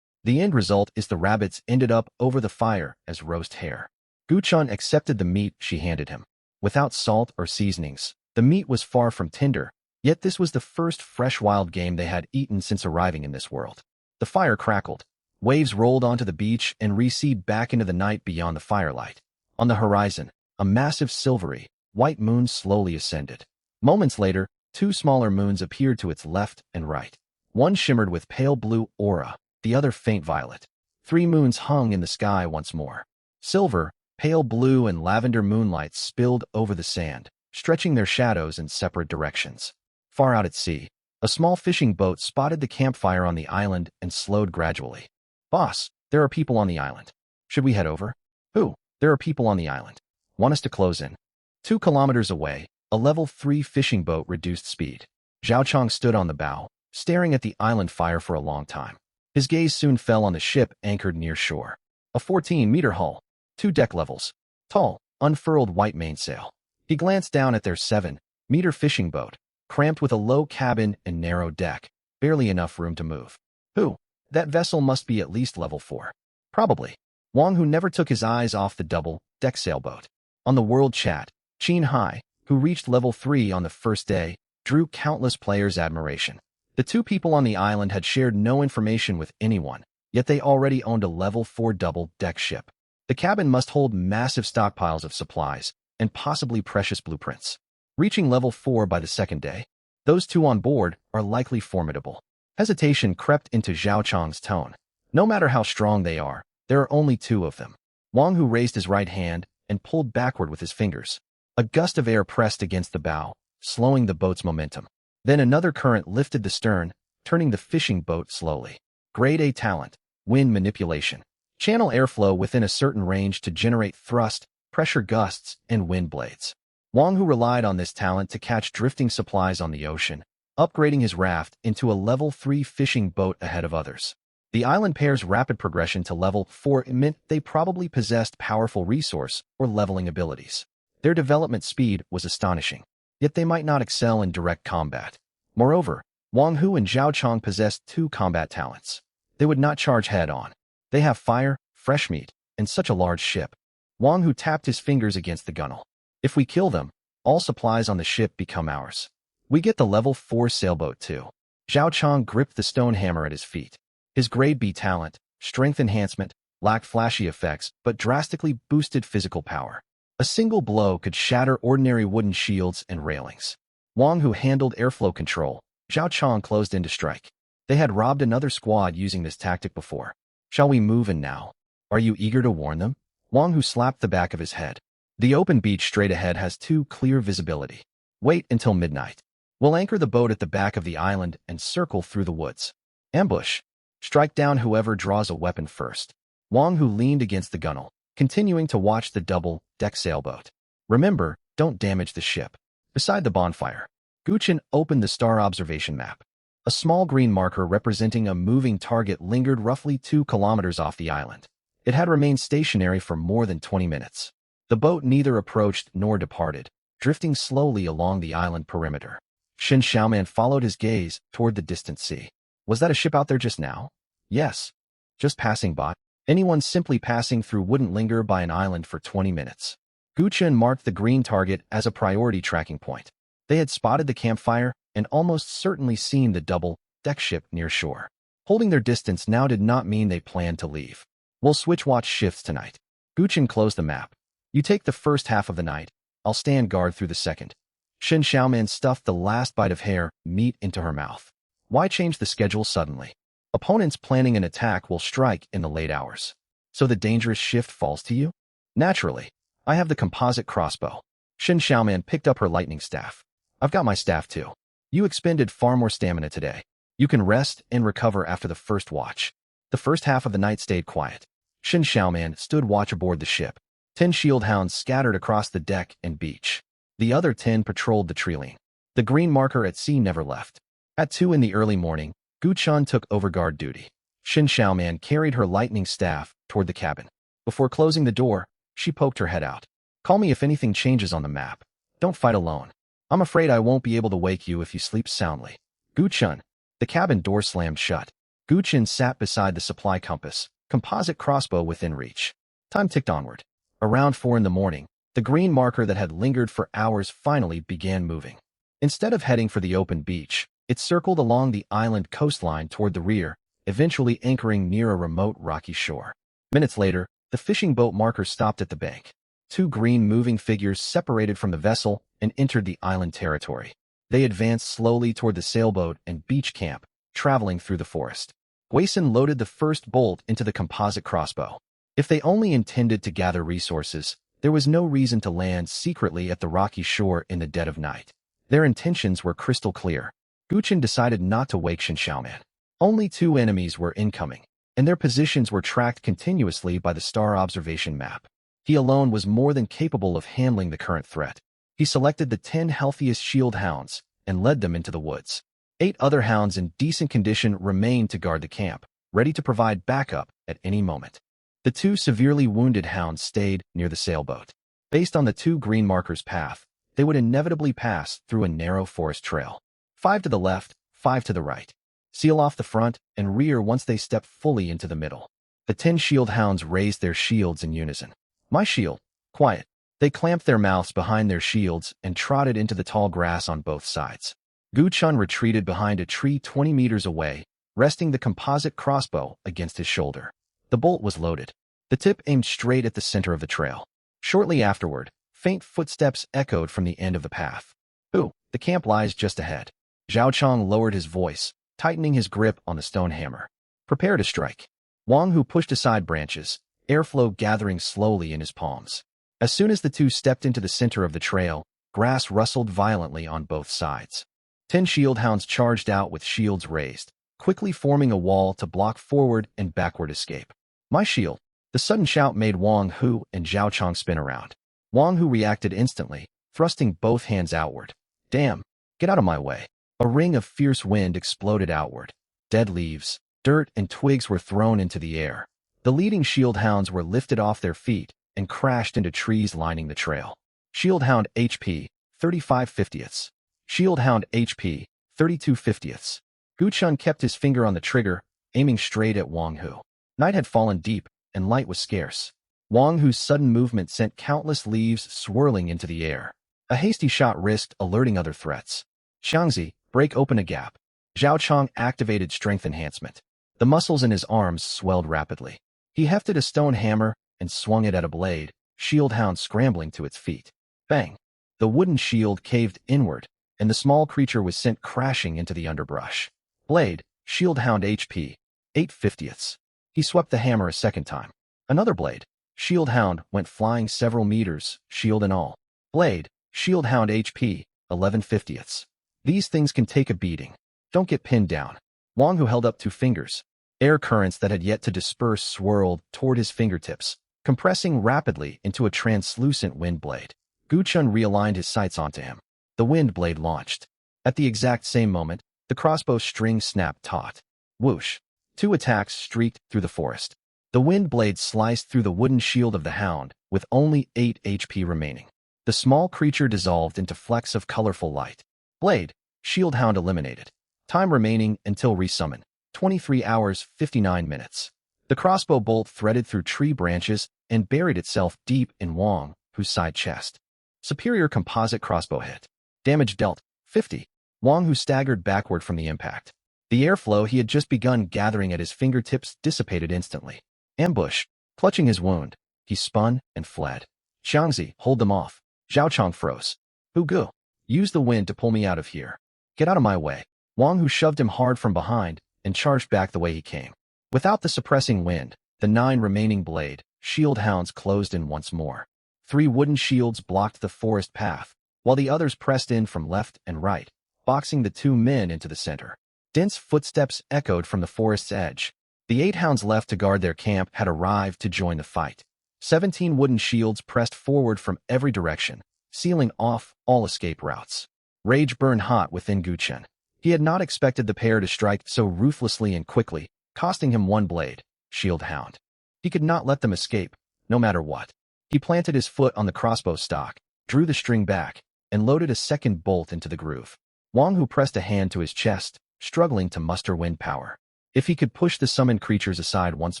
The end result is the rabbits ended up over the fire as roast hare. Gu Chun accepted the meat she handed him. Without salt or seasonings, the meat was far from tender, yet this was the first fresh wild game they had eaten since arriving in this world. The fire crackled. Waves rolled onto the beach and receded back into the night beyond the firelight. On the horizon, a massive silvery, white moon slowly ascended. Moments later, two smaller moons appeared to its left and right. One shimmered with pale blue aura, the other faint violet. 3 moons hung in the sky once more. Silver, pale blue, and lavender moonlight spilled over the sand, stretching their shadows in separate directions. Far out at sea, a small fishing boat spotted the campfire on the island and slowed gradually. Boss, there are people on the island. Should we head over? Who? There are people on the island. Want us to close in? 2 kilometers away, a level 3 fishing boat reduced speed. Zhao Chong stood on the bow, staring at the island fire for a long time. His gaze soon fell on the ship anchored near shore. A 14-meter hull, 2 deck levels, tall, unfurled white mainsail. He glanced down at their 7-meter fishing boat, cramped with a low cabin and narrow deck, barely enough room to move. Who? That vessel must be at least level 4. Probably. Wang, who never took his eyes off the double-deck sailboat. On the world chat, Qin Hai, who reached level 3 on the first day, drew countless players' admiration. The 2 people on the island had shared no information with anyone, yet they already owned a level 4 double-deck ship. The cabin must hold massive stockpiles of supplies and possibly precious blueprints. Reaching level 4 by the second day, those 2 on board are likely formidable. Hesitation crept into Zhao Chong's tone. No matter how strong they are, there are only 2 of them. Wang, who raised his right hand and pulled backward with his fingers. A gust of air pressed against the bow, slowing the boat's momentum. Then another current lifted the stern, turning the fishing boat slowly. Grade A talent, wind manipulation. Channel airflow within a certain range to generate thrust, pressure gusts, and wind blades. Wang, who relied on this talent to catch drifting supplies on the ocean, upgrading his raft into a level 3 fishing boat ahead of others. The island pair's rapid progression to level 4 meant they probably possessed powerful resource or leveling abilities. Their development speed was astonishing, yet they might not excel in direct combat. Moreover, Wang Hu and Zhao Chong possessed 2 combat talents. They would not charge head-on. They have fire, fresh meat, and such a large ship. Wang Hu tapped his fingers against the gunwale. If we kill them, all supplies on the ship become ours. We get the level 4 sailboat too. Zhao Chong gripped the stone hammer at his feet. His grade B talent, strength enhancement, lacked flashy effects but drastically boosted physical power. A single blow could shatter ordinary wooden shields and railings. Wang, who handled airflow control, Zhao Chong closed in to strike. They had robbed another squad using this tactic before. Shall we move in now? Are you eager to warn them? Wang, who slapped the back of his head. The open beach straight ahead has 2 clear visibility. Wait until midnight. We'll anchor the boat at the back of the island and circle through the woods. Ambush. Strike down whoever draws a weapon first. Wang Hu leaned against the gunwale, continuing to watch the double-deck sailboat. Remember, don't damage the ship. Beside the bonfire, Guchen opened the star observation map. A small green marker representing a moving target lingered roughly 2 kilometers off the island. It had remained stationary for more than 20 minutes. The boat neither approached nor departed, drifting slowly along the island perimeter. Shen Xiaoman followed his gaze toward the distant sea. Was that a ship out there just now? Yes. Just passing by. Anyone simply passing through wouldn't linger by an island for 20 minutes. Guchen marked the green target as a priority tracking point. They had spotted the campfire and almost certainly seen the double-deck ship near shore. Holding their distance now did not mean they planned to leave. We'll switch watch shifts tonight. Guchen closed the map. You take the first half of the night. I'll stand guard through the second. Shen Xiaoman stuffed the last bite of meat into her mouth. Why change the schedule suddenly? Opponents planning an attack will strike in the late hours. So the dangerous shift falls to you? Naturally. I have the composite crossbow. Shen Xiaoman picked up her lightning staff. I've got my staff too. You expended far more stamina today. You can rest and recover after the first watch. The first half of the night stayed quiet. Shen Xiaoman stood watch aboard the ship. 10 shield hounds scattered across the deck and beach. The other 10 patrolled the treeline. The green marker at sea never left. At 2 in the early morning, Guchen took overguard duty. Shen Xiaoman carried her lightning staff toward the cabin. Before closing the door, she poked her head out. Call me if anything changes on the map. Don't fight alone. I'm afraid I won't be able to wake you if you sleep soundly. Guchen. The cabin door slammed shut. Guchen sat beside the supply compass, composite crossbow within reach. Time ticked onward. Around 4 in the morning, the green marker that had lingered for hours finally began moving. Instead of heading for the open beach, it circled along the island coastline toward the rear, eventually anchoring near a remote rocky shore. Minutes later, the fishing boat marker stopped at the bank. 2 green moving figures separated from the vessel and entered the island territory. They advanced slowly toward the sailboat and beach camp, traveling through the forest. Guisen loaded the first bolt into the composite crossbow. If they only intended to gather resources, there was no reason to land secretly at the rocky shore in the dead of night. Their intentions were crystal clear. Guchen decided not to wake Shen Xiaoman. Only 2 enemies were incoming, and their positions were tracked continuously by the star observation map. He alone was more than capable of handling the current threat. He selected the 10 healthiest shield hounds and led them into the woods. 8 other hounds in decent condition remained to guard the camp, ready to provide backup at any moment. The 2 severely wounded hounds stayed near the sailboat. Based on the 2 green markers' path, they would inevitably pass through a narrow forest trail. 5 to the left, 5 to the right. Seal off the front and rear once they step fully into the middle. The 10 shield hounds raised their shields in unison. My shield. Quiet. They clamped their mouths behind their shields and trotted into the tall grass on both sides. Guchen retreated behind a tree 20 meters away, resting the composite crossbow against his shoulder. The bolt was loaded. The tip aimed straight at the center of the trail. Shortly afterward, faint footsteps echoed from the end of the path. Ooh, the camp lies just ahead. Zhao Chong lowered his voice, tightening his grip on the stone hammer. Prepare to strike. Wang Hu pushed aside branches, airflow gathering slowly in his palms. As soon as the 2 stepped into the center of the trail, grass rustled violently on both sides. 10 shield hounds charged out with shields raised, quickly forming a wall to block forward and backward escape. My shield. The sudden shout made Wang Hu and Zhao Chong spin around. Wang Hu reacted instantly, thrusting both hands outward. Damn, get out of my way. A ring of fierce wind exploded outward. Dead leaves, dirt, and twigs were thrown into the air. The leading shield hounds were lifted off their feet and crashed into trees lining the trail. Shield hound HP, 35 50ths. Shield hound HP, 32 50ths. Guchen kept his finger on the trigger, aiming straight at Wang Hu. Night had fallen deep, and light was scarce. Wang Hu's sudden movement sent countless leaves swirling into the air. A hasty shot risked alerting other threats. Xiangzi, break open a gap. Zhao Chong activated strength enhancement. The muscles in his arms swelled rapidly. He hefted a stone hammer and swung it at a blade, shield hound scrambling to its feet. Bang! The wooden shield caved inward, and the small creature was sent crashing into the underbrush. Blade, shield hound HP, 8 50ths. He swept the hammer a second time. Another blade. Shield hound went flying several meters, shield and all. Blade, shield hound HP, 11 50ths. These things can take a beating. Don't get pinned down. Wang Hu held up 2 fingers. Air currents that had yet to disperse swirled toward his fingertips, compressing rapidly into a translucent wind blade. Gu Chun realigned his sights onto him. The wind blade launched. At the exact same moment, the crossbow string snapped taut. Whoosh! 2 attacks streaked through the forest. The wind blade sliced through the wooden shield of the hound, with only 8 HP remaining. The small creature dissolved into flecks of colorful light. Blade, shield hound eliminated. Time remaining until resummon. 23 hours, 59 minutes. The crossbow bolt threaded through tree branches and buried itself deep in Wang Hu's side chest. Superior composite crossbow hit. Damage dealt, 50. Wang Hu staggered backward from the impact. The airflow he had just begun gathering at his fingertips dissipated instantly. Ambush. Clutching his wound, he spun and fled. Xiangzi, hold them off. Zhao Chong froze. Gu, use the wind to pull me out of here. Get out of my way. Wang Hu shoved him hard from behind and charged back the way he came. Without the suppressing wind, the 9 remaining blade, shield hounds closed in once more. 3 wooden shields blocked the forest path, while the others pressed in from left and right, boxing the 2 men into the center. Dense footsteps echoed from the forest's edge. The 8 hounds left to guard their camp had arrived to join the fight. 17 wooden shields pressed forward from every direction, sealing off all escape routes. Rage burned hot within Gu Chun. He had not expected the pair to strike so ruthlessly and quickly, costing him 1 blade, shield hound. He could not let them escape, no matter what. He planted his foot on the crossbow stock, drew the string back, and loaded a second bolt into the groove. Wang Hu pressed a hand to his chest, struggling to muster wind power. If he could push the summoned creatures aside once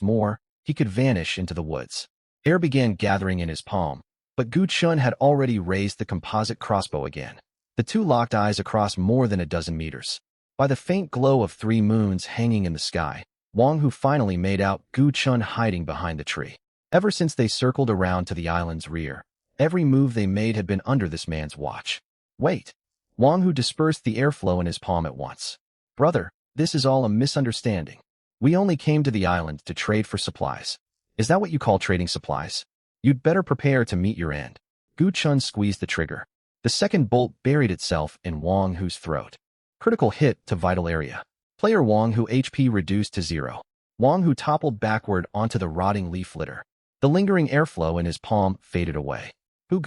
more, he could vanish into the woods. Air began gathering in his palm, but Gu Chun had already raised the composite crossbow again. The 2 locked eyes across more than a dozen meters. By the faint glow of 3 moons hanging in the sky, Wang Hu finally made out Gu Chun hiding behind the tree. Ever since they circled around to the island's rear, every move they made had been under this man's watch. Wait. Wang Hu dispersed the airflow in his palm at once. Brother, this is all a misunderstanding. We only came to the island to trade for supplies. Is that what you call trading supplies? You'd better prepare to meet your end. Gu Chun squeezed the trigger. The second bolt buried itself in Wang Hu's throat. Critical hit to vital area. Player Wang Hu HP reduced to 0. Wang Hu toppled backward onto the rotting leaf litter. The lingering airflow in his palm faded away. Gu.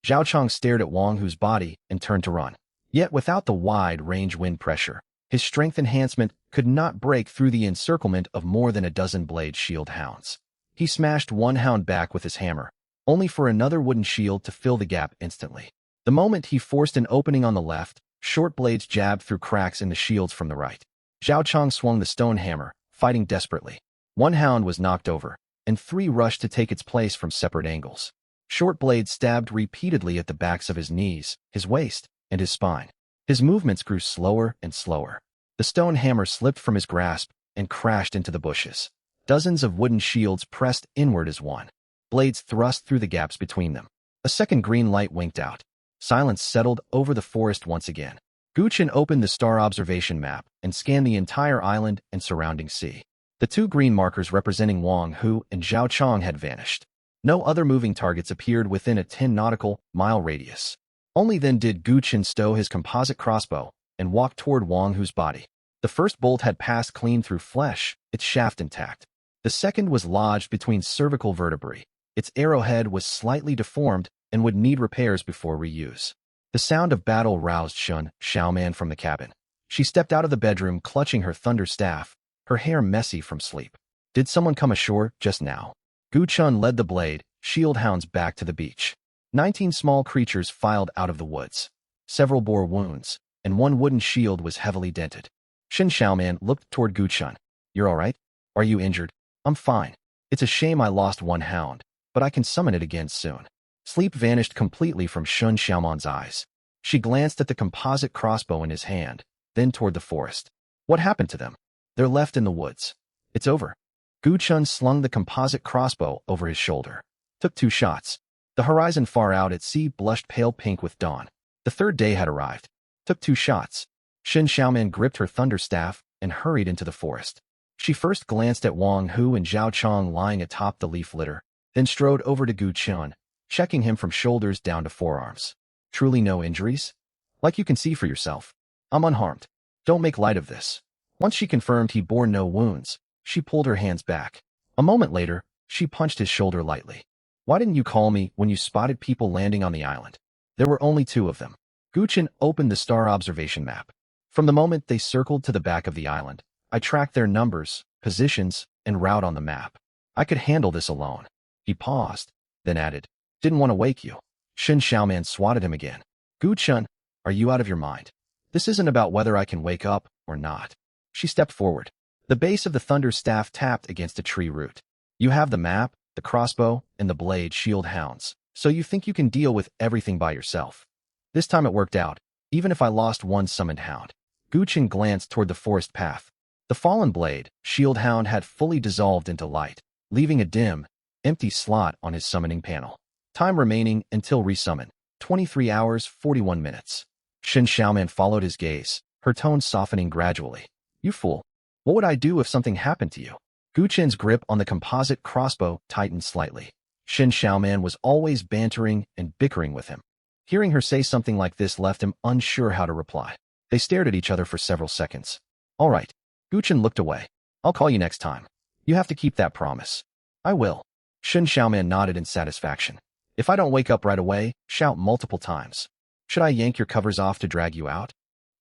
Zhao Chong stared at Wang Hu's body and turned to run. Yet without the wide-range wind pressure, his strength enhancement could not break through the encirclement of more than a dozen blade shield hounds. He smashed 1 hound back with his hammer, only for another wooden shield to fill the gap instantly. The moment he forced an opening on the left, short blades jabbed through cracks in the shields from the right. Zhao Chong swung the stone hammer, fighting desperately. 1 hound was knocked over, and 3 rushed to take its place from separate angles. Short blades stabbed repeatedly at the backs of his knees, his waist, and his spine. His movements grew slower and slower. The stone hammer slipped from his grasp and crashed into the bushes. Dozens of wooden shields pressed inward as one. Blades thrust through the gaps between them. A second green light winked out. Silence settled over the forest once again. Gu Chun opened the star observation map and scanned the entire island and surrounding sea. The 2 green markers representing Wang Hu and Zhao Chong had vanished. No other moving targets appeared within a 10 nautical mile radius. Only then did Gu Chun stow his composite crossbow and walk toward Wang Hu's body. The first bolt had passed clean through flesh, its shaft intact. The second was lodged between cervical vertebrae. Its arrowhead was slightly deformed and would need repairs before reuse. The sound of battle roused Shun Xiaoman from the cabin. She stepped out of the bedroom clutching her thunder staff, her hair messy from sleep. Did someone come ashore just now? Gu Chun led the blade, shield hounds back to the beach. 19 small creatures filed out of the woods. Several bore wounds, and 1 wooden shield was heavily dented. Shin Xiaoman looked toward Gu Chun. You're all right? Are you injured? I'm fine. It's a shame I lost 1 hound, but I can summon it again soon. Sleep vanished completely from Shun Xiaoman's eyes. She glanced at the composite crossbow in his hand, then toward the forest. What happened to them? They're left in the woods. It's over. Gu Chun slung the composite crossbow over his shoulder. Took 2 shots. The horizon far out at sea blushed pale pink with dawn. The 3rd day had arrived. Took 2 shots. Shin Xiaoman gripped her thunder staff and hurried into the forest. She first glanced at Wang Hu and Zhao Chong lying atop the leaf litter, then strode over to Gu Chun, checking him from shoulders down to forearms. Truly no injuries? Like you can see for yourself. I'm unharmed. Don't make light of this. Once she confirmed he bore no wounds, she pulled her hands back. A moment later, she punched his shoulder lightly. Why didn't you call me when you spotted people landing on the island? There were only 2 of them. Guchen opened the star observation map. From the moment they circled to the back of the island, I tracked their numbers, positions, and route on the map. I could handle this alone. He paused, then added, didn't want to wake you. Shen Xiaoman swatted him again. Guchen, are you out of your mind? This isn't about whether I can wake up or not. She stepped forward. The base of the thunder staff tapped against a tree root. You have the map, the crossbow, and the blade shield hounds, so you think you can deal with everything by yourself. This time it worked out, even if I lost one summoned hound. Guchen glanced toward the forest path. The fallen blade, shield hound had fully dissolved into light, leaving a dim, empty slot on his summoning panel. Time remaining until resummon, 23 hours, 41 minutes. Shen Xiaoman followed his gaze, her tone softening gradually. You fool. What would I do if something happened to you? Guchen's grip on the composite crossbow tightened slightly. Shen Xiaoman was always bantering and bickering with him. Hearing her say something like this left him unsure how to reply. They stared at each other for several seconds. All right. Guchen looked away. I'll call you next time. You have to keep that promise. I will. Shen Xiaoman nodded in satisfaction. If I don't wake up right away, shout multiple times. Should I yank your covers off to drag you out?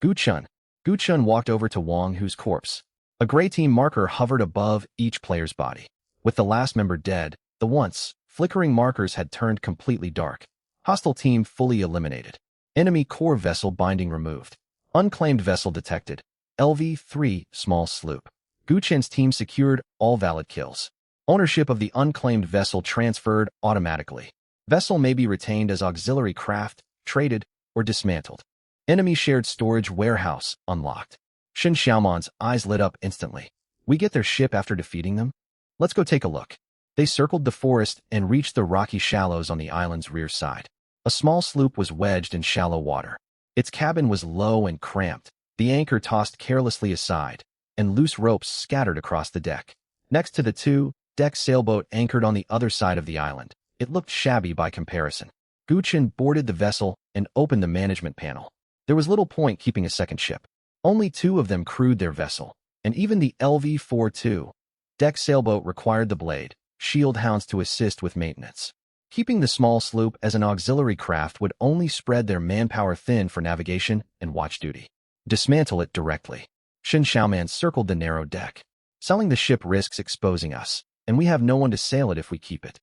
Guchen. Guchen walked over to Wang Hu's corpse. A gray team marker hovered above each player's body. With the last member dead, the once flickering markers had turned completely dark. Hostile team fully eliminated. Enemy core vessel binding removed. Unclaimed vessel detected. LV-3 small sloop. Guchen's team secured all valid kills. Ownership of the unclaimed vessel transferred automatically. Vessel may be retained as auxiliary craft, traded, or dismantled. Enemy shared storage warehouse unlocked. Shen Xiaoman's eyes lit up instantly. We get their ship after defeating them? Let's go take a look. They circled the forest and reached the rocky shallows on the island's rear side. A small sloop was wedged in shallow water. Its cabin was low and cramped, the anchor tossed carelessly aside, and loose ropes scattered across the deck. Next to the 2-deck sailboat anchored on the other side of the island, it looked shabby by comparison. Guchen boarded the vessel and opened the management panel. There was little point keeping a second ship. Only 2 of them crewed their vessel, and even the LV-4 deck sailboat required the blade, shield hounds to assist with maintenance. Keeping the small sloop as an auxiliary craft would only spread their manpower thin for navigation and watch duty. Dismantle it directly. Shen Xiaoman circled the narrow deck. Selling the ship risks exposing us, and we have no one to sail it if we keep it.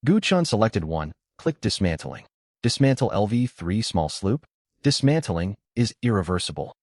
Guchen selected one, clicked dismantling. Dismantle LV-3 small sloop. Dismantling is irreversible.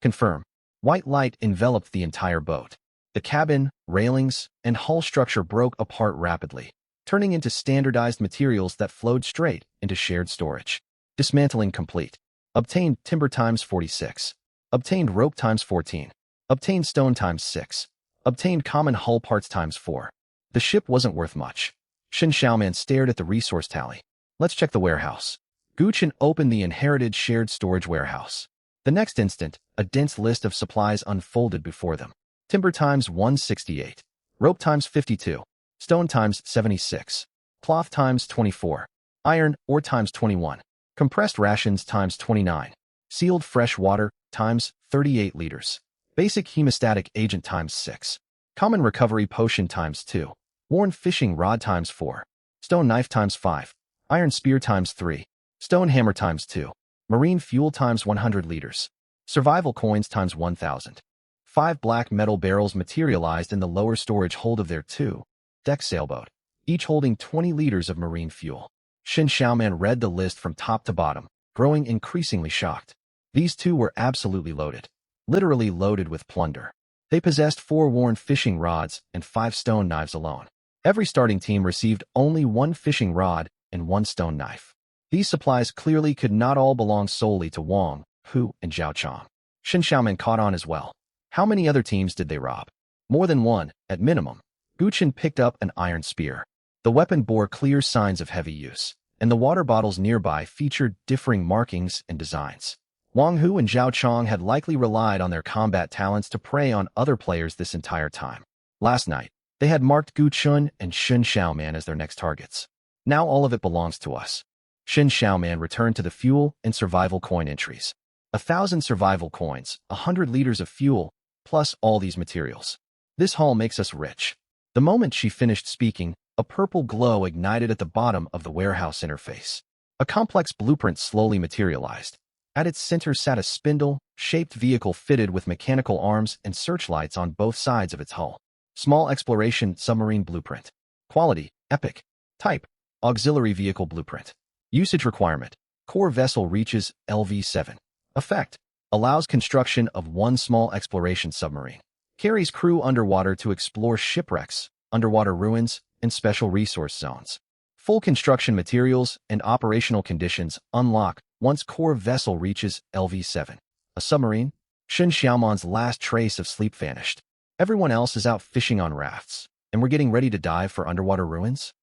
Confirm. White light enveloped the entire boat. The cabin, railings, and hull structure broke apart rapidly, turning into standardized materials that flowed straight into shared storage. Dismantling complete. Obtained timber times 46. Obtained rope times 14. Obtained stone times 6. Obtained common hull parts times 4. The ship wasn't worth much. Shen Xiaoman stared at the resource tally. Let's check the warehouse. Guchen opened the inherited shared storage warehouse. The next instant, a dense list of supplies unfolded before them. Timber times 168. Rope times 52. Stone times 76. Cloth times 24. Iron ore times 21. Compressed rations times 29. Sealed fresh water times 38 liters. Basic hemostatic agent times 6. Common recovery potion times 2. Worn fishing rod times 4. Stone knife times 5. Iron spear times 3. Stone hammer times 2. Marine fuel times 100 liters. Survival coins times 1,000. 5 black metal barrels materialized in the lower storage hold of their 2-deck sailboat, each holding 20 liters of marine fuel. Shen Xiaoman read the list from top to bottom, growing increasingly shocked. These 2 were absolutely loaded. Literally loaded with plunder. They possessed 4 worn fishing rods and 5 stone knives alone. Every starting team received only 1 fishing rod and 1 stone knife. These supplies clearly could not all belong solely to Wang, Hu, and Zhao Chong. Shen Xiaoman caught on as well. How many other teams did they rob? More than 1, at minimum. Guchen picked up an iron spear. The weapon bore clear signs of heavy use, and the water bottles nearby featured differing markings and designs. Wang Hu and Zhao Chong had likely relied on their combat talents to prey on other players this entire time. Last night, they had marked Guchen and Shen Xiaoman as their next targets. Now all of it belongs to us. Shen Xiaoman returned to the fuel and survival coin entries. 1,000 survival coins, 100 liters of fuel, plus all these materials. This haul makes us rich. The moment she finished speaking, a purple glow ignited at the bottom of the warehouse interface. A complex blueprint slowly materialized. At its center sat a spindle-shaped vehicle fitted with mechanical arms and searchlights on both sides of its hull. Small exploration submarine blueprint. Quality, epic. Type, auxiliary vehicle blueprint. Usage requirement, core vessel reaches LV7. Effect, allows construction of one small exploration submarine. Carries crew underwater to explore shipwrecks, underwater ruins, and special resource zones. Full construction materials and operational conditions unlock once core vessel reaches LV7. A submarine? Shen Xiaoman's last trace of sleep vanished. Everyone else is out fishing on rafts, and we're getting ready to dive for underwater ruins?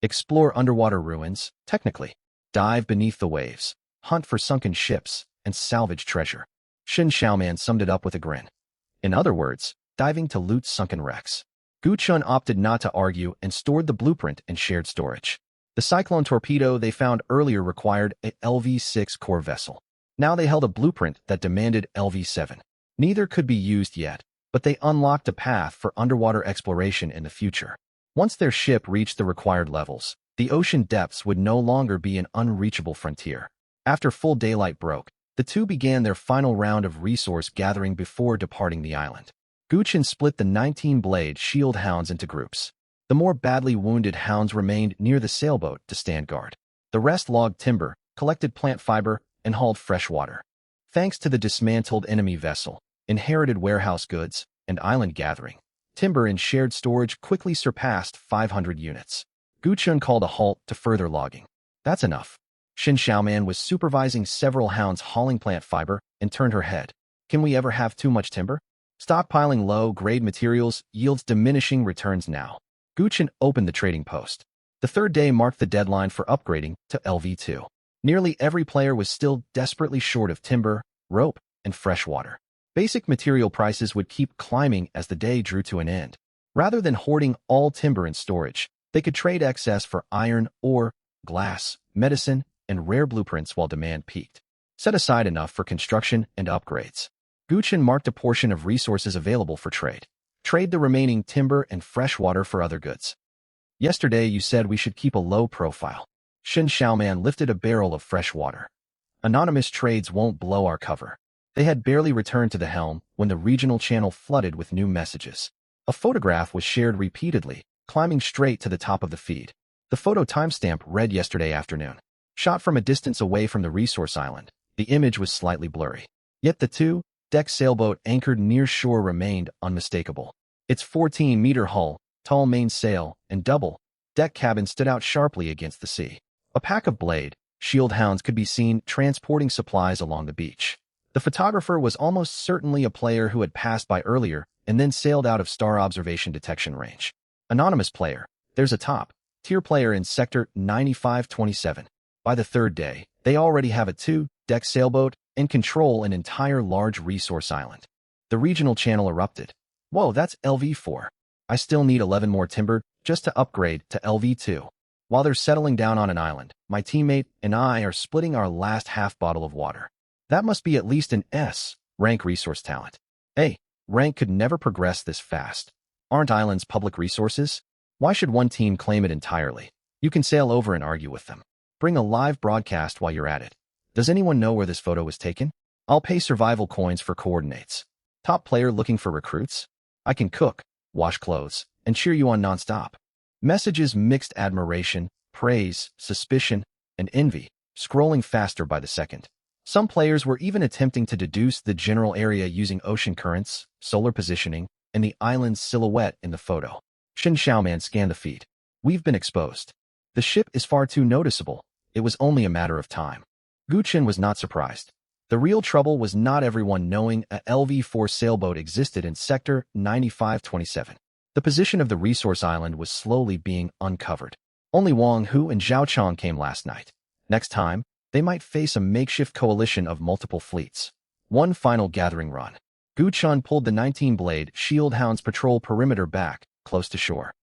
Explore underwater ruins, technically. Dive beneath the waves, hunt for sunken ships, and salvage treasure. Shen Xiaoman summed it up with a grin. In other words, diving to loot sunken wrecks. Gu Chun opted not to argue and stored the blueprint in shared storage. The Cyclone torpedo they found earlier required a LV6 core vessel. Now they held a blueprint that demanded LV7. Neither could be used yet, but they unlocked a path for underwater exploration in the future. Once their ship reached the required levels, the ocean depths would no longer be an unreachable frontier. After full daylight broke, the two began their final round of resource gathering before departing the island. Gu Chun split the 19-blade shield hounds into groups. The more badly wounded hounds remained near the sailboat to stand guard. The rest logged timber, collected plant fiber, and hauled fresh water. Thanks to the dismantled enemy vessel, inherited warehouse goods, and island gathering, timber in shared storage quickly surpassed 500 units. Gu Chun called a halt to further logging. That's enough. Shen Xiaoman was supervising several hounds hauling plant fiber and turned her head. Can we ever have too much timber? Stockpiling low-grade materials yields diminishing returns now. Gu Chun opened the trading post. The third day marked the deadline for upgrading to LV2. Nearly every player was still desperately short of timber, rope, and fresh water. Basic material prices would keep climbing as the day drew to an end. Rather than hoarding all timber in storage, they could trade excess for iron, ore, glass, medicine, and rare blueprints while demand peaked. Set aside enough for construction and upgrades. Gu Chun marked a portion of resources available for trade. Trade the remaining timber and fresh water for other goods. Yesterday you said we should keep a low profile. Shen Xiaoman lifted a barrel of fresh water. Anonymous trades won't blow our cover. They had barely returned to the helm when the regional channel flooded with new messages. A photograph was shared repeatedly, climbing straight to the top of the feed. The photo timestamp read yesterday afternoon. Shot from a distance away from the resource island, the image was slightly blurry. Yet the two-deck sailboat anchored near shore remained unmistakable. Its 14-meter hull, tall mainsail, and double-deck cabin stood out sharply against the sea. A pack of shield hounds could be seen transporting supplies along the beach. The photographer was almost certainly a player who had passed by earlier and then sailed out of star observation detection range. Anonymous player, there's a top-tier player in Sector 9527. By the third day, they already have a two-deck sailboat and control an entire large resource island. The regional channel erupted. Whoa, that's LV4. I still need 11 more timber just to upgrade to LV2. While they're settling down on an island, my teammate and I are splitting our last half bottle of water. That must be at least an S-rank resource talent. A rank could never progress this fast. Aren't islands public resources? Why should one team claim it entirely? You can sail over and argue with them. Bring a live broadcast while you're at it. Does anyone know where this photo was taken? I'll pay survival coins for coordinates. Top player looking for recruits? I can cook, wash clothes, and cheer you on nonstop. Messages mixed admiration, praise, suspicion, and envy, scrolling faster by the second. Some players were even attempting to deduce the general area using ocean currents, solar positioning, and the island's silhouette in the photo. Shen Xiaoman scanned the feed. We've been exposed. The ship is far too noticeable. It was only a matter of time. Gu Chun was not surprised. The real trouble was not everyone knowing a LV4 sailboat existed in Sector 9527. The position of the resource island was slowly being uncovered. Only Wang Hu and Zhao Chong came last night. Next time, they might face a makeshift coalition of multiple fleets. One final gathering run. Gu Chun pulled the 19-blade shield hounds patrol perimeter back, close to shore.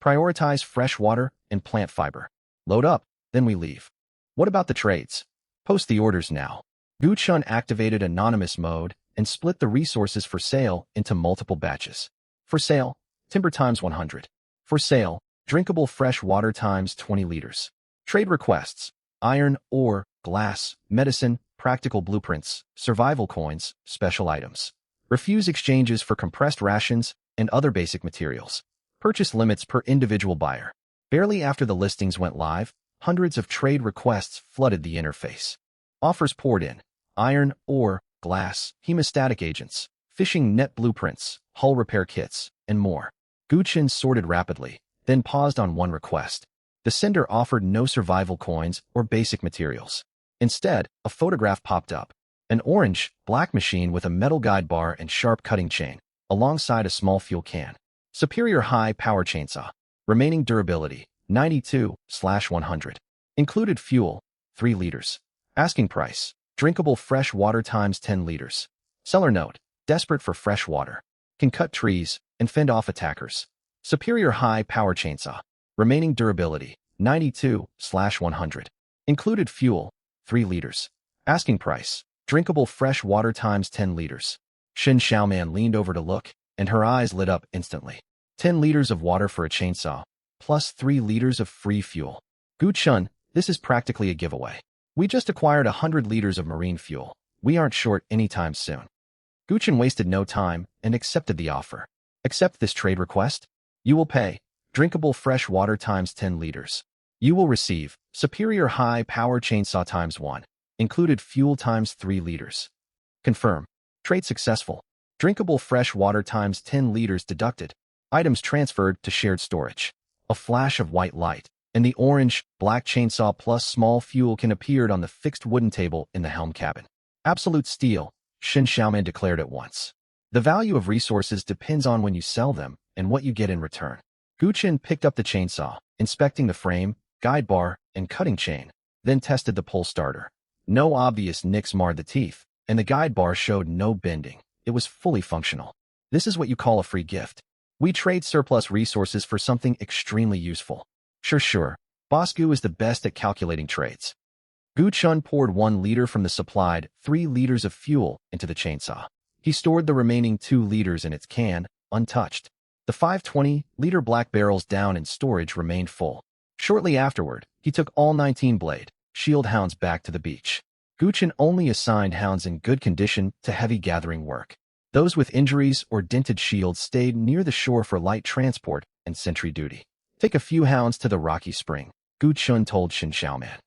Prioritize fresh water and plant fiber. Load up, then we leave. What about the trades? Post the orders now. Gu Chun activated anonymous mode and split the resources for sale into multiple batches. For sale, timber times 100. For sale, drinkable fresh water times 20 liters. Trade requests: iron, ore, glass, medicine, practical blueprints, survival coins, special items. Refuse exchanges for compressed rations and other basic materials. Purchase limits per individual buyer. Barely after the listings went live, hundreds of trade requests flooded the interface. Offers poured in: iron, ore, glass, hemostatic agents, fishing net blueprints, hull repair kits, and more. Gu Chun sorted rapidly, then paused on one request. The sender offered no survival coins or basic materials. Instead, a photograph popped up: an orange, black machine with a metal guide bar and sharp cutting chain, alongside a small fuel can. Superior high-power chainsaw. Remaining durability, 92/100. Included fuel, 3 liters. Asking price: drinkable fresh water times 10 liters. Seller note: desperate for fresh water. Can cut trees and fend off attackers. Superior high-power chainsaw. Remaining durability, 92/100. Included fuel, 3 liters. Asking price: drinkable fresh water times 10 liters. Shen Xiaoman leaned over to look, and her eyes lit up instantly. 10 liters of water for a chainsaw, plus 3 liters of free fuel. Gu Chun, this is practically a giveaway. We just acquired 100 liters of marine fuel. We aren't short anytime soon. Gu Chun wasted no time and accepted the offer. Accept this trade request? You will pay drinkable fresh water times 10 liters. You will receive superior high-power chainsaw times 1. Included fuel times 3 liters. Confirm. Trade successful. Drinkable fresh water times 10 liters deducted. Items transferred to shared storage. A flash of white light, and the orange, black chainsaw plus small fuel can appeared on the fixed wooden table in the helm cabin. Absolute steal, Shen Xiaoman declared at once. The value of resources depends on when you sell them and what you get in return. Gu Chun picked up the chainsaw, inspecting the frame, guide bar, and cutting chain, then tested the pull starter. No obvious nicks marred the teeth, and the guide bar showed no bending. It was fully functional. This is what you call a free gift. We trade surplus resources for something extremely useful. Sure. Boss Gu is the best at calculating trades. Gu Chun poured 1 liter from the supplied 3 liters of fuel into the chainsaw. He stored the remaining 2 liters in its can, untouched. The 520-liter black barrels down in storage remained full. Shortly afterward, he took all 19 blade, shield hounds back to the beach. Gu Chun only assigned hounds in good condition to heavy gathering work. Those with injuries or dented shields stayed near the shore for light transport and sentry duty. Take a few hounds to the rocky spring, Gu Chun told Shen Xiaoman.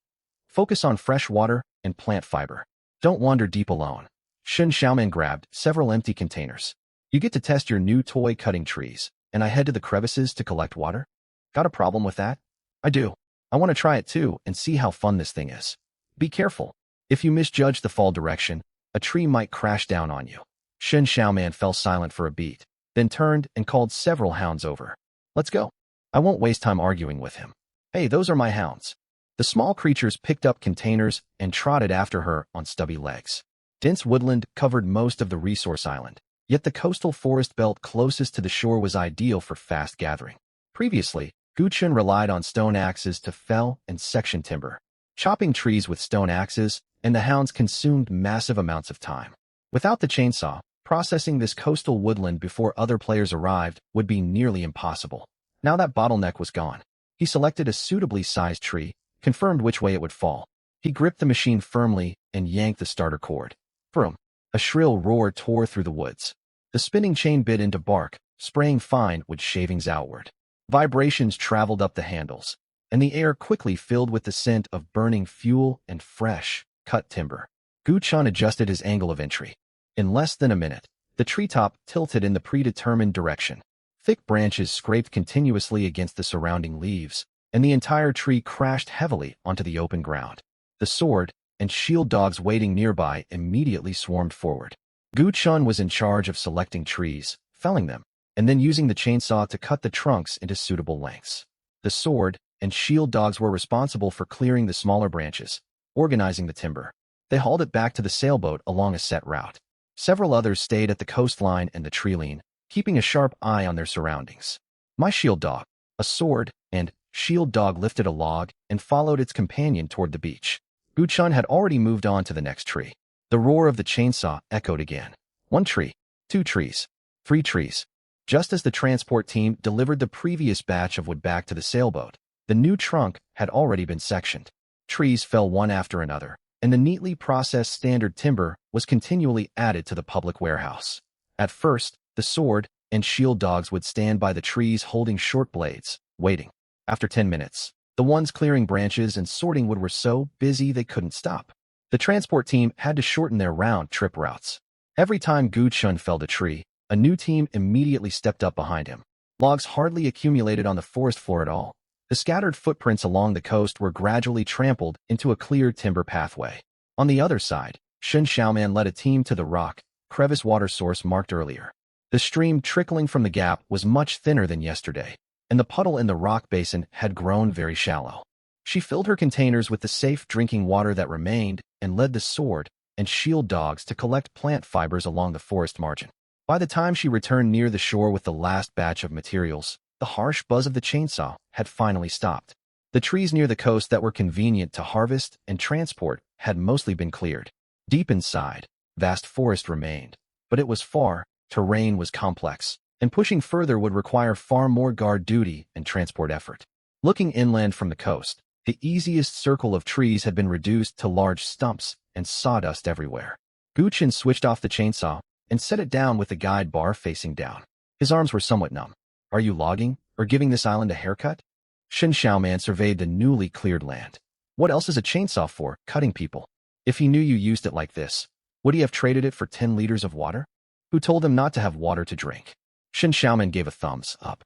Focus on fresh water and plant fiber. Don't wander deep alone. Shen Xiaoman grabbed several empty containers. You get to test your new toy cutting trees, and I head to the crevices to collect water? Got a problem with that? I do. I want to try it too and see how fun this thing is. Be careful. If you misjudge the fall direction, a tree might crash down on you. Shen Xiaoman fell silent for a beat, then turned and called several hounds over. Let's go. I won't waste time arguing with him. Hey, those are my hounds. The small creatures picked up containers and trotted after her on stubby legs. Dense woodland covered most of the resource island, yet the coastal forest belt closest to the shore was ideal for fast gathering. Previously, Gu Chun relied on stone axes to fell and section timber. Chopping trees with stone axes, and the hounds consumed massive amounts of time. Without the chainsaw, processing this coastal woodland before other players arrived would be nearly impossible. Now that bottleneck was gone. He selected a suitably sized tree, confirmed which way it would fall. He gripped the machine firmly and yanked the starter cord. Vroom! A shrill roar tore through the woods. The spinning chain bit into bark, spraying fine wood shavings outward. Vibrations traveled up the handles, and the air quickly filled with the scent of burning fuel and fresh, cut timber. Gu Chun adjusted his angle of entry. In less than a minute, the treetop tilted in the predetermined direction. Thick branches scraped continuously against the surrounding leaves, and the entire tree crashed heavily onto the open ground. The sword and shield dogs waiting nearby immediately swarmed forward. Gu Chun was in charge of selecting trees, felling them, and then using the chainsaw to cut the trunks into suitable lengths. The sword and shield dogs were responsible for clearing the smaller branches, organizing the timber. They hauled it back to the sailboat along a set route. Several others stayed at the coastline and the treeline, keeping a sharp eye on their surroundings. My shield dog, a sword, and shield dog lifted a log and followed its companion toward the beach. Gu Chun had already moved on to the next tree. The roar of the chainsaw echoed again. 1 tree, 2 trees, 3 trees. Just as the transport team delivered the previous batch of wood back to the sailboat, the new trunk had already been sectioned. Trees fell one after another, and the neatly processed standard timber was continually added to the public warehouse. At first, the sword and shield dogs would stand by the trees holding short blades, waiting. After 10 minutes, the ones clearing branches and sorting wood were so busy they couldn't stop. The transport team had to shorten their round-trip routes. Every time Gu-chun felled a tree, a new team immediately stepped up behind him. Logs hardly accumulated on the forest floor at all. The scattered footprints along the coast were gradually trampled into a clear timber pathway. On the other side, Shun Xiaoman led a team to the rock, crevice water source marked earlier. The stream trickling from the gap was much thinner than yesterday, and the puddle in the rock basin had grown very shallow. She filled her containers with the safe drinking water that remained and led the sword and shield dogs to collect plant fibers along the forest margin. By the time she returned near the shore with the last batch of materials, the harsh buzz of the chainsaw had finally stopped. The trees near the coast that were convenient to harvest and transport had mostly been cleared. Deep inside, vast forest remained, but it was far, terrain was complex, and pushing further would require far more guard duty and transport effort. Looking inland from the coast, the easiest circle of trees had been reduced to large stumps and sawdust everywhere. Gu-chun switched off the chainsaw and set it down with the guide bar facing down. His arms were somewhat numb. Are you logging or giving this island a haircut? Shun Xiaoman surveyed the newly cleared land. What else is a chainsaw for? Cutting people. If he knew you used it like this, would he have traded it for 10 liters of water? Who told him not to have water to drink? Shun Xiaoman gave a thumbs up.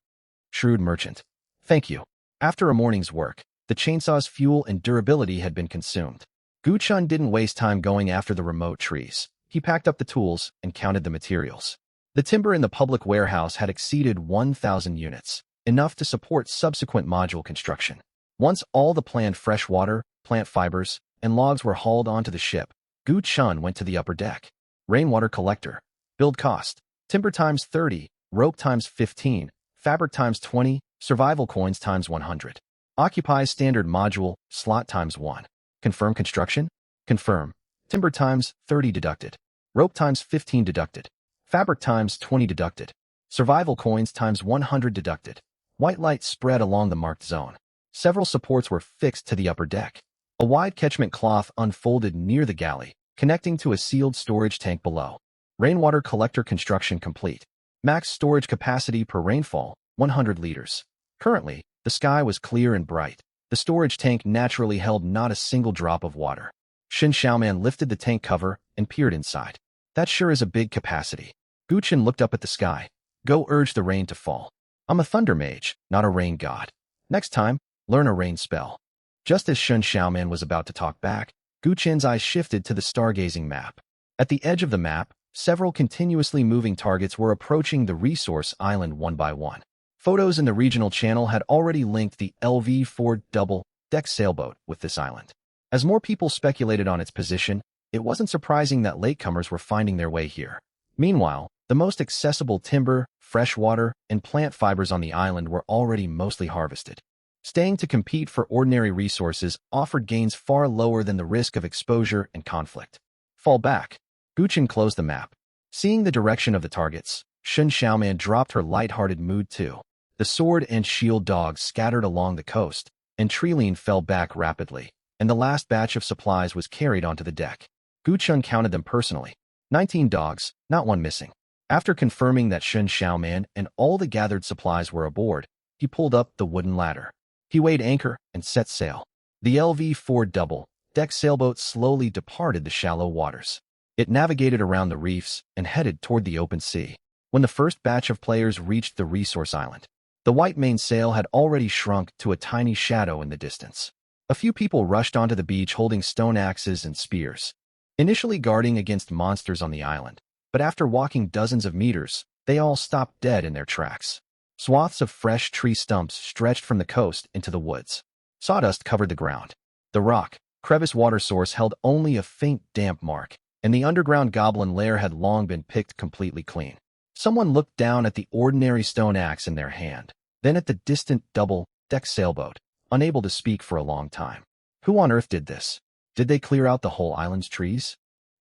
Shrewd merchant. Thank you. After a morning's work, the chainsaw's fuel and durability had been consumed. Gu-chun didn't waste time going after the remote trees. He packed up the tools and counted the materials. The timber in the public warehouse had exceeded 1,000 units, enough to support subsequent module construction. Once all the planned fresh water, plant fibers, and logs were hauled onto the ship, Gu-chun went to the upper deck. Rainwater collector. Build cost. Timber times 30, rope times 15, fabric times 20, survival coins times 100. Occupies standard module, slot times 1. Confirm construction? Confirm. Timber times 30 deducted. Rope times 15 deducted. Fabric times 20 deducted. Survival coins times 100 deducted. White light spread along the marked zone. Several supports were fixed to the upper deck. A wide catchment cloth unfolded near the galley, connecting to a sealed storage tank below. Rainwater collector construction complete. Max storage capacity per rainfall, 100 liters. Currently, the sky was clear and bright. The storage tank naturally held not a single drop of water. Shun Xiaoman lifted the tank cover and peered inside. That sure is a big capacity. Gu-chun looked up at the sky. Go urge the rain to fall. I'm a thunder mage, not a rain god. Next time, learn a rain spell. Just as Shun Xiaoman was about to talk back, Gu-chun's eyes shifted to the stargazing map. At the edge of the map, several continuously moving targets were approaching the resource island one by one. Photos in the regional channel had already linked the LV-4 double-deck sailboat with this island. As more people speculated on its position, it wasn't surprising that latecomers were finding their way here. Meanwhile, the most accessible timber, fresh water, and plant fibers on the island were already mostly harvested. Staying to compete for ordinary resources offered gains far lower than the risk of exposure and conflict. Fall back. Gu-chun closed the map. Seeing the direction of the targets, Shun Xiaoman dropped her light-hearted mood too. The sword and shield dogs scattered along the coast, and Treeline fell back rapidly, and the last batch of supplies was carried onto the deck. Gu-chun counted them personally. 19 dogs, not one missing. After confirming that Shun Xiaoman and all the gathered supplies were aboard, he pulled up the wooden ladder. He weighed anchor and set sail. The LV-4 double-deck sailboat slowly departed the shallow waters. It navigated around the reefs and headed toward the open sea. When the first batch of players reached the resource island, the white mainsail had already shrunk to a tiny shadow in the distance. A few people rushed onto the beach holding stone axes and spears, initially guarding against monsters on the island, but after walking dozens of meters, they all stopped dead in their tracks. Swaths of fresh tree stumps stretched from the coast into the woods. Sawdust covered the ground. The rock, crevice water source held only a faint damp mark, and the underground goblin lair had long been picked completely clean. Someone looked down at the ordinary stone axe in their hand, then at the distant double-deck sailboat, unable to speak for a long time. Who on earth did this? Did they clear out the whole island's trees?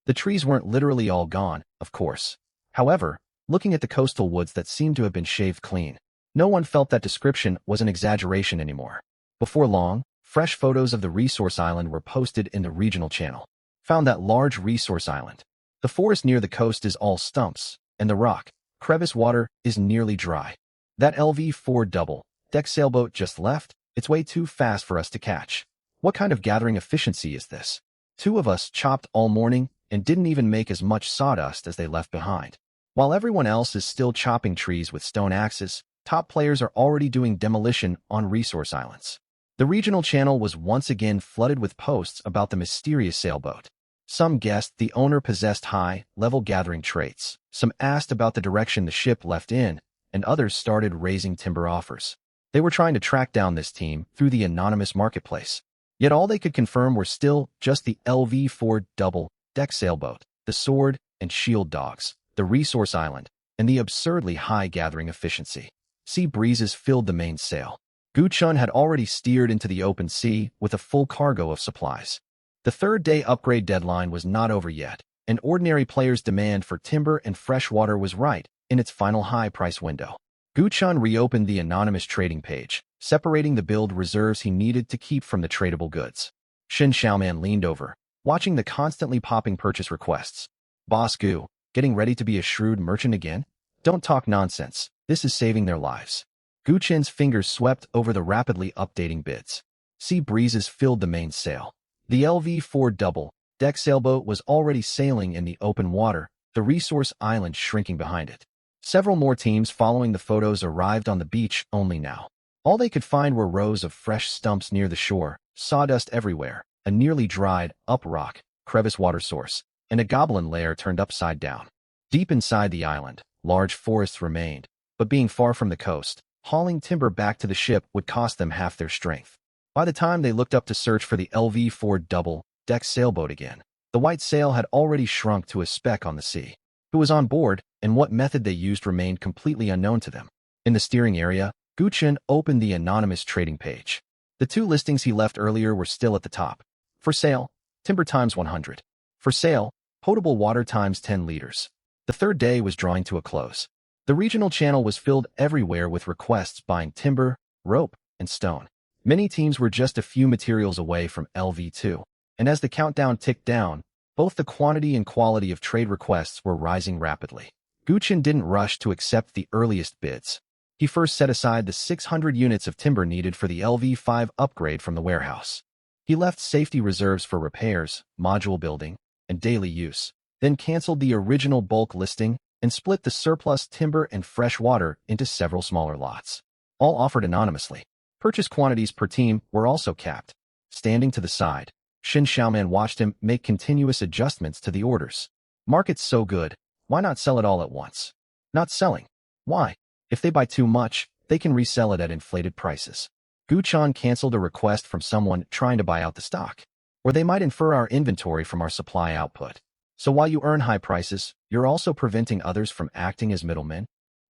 The trees weren't literally all gone, of course. However, looking at the coastal woods that seemed to have been shaved clean, no one felt that description was an exaggeration anymore. Before long, fresh photos of the resource island were posted in the regional channel. Found that large resource island. The forest near the coast is all stumps, and the rock, crevice water is nearly dry. That LV-4 double-deck sailboat just left. It's way too fast for us to catch. What kind of gathering efficiency is this? 2 of us chopped all morning and didn't even make as much sawdust as they left behind. While everyone else is still chopping trees with stone axes, top players are already doing demolition on resource islands. The regional channel was once again flooded with posts about the mysterious sailboat. Some guessed the owner possessed high-level gathering traits. Some asked about the direction the ship left in, and others started raising timber offers. They were trying to track down this team through the anonymous marketplace. Yet all they could confirm were still just the LV-4 double-deck sailboat, the sword and shield dogs, the resource island, and the absurdly high gathering efficiency. Sea breezes filled the mainsail. Guchun had already steered into the open sea with a full cargo of supplies. The third-day upgrade deadline was not over yet, and ordinary players' demand for timber and fresh water was right in its final high-price window. Guchun reopened the anonymous trading page, separating the build reserves he needed to keep from the tradable goods. Shin Xiaoman leaned over, watching the constantly popping purchase requests. Boss Gu, getting ready to be a shrewd merchant again? Don't talk nonsense. This is saving their lives. Guchin's fingers swept over the rapidly updating bids. Sea breezes filled the mainsail. The LV-4 double-deck sailboat was already sailing in the open water, the resource island shrinking behind it. Several more teams following the photos arrived on the beach only now. All they could find were rows of fresh stumps near the shore, sawdust everywhere, a nearly dried up rock, crevice water source, and a goblin lair turned upside down. Deep inside the island, large forests remained, but being far from the coast, hauling timber back to the ship would cost them half their strength. By the time they looked up to search for the LV-4 double-deck sailboat again, the white sail had already shrunk to a speck on the sea. Who was on board and what method they used remained completely unknown to them. In the steering area, Guchen opened the anonymous trading page. The 2 listings he left earlier were still at the top. For sale, timber times 100. For sale, potable water times 10 liters. The third day was drawing to a close. The regional channel was filled everywhere with requests buying timber, rope, and stone. Many teams were just a few materials away from LV2, and as the countdown ticked down, both the quantity and quality of trade requests were rising rapidly. Guchen didn't rush to accept the earliest bids. He first set aside the 600 units of timber needed for the LV5 upgrade from the warehouse. He left safety reserves for repairs, module building, and daily use, then canceled the original bulk listing and split the surplus timber and fresh water into several smaller lots. All offered anonymously. Purchase quantities per team were also capped. Standing to the side, Shin Xiaoman watched him make continuous adjustments to the orders. Market's so good, why not sell it all at once? Not selling. Why? If they buy too much, they can resell it at inflated prices. Guchan canceled a request from someone trying to buy out the stock. Or they might infer our inventory from our supply output. So while you earn high prices, you're also preventing others from acting as middlemen?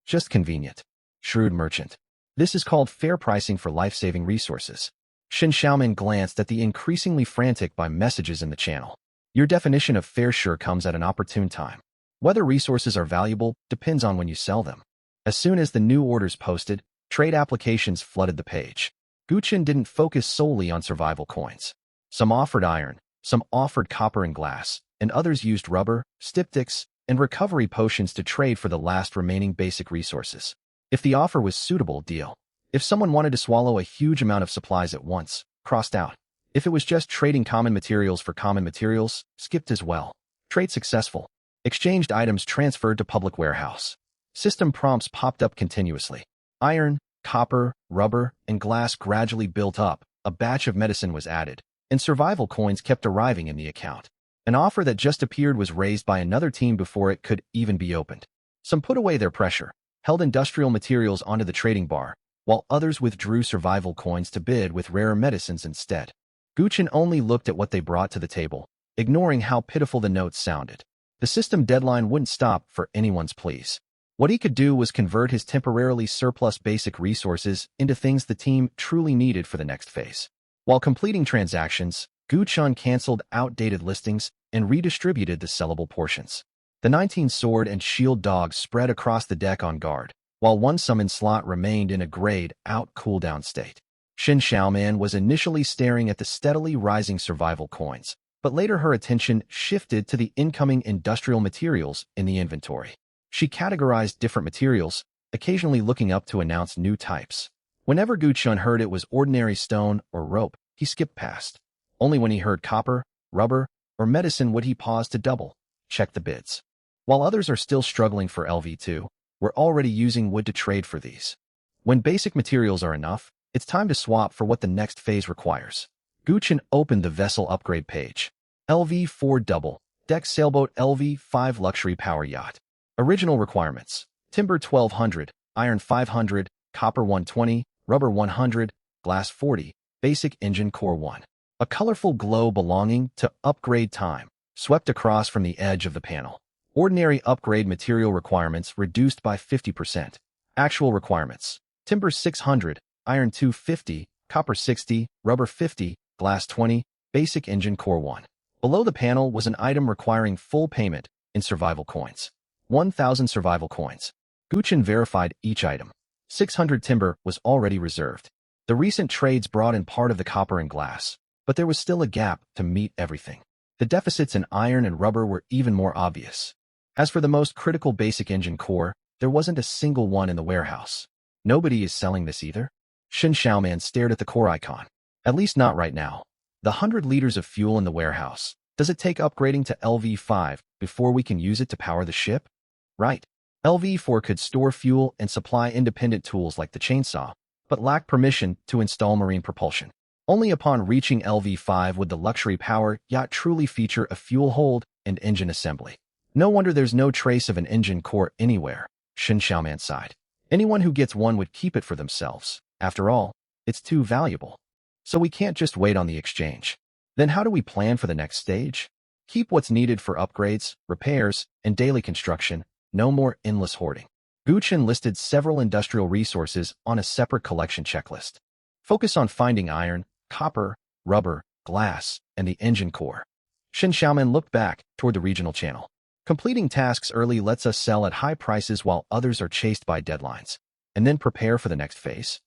Just convenient. Shrewd merchant. This is called fair pricing for life-saving resources. Shin Xiaoman glanced at the increasingly frantic by messages in the channel. Your definition of fair sure comes at an opportune time. Whether resources are valuable depends on when you sell them. As soon as the new orders posted, trade applications flooded the page. Guchen didn't focus solely on survival coins. Some offered iron, some offered copper and glass, and others used rubber, styptics, and recovery potions to trade for the last remaining basic resources. If the offer was suitable, deal. If someone wanted to swallow a huge amount of supplies at once, crossed out. If it was just trading common materials for common materials, skipped as well. Trade successful. Exchanged items transferred to public warehouse. System prompts popped up continuously. Iron, copper, rubber, and glass gradually built up. A batch of medicine was added, and survival coins kept arriving in the account. An offer that just appeared was raised by another team before it could even be opened. Some put away their pressure, held industrial materials onto the trading bar, while others withdrew survival coins to bid with rarer medicines instead. Guchen only looked at what they brought to the table, ignoring how pitiful the notes sounded. The system deadline wouldn't stop for anyone's pleas. What he could do was convert his temporarily surplus basic resources into things the team truly needed for the next phase. While completing transactions, Gu canceled outdated listings and redistributed the sellable portions. The 19 sword and shield dogs spread across the deck on guard, while one summon slot remained in a grayed-out cooldown state. Shin Xiaoman was initially staring at the steadily rising survival coins, but later her attention shifted to the incoming industrial materials in the inventory. She categorized different materials, occasionally looking up to announce new types. Whenever Gu heard it was ordinary stone or rope, he skipped past. Only when he heard copper, rubber, or medicine would he pause to double-check the bids. While others are still struggling for LV2, we're already using wood to trade for these. When basic materials are enough, it's time to swap for what the next phase requires. Gu opened the vessel upgrade page. LV4 double, deck sailboat LV5 luxury power yacht. Original requirements: timber 1200, iron 500, copper 120, rubber 100, glass 40, basic engine core 1. A colorful glow belonging to upgrade time swept across from the edge of the panel. Ordinary upgrade material requirements reduced by 50%. Actual requirements: timber 600, iron 250, copper 60, rubber 50, glass 20, basic engine core 1. Below the panel was an item requiring full payment in survival coins. 1,000 survival coins. Gu verified each item. 600 timber was already reserved. The recent trades brought in part of the copper and glass, but there was still a gap to meet everything. The deficits in iron and rubber were even more obvious. As for the most critical basic engine core, there wasn't a single one in the warehouse. Nobody is selling this either? Shin Xiaoman stared at the core icon. At least not right now. The 100 liters of fuel in the warehouse. Does it take upgrading to LV5 before we can use it to power the ship? Right. LV4 could store fuel and supply independent tools like the chainsaw, but lacked permission to install marine propulsion. Only upon reaching LV5 would the luxury power yacht truly feature a fuel hold and engine assembly. No wonder there's no trace of an engine core anywhere, Shin Xiaoman sighed. Anyone who gets one would keep it for themselves. After all, it's too valuable. So we can't just wait on the exchange. Then how do we plan for the next stage? Keep what's needed for upgrades, repairs, and daily construction. No more endless hoarding. Gu listed several industrial resources on a separate collection checklist. Focus on finding iron, copper, rubber, glass, and the engine core. Shin Xiaoman looked back toward the regional channel. Completing tasks early lets us sell at high prices while others are chased by deadlines, and then prepare for the next phase.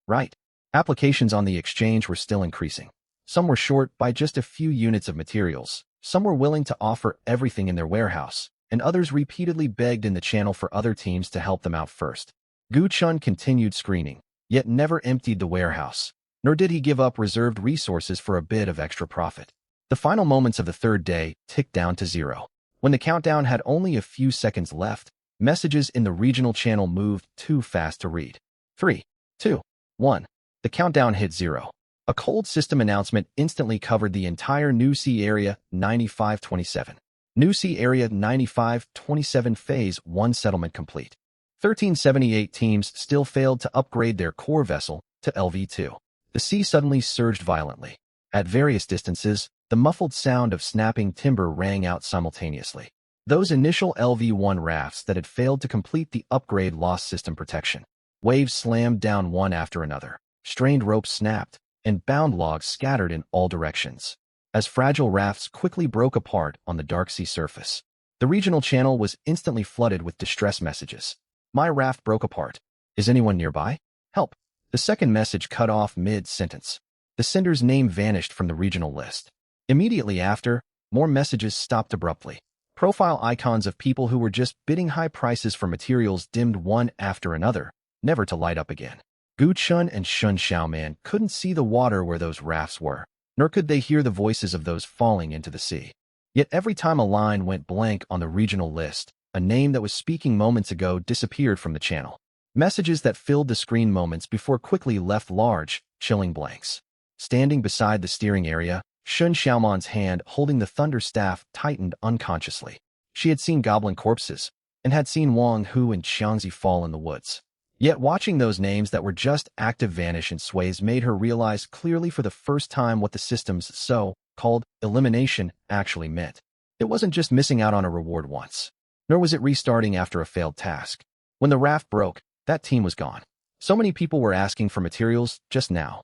Right. Applications on the exchange were still increasing. Some were short by just a few units of materials. Some were willing to offer everything in their warehouse, and others repeatedly begged in the channel for other teams to help them out first. Gu continued screening, yet never emptied the warehouse, nor did he give up reserved resources for a bit of extra profit. The final moments of the third day ticked down to 0. When the countdown had only a few seconds left, messages in the regional channel moved too fast to read. 3, 2, 1. The countdown hit 0. A cold system announcement instantly covered the entire New Sea Area 9527. New Sea Area 9527 Phase 1 settlement complete. 1378 teams still failed to upgrade their core vessel to LV2. The sea suddenly surged violently. At various distances, the muffled sound of snapping timber rang out simultaneously. Those initial LV1 rafts that had failed to complete the upgrade lost system protection. Waves slammed down one after another. Strained ropes snapped, and bound logs scattered in all directions. As fragile rafts quickly broke apart on the dark sea surface, the regional channel was instantly flooded with distress messages. My raft broke apart. Is anyone nearby? Help. The second message cut off mid-sentence. The sender's name vanished from the regional list. Immediately after, more messages stopped abruptly. Profile icons of people who were just bidding high prices for materials dimmed one after another, never to light up again. Gu and Shin Xiaoman couldn't see the water where those rafts were, nor could they hear the voices of those falling into the sea. Yet every time a line went blank on the regional list, a name that was speaking moments ago disappeared from the channel. Messages that filled the screen moments before quickly left large, chilling blanks. Standing beside the steering area, Shin Xiaoman's hand holding the thunder staff tightened unconsciously. She had seen goblin corpses, and had seen Wang Hu and Xiangzi fall in the woods. Yet watching those names that were just active vanish in sways made her realize clearly for the first time what the system's so-called elimination actually meant. It wasn't just missing out on a reward once, nor was it restarting after a failed task. When the raft broke, that team was gone. So many people were asking for materials just now.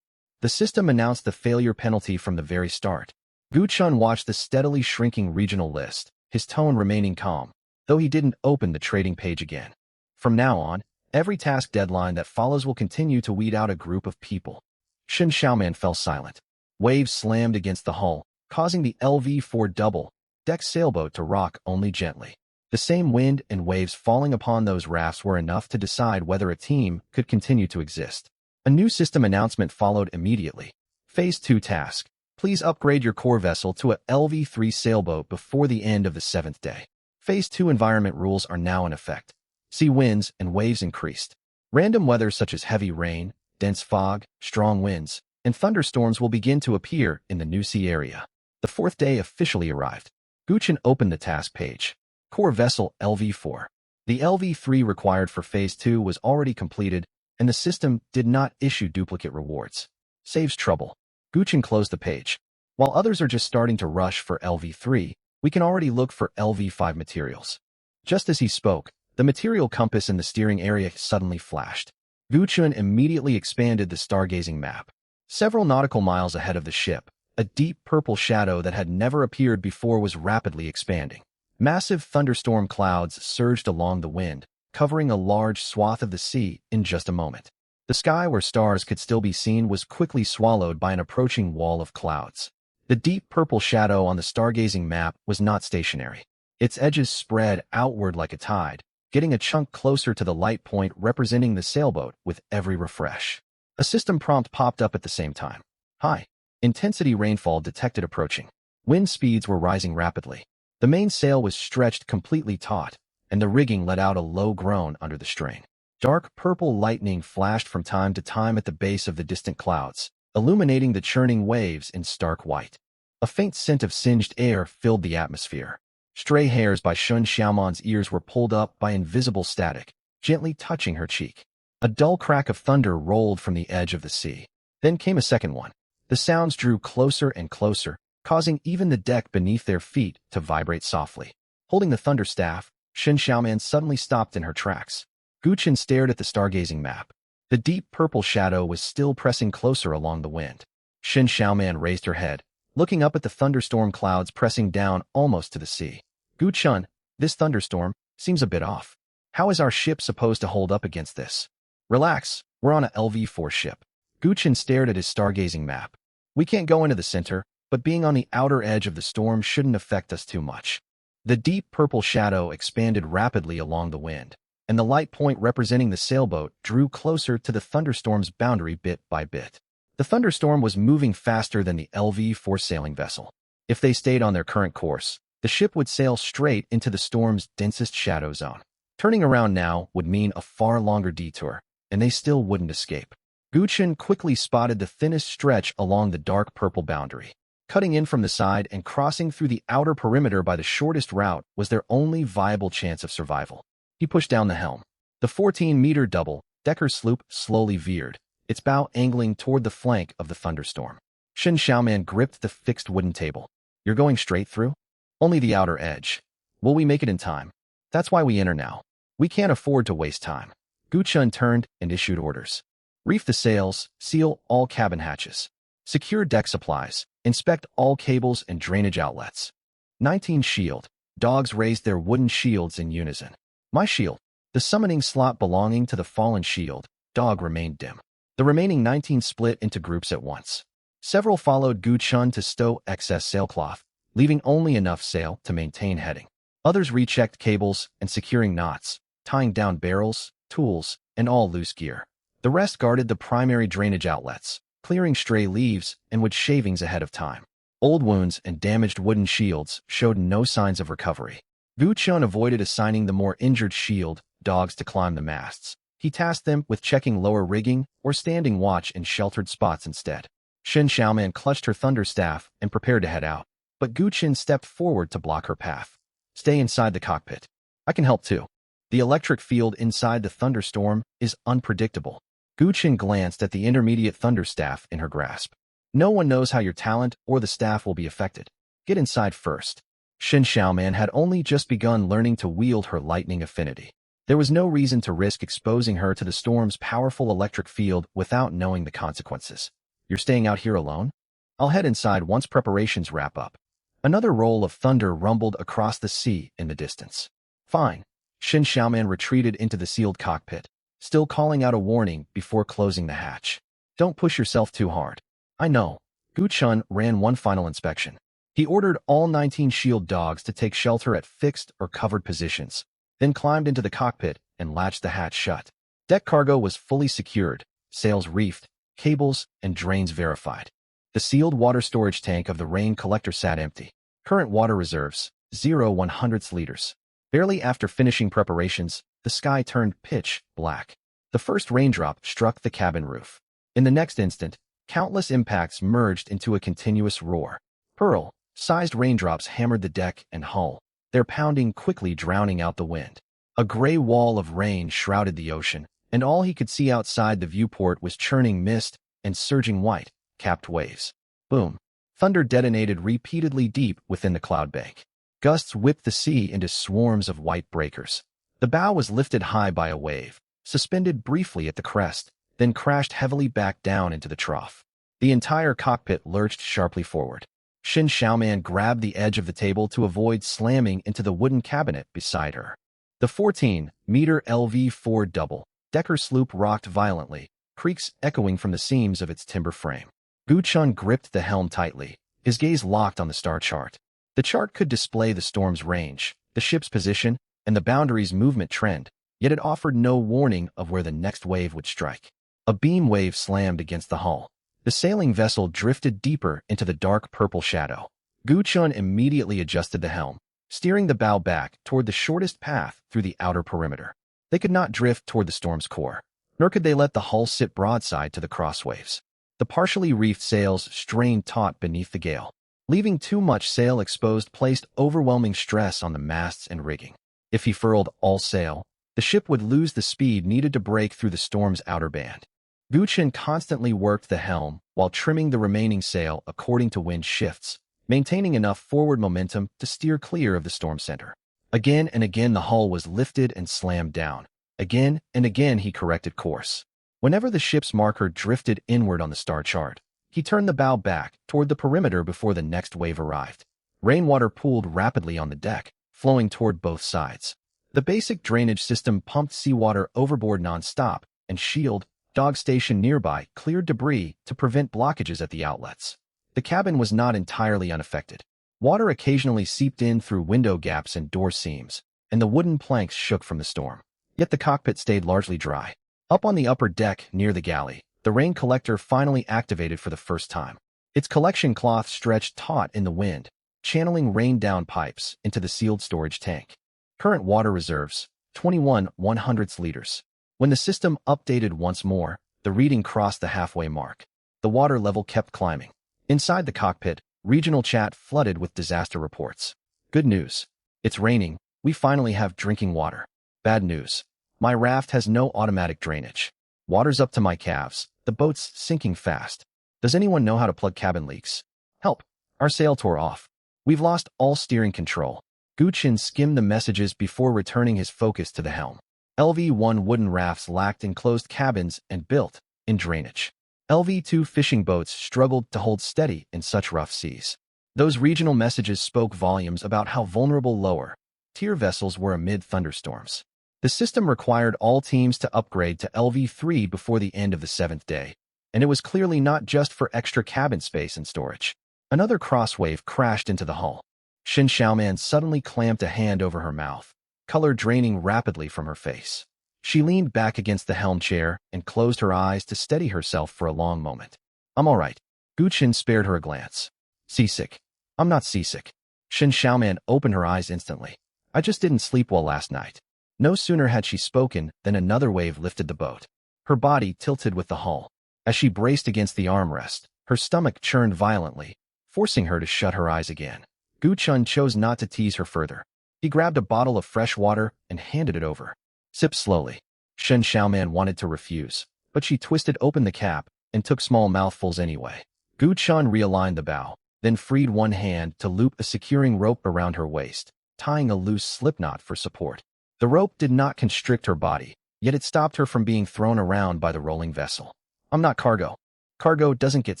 The system announced the failure penalty from the very start. Gu Chun watched the steadily shrinking regional list, his tone remaining calm, though he didn't open the trading page again. From now on, every task deadline that follows will continue to weed out a group of people. Shen Xiaoman fell silent. Waves slammed against the hull, causing the LV-4 double-deck sailboat to rock only gently. The same wind and waves falling upon those rafts were enough to decide whether a team could continue to exist. A new system announcement followed immediately. Phase 2 task. Please upgrade your core vessel to a LV-3 sailboat before the end of the 7th day. Phase 2 environment rules are now in effect. Sea winds and waves increased. Random weather such as heavy rain, dense fog, strong winds, and thunderstorms will begin to appear in the new sea area. The 4th day officially arrived. Gu Chun opened the task page. Core vessel LV-4. The LV-3 required for Phase 2 was already completed, and the system did not issue duplicate rewards. Saves trouble. Gu Chun closed the page. While others are just starting to rush for LV-3, we can already look for LV-5 materials. Just as he spoke, the material compass in the steering area suddenly flashed. Gu Chun immediately expanded the stargazing map. Several nautical miles ahead of the ship, a deep purple shadow that had never appeared before was rapidly expanding. Massive thunderstorm clouds surged along the wind, covering a large swath of the sea in just a moment. The sky where stars could still be seen was quickly swallowed by an approaching wall of clouds. The deep purple shadow on the stargazing map was not stationary. Its edges spread outward like a tide, getting a chunk closer to the light point representing the sailboat with every refresh. A system prompt popped up at the same time. High intensity rainfall detected approaching. Wind speeds were rising rapidly. The main sail was stretched completely taut, and the rigging let out a low groan under the strain. Dark purple lightning flashed from time to time at the base of the distant clouds, illuminating the churning waves in stark white. A faint scent of singed air filled the atmosphere. Stray hairs by Shen Xiaoman's ears were pulled up by invisible static, gently touching her cheek. A dull crack of thunder rolled from the edge of the sea. Then came a second one. The sounds drew closer and closer, causing even the deck beneath their feet to vibrate softly. Holding the thunder staff, Shen Xiaoman suddenly stopped in her tracks. Gu Chun stared at the stargazing map. The deep purple shadow was still pressing closer along the wind. Shen Xiaoman raised her head, looking up at the thunderstorm clouds pressing down almost to the sea. Gu Chun, this thunderstorm seems a bit off. How is our ship supposed to hold up against this? Relax, we're on a LV-4 ship. Gu Chun stared at his stargazing map. We can't go into the center, but being on the outer edge of the storm shouldn't affect us too much. The deep purple shadow expanded rapidly along the wind, and the light point representing the sailboat drew closer to the thunderstorm's boundary bit by bit. The thunderstorm was moving faster than the LV-4 sailing vessel. If they stayed on their current course, the ship would sail straight into the storm's densest shadow zone. Turning around now would mean a far longer detour, and they still wouldn't escape. Gu Chun quickly spotted the thinnest stretch along the dark purple boundary. Cutting in from the side and crossing through the outer perimeter by the shortest route was their only viable chance of survival. He pushed down the helm. The 14-meter double-decker sloop slowly veered, its bow angling toward the flank of the thunderstorm. Shen Xiaoman gripped the fixed wooden table. You're going straight through? Only the outer edge. Will we make it in time? That's why we enter now. We can't afford to waste time. Gu Chun turned and issued orders. Reef the sails, seal all cabin hatches. Secure deck supplies. Inspect all cables and drainage outlets. 19 shield. Dogs raised their wooden shields in unison. My shield. The summoning slot belonging to the fallen shield dog remained dim. The remaining 19 split into groups at once. Several followed Gu Chun to stow excess sailcloth, leaving only enough sail to maintain heading. Others rechecked cables and securing knots, tying down barrels, tools, and all loose gear. The rest guarded the primary drainage outlets, clearing stray leaves and wood shavings ahead of time. Old wounds and damaged wooden shields showed no signs of recovery. Gu Chun avoided assigning the more injured shield dogs to climb the masts. He tasked them with checking lower rigging or standing watch in sheltered spots instead. Shen Xiaoman clutched her thunder staff and prepared to head out, but Gu Chun stepped forward to block her path. Stay inside the cockpit. I can help too. The electric field inside the thunderstorm is unpredictable. Gu Chun glanced at the intermediate thunder staff in her grasp. No one knows how your talent or the staff will be affected. Get inside first. Shen Xiaoman had only just begun learning to wield her lightning affinity. There was no reason to risk exposing her to the storm's powerful electric field without knowing the consequences. You're staying out here alone? I'll head inside once preparations wrap up. Another roll of thunder rumbled across the sea in the distance. Fine. Shin Xiaoman retreated into the sealed cockpit, still calling out a warning before closing the hatch. Don't push yourself too hard. I know. Gu Chun ran one final inspection. He ordered all 19 shield dogs to take shelter at fixed or covered positions, then climbed into the cockpit and latched the hatch shut. Deck cargo was fully secured, sails reefed, cables and drains verified. The sealed water storage tank of the rain collector sat empty. Current water reserves, 0.100 liters. Barely after finishing preparations, the sky turned pitch black. The first raindrop struck the cabin roof. In the next instant, countless impacts merged into a continuous roar. Pearl-sized raindrops hammered the deck and hull, their pounding quickly drowning out the wind. A gray wall of rain shrouded the ocean, and all he could see outside the viewport was churning mist and surging white-capped waves. Boom. Thunder detonated repeatedly deep within the cloud bank. Gusts whipped the sea into swarms of white breakers. The bow was lifted high by a wave, suspended briefly at the crest, then crashed heavily back down into the trough. The entire cockpit lurched sharply forward. Shin Xiaoman grabbed the edge of the table to avoid slamming into the wooden cabinet beside her. The 14-meter LV-4 double-decker sloop rocked violently, creaks echoing from the seams of its timber frame. Gu Chun gripped the helm tightly, his gaze locked on the star chart. The chart could display the storm's range, the ship's position, and the boundary's movement trend, yet it offered no warning of where the next wave would strike. A beam wave slammed against the hull. The sailing vessel drifted deeper into the dark purple shadow. Gu Chun immediately adjusted the helm, steering the bow back toward the shortest path through the outer perimeter. They could not drift toward the storm's core, nor could they let the hull sit broadside to the crosswaves. The partially reefed sails strained taut beneath the gale. Leaving too much sail exposed placed overwhelming stress on the masts and rigging. If he furled all sail, the ship would lose the speed needed to break through the storm's outer band. Gu Chun constantly worked the helm while trimming the remaining sail according to wind shifts, maintaining enough forward momentum to steer clear of the storm center. Again and again the hull was lifted and slammed down. Again and again he corrected course. Whenever the ship's marker drifted inward on the star chart, he turned the bow back toward the perimeter before the next wave arrived. Rainwater pooled rapidly on the deck, flowing toward both sides. The basic drainage system pumped seawater overboard non-stop, and shield, dog station nearby, cleared debris to prevent blockages at the outlets. The cabin was not entirely unaffected. Water occasionally seeped in through window gaps and door seams, and the wooden planks shook from the storm. Yet the cockpit stayed largely dry. Up on the upper deck near the galley, the rain collector finally activated for the first time. Its collection cloth stretched taut in the wind, channeling rain-down pipes into the sealed storage tank. Current water reserves, 21/100 liters. When the system updated once more, the reading crossed the halfway mark. The water level kept climbing. Inside the cockpit, regional chat flooded with disaster reports. Good news. It's raining. We finally have drinking water. Bad news. My raft has no automatic drainage. Water's up to my calves. The boat's sinking fast. Does anyone know how to plug cabin leaks? Help. Our sail tore off. We've lost all steering control. Gu Chun skimmed the messages before returning his focus to the helm. LV-1 wooden rafts lacked enclosed cabins and built-in drainage. LV-2 fishing boats struggled to hold steady in such rough seas. Those regional messages spoke volumes about how vulnerable lower-tier vessels were amid thunderstorms. The system required all teams to upgrade to LV-3 before the end of the 7th day, and it was clearly not just for extra cabin space and storage. Another crosswave crashed into the hull. Shin Xiaoman suddenly clamped a hand over her mouth, color draining rapidly from her face. She leaned back against the helm chair and closed her eyes to steady herself for a long moment. I'm all right. Gu Chun spared her a glance. Seasick. I'm not seasick. Shin Xiaoman opened her eyes instantly. I just didn't sleep well last night. No sooner had she spoken than another wave lifted the boat. Her body tilted with the hull. As she braced against the armrest, her stomach churned violently, forcing her to shut her eyes again. Gu Chun chose not to tease her further. He grabbed a bottle of fresh water and handed it over. Sip slowly. Shin Xiaoman wanted to refuse, but she twisted open the cap and took small mouthfuls anyway. Gu Chun realigned the bow, then freed one hand to loop a securing rope around her waist, tying a loose slipknot for support. The rope did not constrict her body, yet it stopped her from being thrown around by the rolling vessel. I'm not cargo. Cargo doesn't get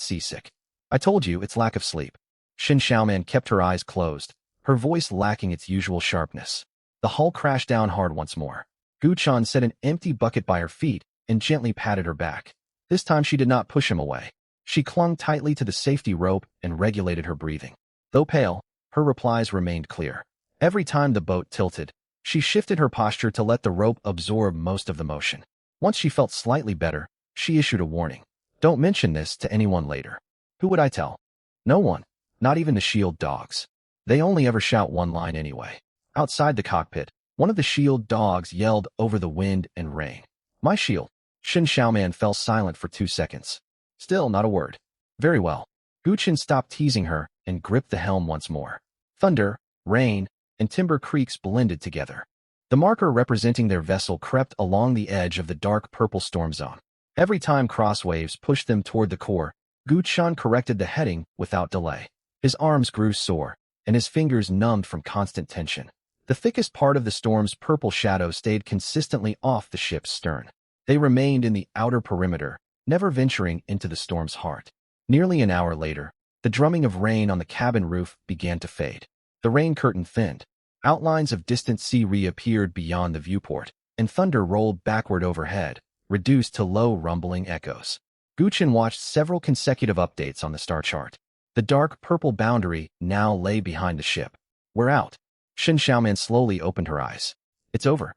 seasick. I told you it's lack of sleep. Shin Xiaoman kept her eyes closed, her voice lacking its usual sharpness. The hull crashed down hard once more. Gu Chan set an empty bucket by her feet and gently patted her back. This time she did not push him away. She clung tightly to the safety rope and regulated her breathing. Though pale, her replies remained clear. Every time the boat tilted, she shifted her posture to let the rope absorb most of the motion. Once she felt slightly better, she issued a warning. Don't mention this to anyone later. Who would I tell? No one. Not even the shield dogs. They only ever shout one line anyway. Outside the cockpit, one of the shield dogs yelled over the wind and rain. My shield. Shin Xiaoman fell silent for 2 seconds. Still not a word. Very well. Gu Chen stopped teasing her and gripped the helm once more. Thunder, rain, and timber creaks blended together. The marker representing their vessel crept along the edge of the dark purple storm zone. Every time cross waves pushed them toward the core, Gu Chen corrected the heading without delay. His arms grew sore, and his fingers numbed from constant tension. The thickest part of the storm's purple shadow stayed consistently off the ship's stern. They remained in the outer perimeter, never venturing into the storm's heart. Nearly an hour later, the drumming of rain on the cabin roof began to fade. The rain curtain thinned. Outlines of distant sea reappeared beyond the viewport, and thunder rolled backward overhead, reduced to low rumbling echoes. Gu Chen watched several consecutive updates on the star chart. The dark purple boundary now lay behind the ship. We're out. Shin Xiaoman slowly opened her eyes. It's over.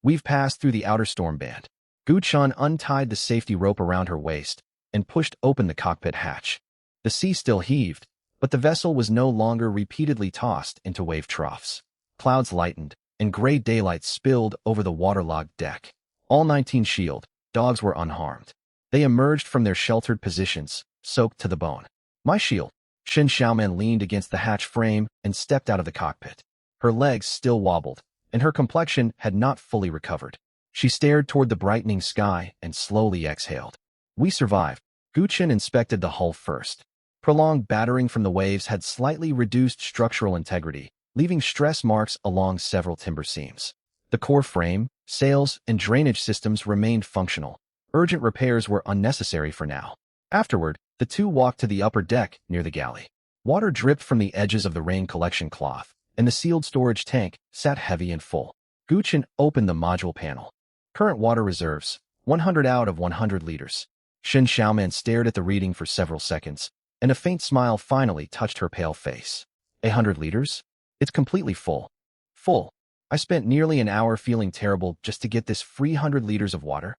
We've passed through the outer storm band. Gu Chen untied the safety rope around her waist and pushed open the cockpit hatch. The sea still heaved, but the vessel was no longer repeatedly tossed into wave troughs. Clouds lightened, and gray daylight spilled over the waterlogged deck. All 19 shield dogs were unharmed. They emerged from their sheltered positions, soaked to the bone. My shield. Shin Xiaoman leaned against the hatch frame and stepped out of the cockpit. Her legs still wobbled, and her complexion had not fully recovered. She stared toward the brightening sky and slowly exhaled. We survived. Gu Chen inspected the hull first. Prolonged battering from the waves had slightly reduced structural integrity, leaving stress marks along several timber seams. The core frame, sails, and drainage systems remained functional. Urgent repairs were unnecessary for now. Afterward, the two walked to the upper deck near the galley. Water dripped from the edges of the rain collection cloth, and the sealed storage tank sat heavy and full. Gu Chen opened the module panel. Current water reserves, 100 out of 100 liters. Shin Xiaoman stared at the reading for several seconds, and a faint smile finally touched her pale face. 100 liters? It's completely full. Full. I spent nearly an hour feeling terrible just to get this free 100 liters of water.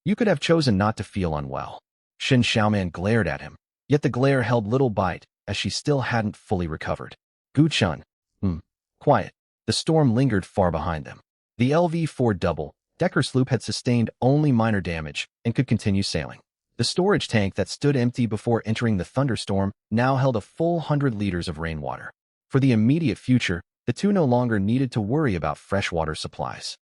You could have chosen not to feel unwell. Shin Xiaoman glared at him, yet the glare held little bite, as she still hadn't fully recovered. Gu Chen. Quiet. The storm lingered far behind them. The LV-4 double-decker sloop had sustained only minor damage and could continue sailing. The storage tank that stood empty before entering the thunderstorm now held a full 100 liters of rainwater. For the immediate future, the two no longer needed to worry about freshwater supplies.